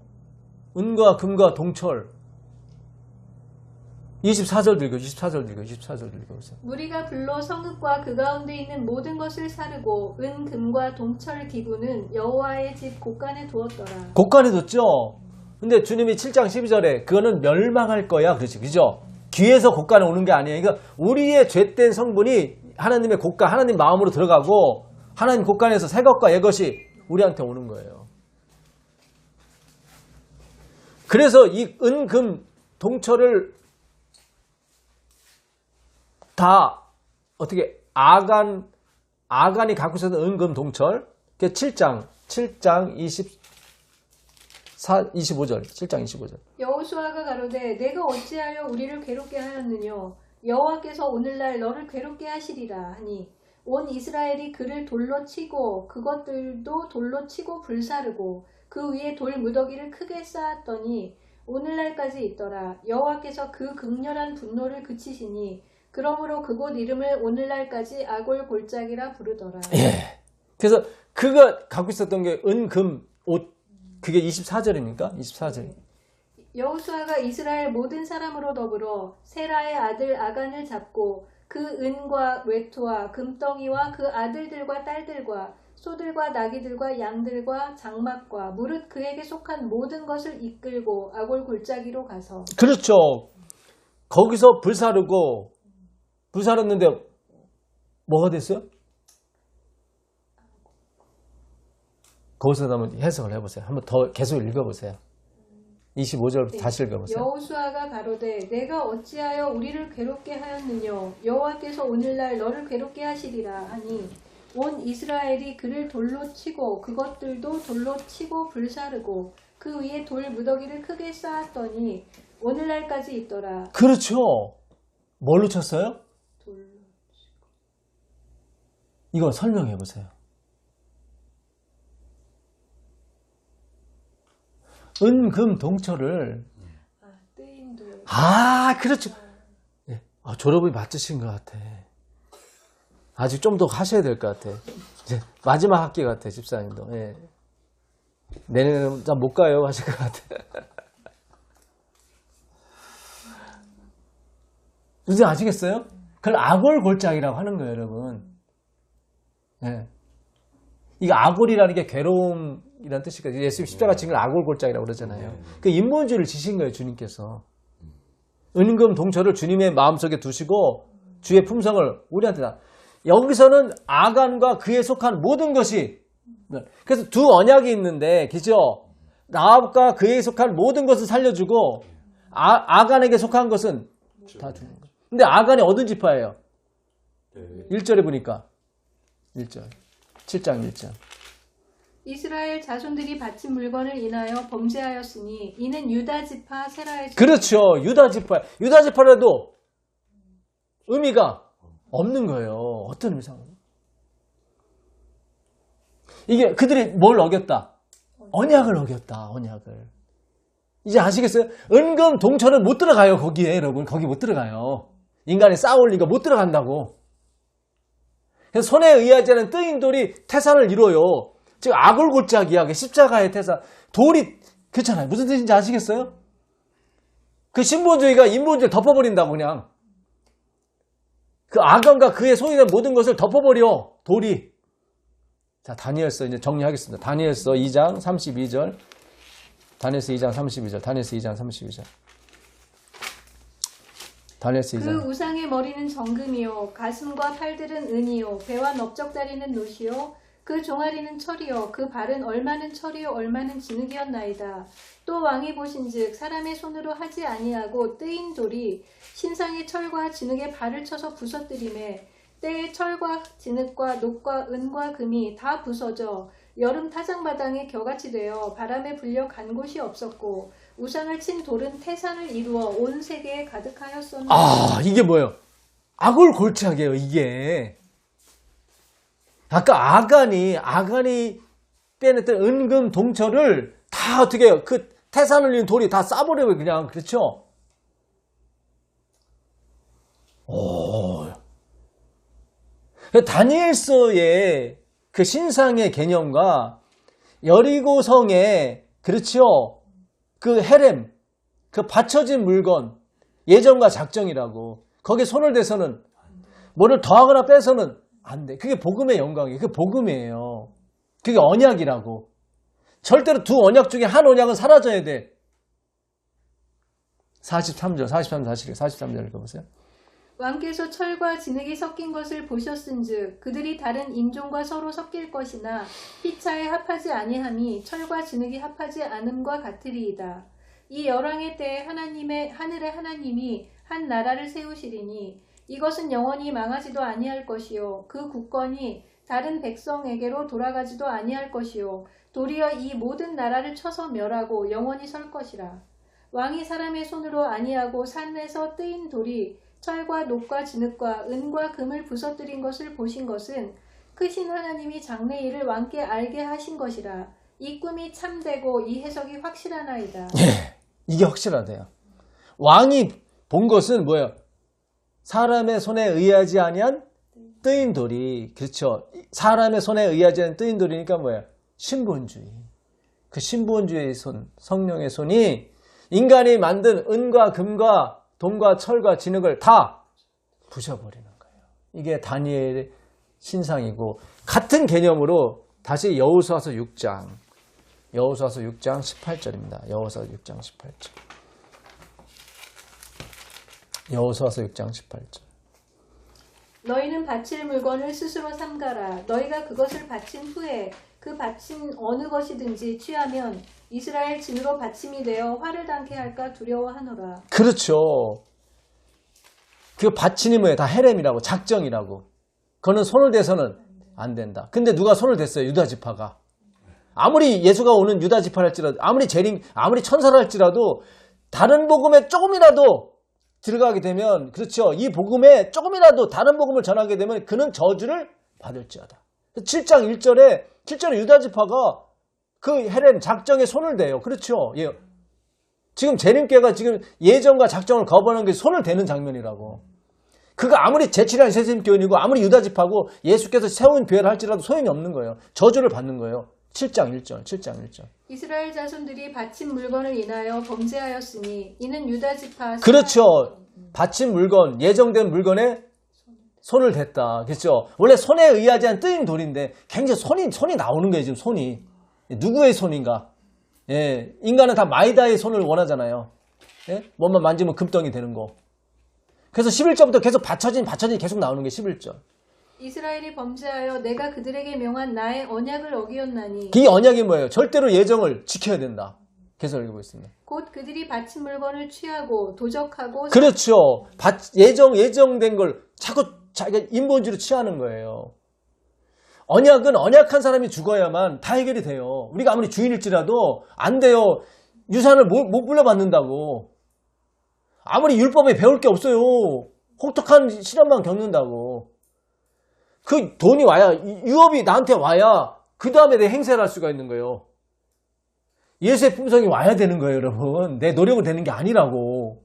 은과 금과 동철. 24절 읽어보세요. 무리가 불러 성읍과 그 가운데 있는 모든 것을 사르고 은, 금과 동철 기구는 여호와의 집 곳간에 두었더라. 곳간에 뒀죠. 근데 주님이 7장 12절에 그거는 멸망할 거야. 그렇지. 그죠? 귀에서 곳간에 오는 게 아니에요. 그러니까 우리의 죄된 성분이 하나님의 곳간, 하나님 마음으로 들어가고 하나님 곳간에서 새 것과 옛 것이 우리한테 오는 거예요. 그래서 이 은, 금, 동철을 다 어떻게 아간이 갖고 있었던 은, 금, 동철. 그게 7장 25절. 7장 25절. 여호수아가 가로되 내가 어찌하여 우리를 괴롭게 하였느냐 여호와께서 오늘날 너를 괴롭게 하시리라 하니 온 이스라엘이 그를 돌로 치고 그것들도 돌로 치고 불사르고 그 위에 돌 무더기를 크게 쌓았더니 오늘날까지 있더라. 여호와께서 그 극렬한 분노를 그치시니 그러므로 그곳 이름을 오늘날까지 아골 골짜기라 부르더라. 예. 그래서 그가 갖고 있었던 게 은, 금, 옷. 그게 24절입니까? 24절. 여호수아가 이스라엘 모든 사람으로 더불어 세라의 아들 아간을 잡고 그 은과 외투와 금덩이와 그 아들들과 딸들과 소들과 나귀들과 양들과 장막과 무릇 그에게 속한 모든 것을 이끌고 아골 골짜기로 가서. 그렇죠. 거기서 불사르는데 뭐가 됐어요? 거기서 한번 해석을 해보세요. 한번 더 계속 읽어보세요. 25절 다시 읽어보세요. 여호수아가 가로되 내가 어찌하여 우리를 괴롭게 하였느냐 여호와께서 오늘날 너를 괴롭게 하시리라 하니 온 이스라엘이 그를 돌로 치고 그것들도 돌로 치고 불사르고 그 위에 돌 무더기를 크게 쌓았더니 오늘날까지 있더라. 그렇죠. 뭘로 쳤어요? 돌로. 이거 설명해 보세요. 은, 금, 동철을 뜨인 돌. 그렇죠. 예. 졸업이 맞으신 것 같아. 아직 좀 더 하셔야 될 것 같아. 이제 마지막 학기 같아, 집사님도. 예. 내년에는 못 가요 하실 것 같아. 무슨 아시겠어요? 그걸 아골 골짜기라고 하는 거예요, 여러분. 예. 이거 아골이라는 게 괴로움이라는 뜻이거든요. 예수님 십자가 진 걸 아골 골짜기라고 그러잖아요. 그 인본주의를 지신 거예요, 주님께서. 은금 동철을 주님의 마음속에 두시고 주의 품성을 우리한테 다. 여기서는 아간과 그에 속한 모든 것이. 그래서 두 언약이 있는데, 그죠? 라합과 그에 속한 모든 것을 살려주고 아간에게 속한 것은 다 주는 거예요. 근데 아간이 어떤 지파예요? 1절에 보니까 1절 7장 1절 이스라엘 자손들이 바친 물건을 인하여 범죄하였으니 이는 유다 지파 세라의 그렇죠. 유다 지파라도 의미가 없는 거예요. 어떤 의미상 이게 그들이 뭘 어겼다? 언약을 어겼다. 언약을. 이제 아시겠어요? 은금 동천은 못 들어가요. 거기에 여러분. 거기 못 들어가요. 인간이 쌓아올리니까 못 들어간다고. 그래서 손에 의하지 않은 뜨인 돌이 태산을 이뤄요. 즉 아골골짜기야. 십자가의 태산. 돌이 그렇잖아요. 무슨 뜻인지 아시겠어요? 그 신본주의가 인본주의를 덮어버린다고 그냥. 그 아간과 그의 소유된 모든 것을 덮어버려. 돌이. 자, 다니엘서 이제 정리하겠습니다. 다니엘서 2장 32절. 다니엘서 2장 32절. 다니엘서 2장 32절. 다니엘서 2장. 그 우상의 머리는 정금이요 가슴과 팔들은 은이요 배와 넓적다리는 노시요 그 종아리는 철이요 그 발은 얼마는 철이요 얼마는 진흙이었나이다. 또 왕이 보신즉 사람의 손으로 하지 아니하고 뜨인 돌이 신상의 철과 진흙에 발을 쳐서 부서뜨리매 때에 철과 진흙과 녹과 은과 금이 다 부서져 여름 타작마당에 겨같이 되어 바람에 불려 간 곳이 없었고 우상을 친 돌은 태산을 이루어 온 세계에 가득하였었는데. 아, 이게 뭐예요? 아골골짜기예요, 이게. 아까 아간이 빼냈던 은금 동철을 다 어떻게 해요? 그 태산을 이룬 돌이 다 싸버려요, 그냥. 그렇죠? 오. 다니엘서의 그 신상의 개념과 여리고성의, 그렇죠? 그 헤렘, 그 받쳐진 물건, 예정과 작정이라고. 거기에 손을 대서는, 뭐를 더하거나 빼서는 안 돼. 그게 복음의 영광이에요. 그게 복음이에요. 그게 언약이라고. 절대로 두 언약 중에 한 언약은 사라져야 돼. 43절, 43절 읽어보세요. 왕께서 철과 진흙이 섞인 것을 보셨은즉 그들이 다른 인종과 서로 섞일 것이나 피차에 합하지 아니함이 철과 진흙이 합하지 않음과 같으리이다. 이 열왕의 때에 하늘의 하나님이 한 나라를 세우시리니 이것은 영원히 망하지도 아니할 것이요 그 국권이 다른 백성에게로 돌아가지도 아니할 것이요 도리어 이 모든 나라를 쳐서 멸하고 영원히 설 것이라. 왕이 사람의 손으로 아니하고 산에서 뜨인 돌이 철과 녹과 진흙과 은과 금을 부서뜨린 것을 보신 것은 크신 하나님이 장래일을 왕께 알게 하신 것이라. 이 꿈이 참되고 이 해석이 확실하나이다. 예, 이게 확실하대요. 왕이 본 것은 뭐예요? 사람의 손에 의하지 아니한 뜨인 돌이, 그렇죠? 사람의 손에 의하지 않은 뜨인 돌이니까 뭐예요? 신본주의. 그 신본주의의 손, 성령의 손이 인간이 만든 은과 금과 돈과 철과 진흙을 다 부셔버리는 거예요. 이게 다니엘의 신상이고, 같은 개념으로 다시 여호수아서 6장 18절입니다. 여호수아서 6장 18절. 여호수아서 6장 18절. 너희는 바칠 물건을 스스로 삼가라. 너희가 그것을 바친 후에 그 바친 어느 것이든지 취하면 이스라엘 진으로 받침이 되어 화를 당케 할까 두려워하노라. 그렇죠. 그 받침이 뭐예요? 다 헤렘이라고, 작정이라고. 그거는 손을 대서는 안 된다. 근데 누가 손을 댔어요? 유다 지파가. 아무리 예수가 오는 유다 지파랄지라도, 아무리 천사랄지라도 다른 복음에 조금이라도 들어가게 되면, 그렇죠. 이 복음에 조금이라도 다른 복음을 전하게 되면 그는 저주를 받을지어다. 7장 1절에 유다 지파가 그 헤렘 작정에 손을 대요. 그렇죠. 예. 지금 재림교회가 지금 예정과 작정을 거부하는 게 손을 대는 장면이라고. 그거 아무리 제칠한 새샘교인이고 아무리 유다 지파고 예수께서 세운 교회를 할지라도 소용이 없는 거예요. 저주를 받는 거예요. 7장 1절. 이스라엘 자손들이 바친 물건을 인하여 범죄하였으니 이는 유다 지파. 그렇죠. 바친 물건, 예정된 물건에 손을 댔다. 그렇죠. 원래 손에 의하지 않은 뜨인 돌인데 굉장히 손이 나오는 거예요. 지금 손이. 누구의 손인가? 예, 인간은 다 마이다의 손을 원하잖아요. 예? 뭐만 만지면 금덩이 되는 거. 그래서 11절부터 계속 받쳐진 계속 나오는 게 11절. 이스라엘이 범죄하여 내가 그들에게 명한 나의 언약을 어기었나니. 이 언약이 뭐예요? 절대로 예정을 지켜야 된다. 계속 읽어보겠습니다. 곧 그들이 바친 물건을 취하고 도적하고. 그렇죠. 예정된 걸 자꾸 자기가 인본주의로 취하는 거예요. 언약은 언약한 사람이 죽어야만 다 해결이 돼요. 우리가 아무리 주인일지라도 안 돼요. 유산을 못 물려받는다고. 아무리 율법에 배울 게 없어요. 혹독한 시련만 겪는다고. 그 돈이 와야, 유업이 나한테 와야 그 다음에 내 행세를 할 수가 있는 거예요. 예수의 품성이 와야 되는 거예요, 여러분. 내 노력으로 되는 게 아니라고.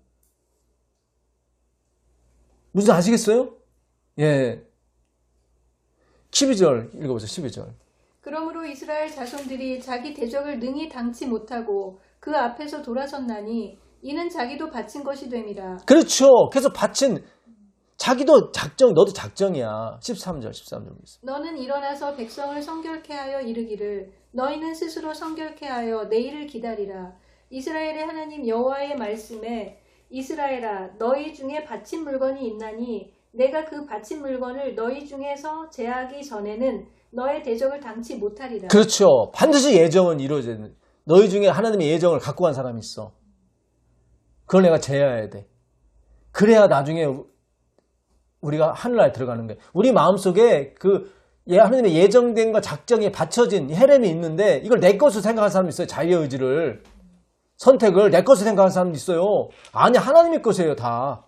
무슨 아시겠어요? 예. 12절 읽어보세요. 12절. 그러므로 이스라엘 자손들이 자기 대적을 능히 당치 못하고 그 앞에서 돌아섰나니 이는 자기도 바친 것이 됨이라. 그렇죠. 그래서 바친 자기도 작정, 너도 작정이야. 13절 보겠습니다. 너는 일어나서 백성을 성결케 하여 이르기를 너희는 스스로 성결케 하여 내일을 기다리라. 이스라엘의 하나님 여호와의 말씀에 이스라엘아 너희 중에 바친 물건이 있나니 내가 그 바친 물건을 너희 중에서 제하기 전에는 너의 대적을 당치 못하리라. 그렇죠. 반드시 예정은 이루어지는. 너희 중에 하나님의 예정을 갖고 간 사람이 있어. 그걸 내가 제어해야 돼. 그래야 나중에 우리가 하늘나라에 들어가는 거예요. 우리 마음속에 그 하나님의 예정된 거 작정이 받쳐진 헤렘이 있는데 이걸 내 것으로 생각하는 사람이 있어요. 자유의지를. 선택을 내 것으로 생각하는 사람도 있어요. 아니 하나님의 것이에요 다.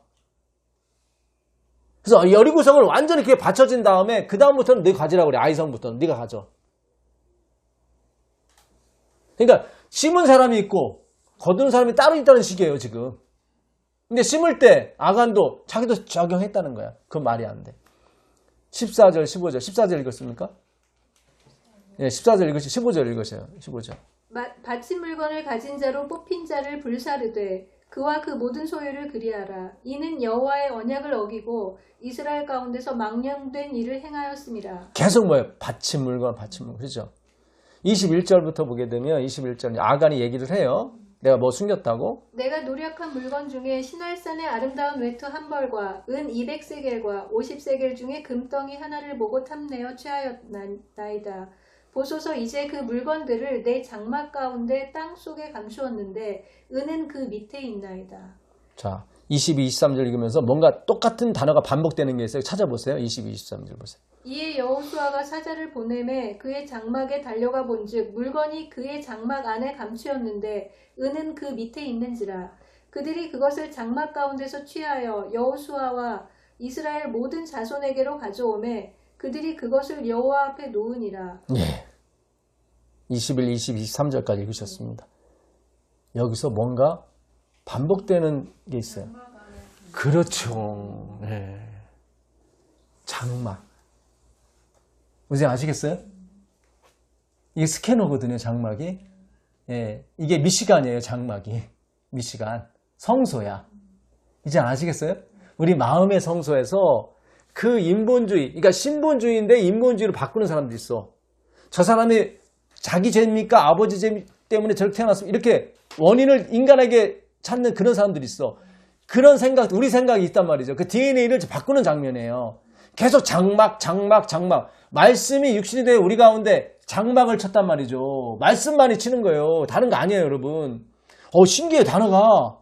그래서 여리고성을 완전히 그게 받쳐진 다음에 그 다음부터는 네가 가지라고 그래. 아이성부터는 네가 가져. 그러니까 심은 사람이 있고 거두는 사람이 따로 있다는 식이에요 지금. 근데 심을 때 아간도 자기도 적용했다는 거야. 그건 말이 안 돼. 14절 15절 14절 읽었습니까? 예, 14절 읽으시 15절 읽으세요. 15절. 바친 물건을 가진 자로 뽑힌 자를 불사르되 그와 그 모든 소유를 그리하라. 이는 여호와의 언약을 어기고 이스라엘 가운데서 망령된 일을 행하였음이라. 계속 뭐예요? 바친 물건 그렇죠? 21절부터 보게 되면 21절 아간이 얘기를 해요. 내가 뭐 숨겼다고? 내가 노력한 물건 중에 신할산의 아름다운 외투 한 벌과 은 200세겔과 50세겔 중에 금덩이 하나를 보고 탐내어 취하였나이다. 보소서 이제 그 물건들을 내 장막 가운데 땅 속에 감추었는데 은은 그 밑에 있나이다. 자, 22, 23절 읽으면서 뭔가 똑같은 단어가 반복되는 게 있어요. 찾아보세요. 22, 23절 보세요. 이에 여호수아가 사자를 보내매 그의 장막에 달려가 본즉 물건이 그의 장막 안에 감추었는데 은은 그 밑에 있는지라. 그들이 그것을 장막 가운데서 취하여 여호수아와 이스라엘 모든 자손에게로 가져오매 그들이 그것을 여호와 앞에 놓으니라. 예. 21, 22, 23절까지 읽으셨습니다. 여기서 뭔가 반복되는 게 있어요. 그렇죠. 네. 장막. 무슨 아시겠어요? 이게 스캐너거든요, 장막이. 예. 이게 미시간이에요, 장막이. 미시간. 성소야. 이제 아시겠어요? 우리 마음의 성소에서 그 인본주의, 그러니까 신본주의인데 인본주의로 바꾸는 사람도 있어. 저 사람이 자기 죄입니까? 아버지 죄 때문에 저렇게 태어났으면 이렇게 원인을 인간에게 찾는 그런 사람들이 있어. 그런 생각, 우리 생각이 있단 말이죠. 그 DNA를 바꾸는 장면이에요. 계속 장막. 말씀이 육신이 되어 우리 가운데 장막을 쳤단 말이죠. 말씀만이 치는 거예요. 다른 거 아니에요, 여러분. 신기해, 단어가.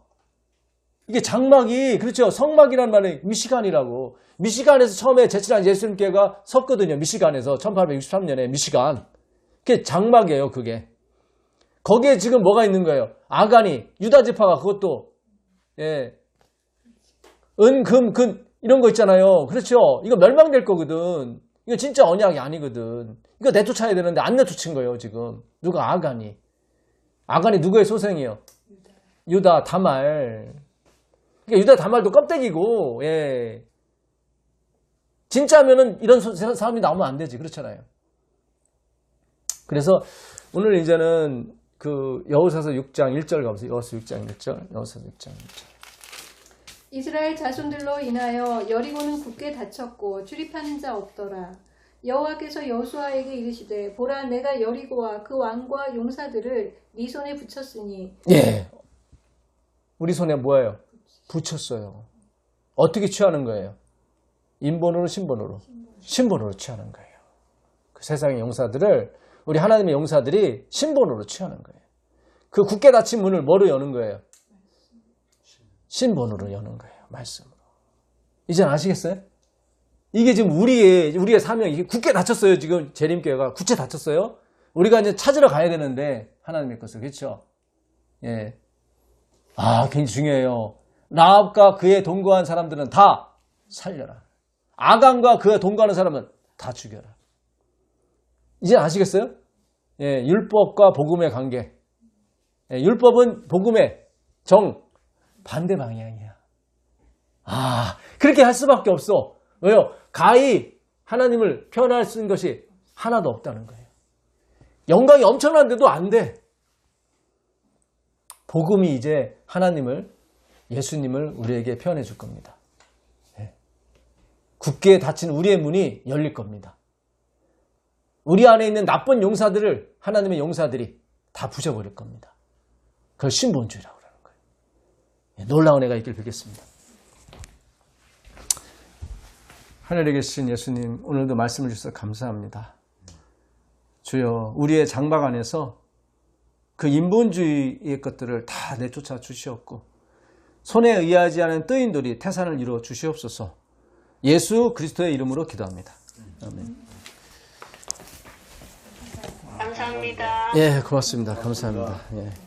이게 장막이, 그렇죠. 성막이란 말이 미시간이라고. 미시간에서 처음에 제칠한 예수님께가 섰거든요. 미시간에서 1863년에 미시간. 그게 장막이에요, 그게. 거기에 지금 뭐가 있는 거예요? 아간이, 유다 지파가 그것도, 예. 은, 금, 근, 이런 거 있잖아요. 그렇죠. 이거 멸망될 거거든. 이거 진짜 언약이 아니거든. 이거 내쫓아야 되는데 안 내쫓은 거예요, 지금. 누가? 아간이. 아간이 누구의 소생이에요? 유다, 다말. 그러니까 유다, 다말도 껍데기고, 예. 진짜면은 이런 사람이 나오면 안 되지. 그렇잖아요. 그래서 오늘 이제는 그 여호수아서 6장 1절 가보세요. 여호수아 6장 1절. 여호수아 6장 1절. 이스라엘 자손들로 인하여 여리고는 굳게 닫혔고 출입하는 자 없더라. 여호와께서 여호수아에게 이르시되 보라 내가 여리고와 그 왕과 용사들을 네 손에 붙였으니. 예. 우리 손에 뭐예요? 붙였어요. 어떻게 취하는 거예요? 인본으로 신본으로? 신본으로 취하는 거예요. 그 세상의 용사들을 우리 하나님의 용사들이 신본으로 취하는 거예요. 그 굳게 닫힌 문을 뭐로 여는 거예요? 신본으로 여는 거예요. 말씀으로. 이제 아시겠어요? 이게 지금 우리의 사명이 이게 굳게 닫혔어요. 지금 재림교회가 굳게 닫혔어요. 우리가 이제 찾으러 가야 되는데 하나님의 것을. 그렇죠? 예. 굉장히 중요해요. 라합과 그의 동거한 사람들은 다 살려라. 아간과 그의 동거하는 사람은 다 죽여라. 이제 아시겠어요? 예, 율법과 복음의 관계. 율법은 복음의 정 반대 방향이야. 그렇게 할 수밖에 없어. 왜요? 가히 하나님을 표현할 수 있는 것이 하나도 없다는 거예요. 영광이 엄청난데도 안 돼. 복음이 이제 하나님을, 예수님을 우리에게 표현해 줄 겁니다. 굳게 닫힌 우리의 문이 열릴 겁니다. 우리 안에 있는 나쁜 용사들을 하나님의 용사들이 다 부셔버릴 겁니다. 그걸 신본주의라고 그러는 거예요. 놀라운 애가 있길 빌겠습니다. 하늘에 계신 예수님, 오늘도 말씀을 주셔서 감사합니다. 주여, 우리의 장막 안에서 그 인본주의의 것들을 다 내쫓아 주시옵고 손에 의하지 않은 뜨인돌이 태산을 이루어 주시옵소서. 예수 그리스도의 이름으로 기도합니다. 아멘. 감사합니다. 예, 고맙습니다. 감사합니다. 예.